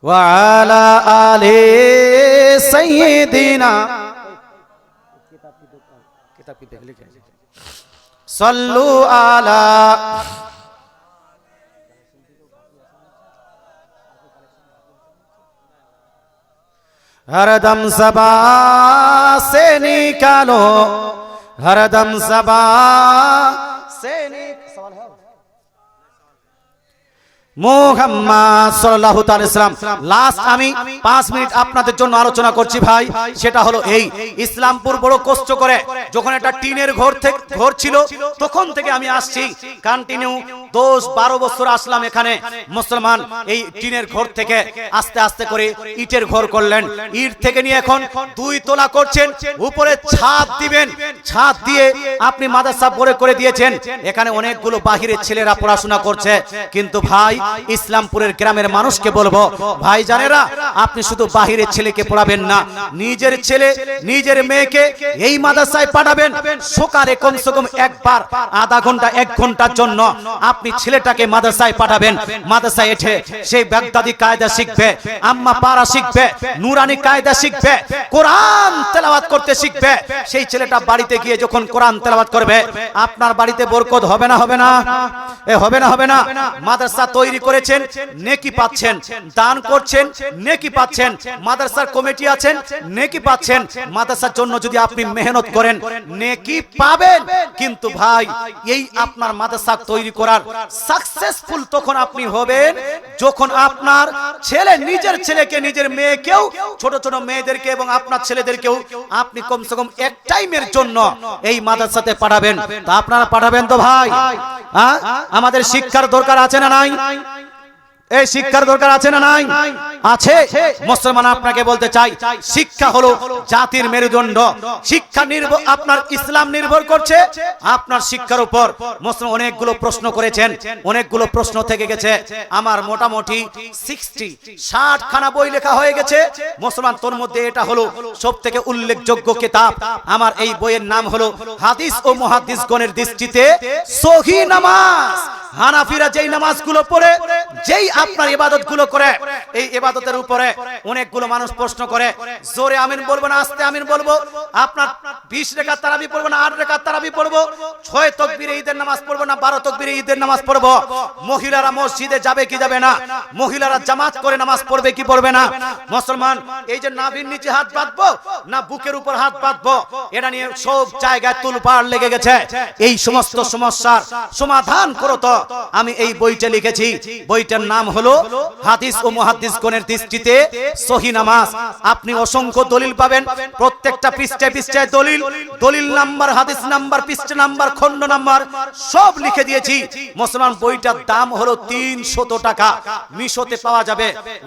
ওয়া আলা আলি সাইয়্যিদিনা किताब की देख लिखे सल्लु आला हरदम सबा से निकालो, हरदम सबा से सवाल है মুহাম্মদ সাল্লাল্লাহু তাআলা সাল্লাম। লাস্ট আমি 5 মিনিট আপনাদের জন্য আলোচনা করছি ভাই, সেটা হলো এই, ইসলামপুর বড় কষ্ট করে যখন একটা টিনের ঘর ছিল, তখন থেকে আমি আসছি কন্টিনিউ 10-12 বছর আসলাম এখানে। মুসলমান এই টিনের ঘর থেকে আস্তে আস্তে করে ইটের ঘর করলেন, ইট থেকে নিয়ে এখন 2 তলা করছেন, উপরে ছাদ দিবেন, ছাদ দিয়ে আপনি মাদ্রাসা করে দিয়েছেন। এখানে অনেকগুলো বাহিরের ছেলেরা পড়াশোনা করছে, কিন্তু ভাই ইসলামপুরের গ্রামের মানুষকে বলবো, ভাই জানেরা, আপনি শুধু বাহিরের ছেলেকে পড়াবেন না, নিজের ছেলে নিজের মেয়েকে এই মাদ্রাসায় পাঠাবেন। সকালে কমসে কম একবার আধা ঘন্টা 1 ঘন্টার জন্য আপনি ছেলেটাকে মাদ্রাসায় পাঠাবেন। মাদ্রাসায় এসে সেই বাগদাদি কায়দা শিখবে, আম্মা পারা শিখবে, নুরানি কায়দা শিখবে, কোরআন তেলাওয়াত করতে শিখবে। সেই ছেলেটা বাড়িতে গিয়ে যখন কোরআন তেলাওয়াত করবে, আপনার বাড়িতে বরকত হবে না? হবে না? হবে না, মাদ্রাসা তৈরি করেছেন, নেকি পাচ্ছেন, দান করছেন, নেকি পাচ্ছেন, মাদ্রাসার কমিটি আছেন, নেকি পাচ্ছেন, মাদ্রাসার জন্য যদি আপনি মেহনত করেন নেকি পাবেন। কিন্তু ভাই এই আপনার মাদ্রাসা তৈরি করার সাকসেসফুল তখন আপনি হবেন যখন আপনার ছেলে, নিজের ছেলেকে, নিজের মেয়েকেও, ছোট ছোট মেয়েদেরকে এবং আপনার ছেলেদেরকেও আপনি কমসে কম এক টাইমের জন্য এই মাদ্রাসাতে পাঠাবেন। তা আপনারা পাঠাবেন তো ভাই? আমাদের শিক্ষার দরকার আছে না নাই? এই শিক্ষার দরকার আছে না নাই? আছে। মুসলমান আপনাকে বলতে চাই, শিক্ষা হলো জাতির মেরুদণ্ড। শিক্ষা নির্ভর, আপনার ইসলাম নির্ভর করছে আপনার শিক্ষার উপর। মুসলমান অনেকগুলো প্রশ্ন করেছেন, অনেকগুলো প্রশ্ন থেকে গেছে। আমার মোটামুটি 60 খানা বই লেখা হয়ে গেছে মুসলমান। তোর মধ্যে এটা হলো সব থেকে উল্লেখযোগ্য কিতাব। আমার এই বইয়ের নাম হলো হাদিস ও মুহাদ্দিসগণের দৃষ্টিতে সহিহ নামাজ। হানাফিরা যেই নামাজগুলো পড়ে, যেই আপনার ইবাদতগুলো করে, এই ইবাদতের উপরে অনেকগুলো মানুষ প্রশ্ন করে, জোরে আমিন বলবো না আস্তে আমিন বলবো, আপনার 20 রাকাত তারাবি পড়বো না 8 রাকাত তারাবি পড়বো, 6 তাকবীরে ঈদের নামাজ পড়বো না 12 তাকবীরে ঈদের নামাজ পড়বো, মহিলারা মসজিদে যাবে কি যাবে না, মহিলারা জামাত করে নামাজ পড়বে কি পড়বে না। মুসলমান এই যে নাভির নিচে হাত বাঁধবো না বুকের উপর হাত বাঁধবো, এটা নিয়ে সব জায়গায় তুলপাড় লেগে গেছে। এই সমস্ত সমস্যার সমাধান করো তো আমি এই বইটা লিখেছি। বইটার নাম হলো হাদিস ও মুহাদ্দিসগণের দৃষ্টিতে সহিহ নামাজ। আপনি অসংখ্য দলিল পাবেন, প্রত্যেকটা পৃষ্ঠায় পৃষ্ঠায় দলিল, দলিল নাম্বার, হাদিস নাম্বার, পৃষ্ঠা নাম্বার, খণ্ড নাম্বার সব লিখে দিয়েছি। মুসলমান বইটার দাম হলো 300 টাকা। মিশোতে পাওয়া যাবে,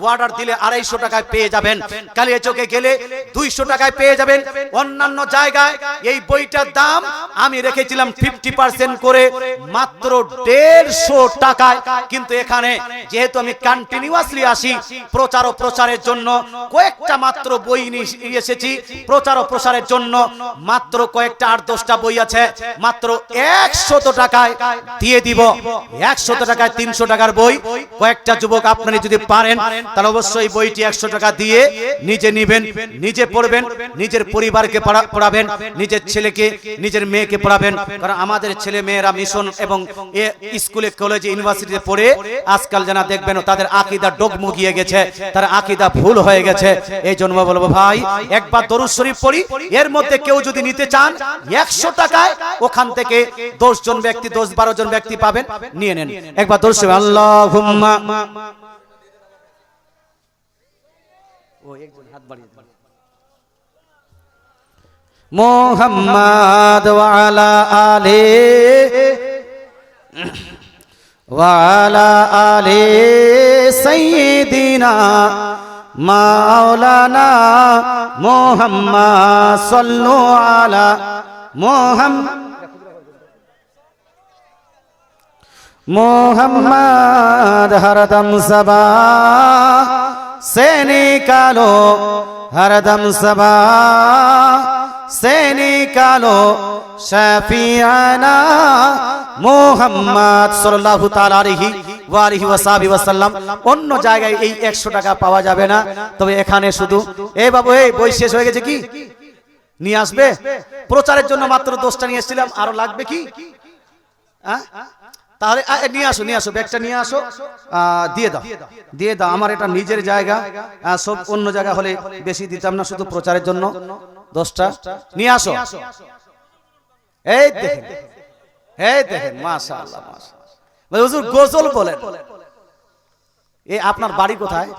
অর্ডার দিলে 250 টাকায় পেয়ে যাবেন, কালিয়াচকে গেলে 200 টাকায় পেয়ে যাবেন। অন্যান্য জায়গায় এই বইটার দাম আমি রেখেছিলাম 50% করে মাত্র 150 টাকায়। কিন্তু এখানে যেহেতু আমি কন্টিনিউয়াসলি আসি প্রচার ও প্রসারের জন্য, কয়েকটা মাত্র বই নিয়ে এসেছি প্রচার ও প্রসারের জন্য। মাত্র কয়েকটা 8-10টা বই আছে, মাত্র 100 টাকায় দিয়ে দিব। 100 টাকায় 300 টাকার বই। কয়েকটা যুবক আপনারা যদি পারেন তাহলে অবশ্যই বইটি 100 টাকা দিয়ে নিজে নেবেন, নিজে পড়বেন, নিজের পরিবারকে পড়াবেন, নিজের ছেলেকে, নিজের মেয়েকে পড়াবেন। কারণ আমাদের ছেলে মেয়েরা মিশন এবং স্কুলে, কলেজে, ইউনিভার্সিটিতে পড়ে আজকাল জানা দেখবেন তাদের আকীদা ডগমগিয়ে গেছে, তার আকীদা ভুল হয়ে গেছে। এই জন্য বলবো ভাই একবার দরুদ শরীফ পড়ি। এর মধ্যে কেউ যদি নিতে চান 100 টাকায় ওখান থেকে 10 জন ব্যক্তি, 10-12 জন ব্যক্তি পাবেন, নিয়ে নেন। একবার দরুদ শরীফ আল্লাহুম্মা, ও একজন হাত বাড়িয়ে দেন, মুহাম্মাদ ওয়া আলা আলিহি ওয়ালা আলে সাইয়্যিদিনা মাওলানা মুহাম্মদ সাল্লু আলা মুহাম্মদ হরদম सबा से निकालो, हरदम सबा से निकालो शफीआना মুহাম্মদ সাল্লাল্লাহু তাআলা আলাইহি ওয়া আলিহি ওয়াসাল্লাম। অন্য জায়গায় এই 100 টাকা পাওয়া যাবে না, তবে এখানে শুধু। এই বাবু, এই বই শেষ হয়ে গেছে কি? নিয়ে আসবে? প্রচারের জন্য মাত্র 10টা নিয়ে এসেছিলাম, আরো লাগবে কি? তাহলে নিয়ে আসো, ব্যাগটা নিয়ে আসো, দিয়ে দাও। আমার এটা নিজের জায়গা, সব অন্য জায়গা হলে বেশি দিতাম না, শুধু প্রচারের জন্য 10টা নিয়ে আসো। এই দেখেন মাশাআল্লাহ, মাশাআল্লাহ। হুজুর গজল বলেন। এই আপনার বাড়ি কোথায়?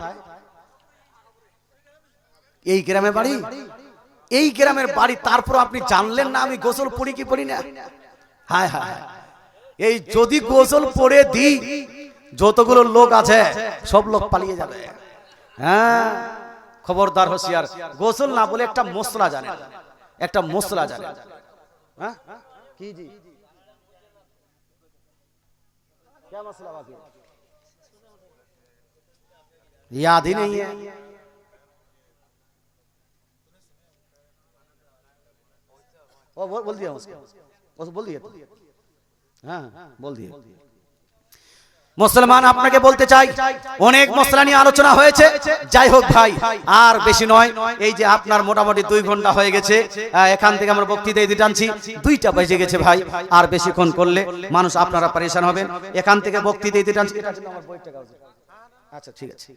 এই গ্রামে বাড়ি? এই গ্রামের বাড়ি, তারপর আপনি জানলেন না আমি গজল পড়ি কি পড়ি না? হায় হায়, এই যদি গজল পড়ে দিই যতগুলো লোক আছে সব লোক পালিয়ে যাবে। হ্যাঁ, খবরদার, হুঁশিয়ার। গজল না বলে একটা মশলা জানেন, একটা মশলা জানেন। হ্যাঁ কি জি, क्या मसला बाकी याद ही नहीं है? वो बोल दिया उसको, बोल दिया। हाँ बोल दिया। মুসলমান আপনাকে বলতে চাই, অনেক মশলা নিয়ে আলোচনা হয়েছে, যাই হোক ভাই আর বেশি নয়। এই যে আপনার মোটামুটি 2 ঘন্টা হয়ে গেছে, এখান থেকে আমরা বক্তৃতা দিতে টানছি, 2টা বেজে গেছে ভাই। আর বেশিক্ষণ করলে মানুষ আপনারা পরেশান হবেন। এখান থেকে বক্তৃতা দিতে টানছি। আচ্ছা ঠিক আছে,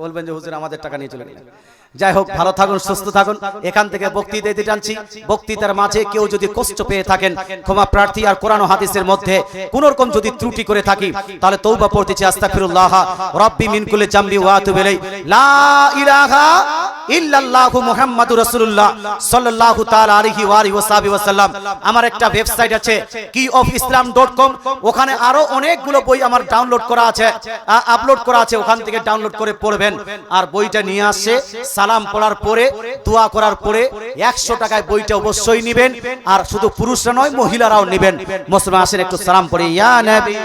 বলবেন যে হুজুর আমাদের টাকা নিয়ে চলে গেলেন। যাই হোক, ভালো থাকুন, সুস্থ থাকুন। এখান থেকে বক্তৃতা দিতে টানছি। বক্তৃতার মাঝে কেউ যদি কষ্ট পেয়ে থাকেন ক্ষমা প্রার্থী। আর কোরআন ও হাদিসের মধ্যে কোন রকম যদি ত্রুটি করে থাকি তাহলে তওবা পড়তেছি, আস্তাগফিরুল্লাহ রাব্বি মিন কুল্লি জামবি ওয়া আতুবু ইলাইহি, লা ইলাহা ইল্লাল্লাহু মুহাম্মাদুর রাসূলুল্লাহ সাল্লাল্লাহু তাআলা আলাইহি ওয়া আলিহি ওয়াসাল্লাম। আমার একটা ওয়েবসাইট আছে keyofislam.com, ওখানে আরো অনেকগুলো বই আমার ডাউনলোড করা আছে, আপলোড করা আছে, ওখান থেকে ডাউনলোড করে পড়বেন। আর বইটা নিয়ে আসে, সালাম পড়ার পরে, দোয়া করার পরে 100 টাকায় বইটা অবশ্যই নেবেন। আর শুধু পুরুষরা নয়, মহিলারাও নেবেন। মুসলমান আসেন একটু সালাম পড়ে, ইয়া নবী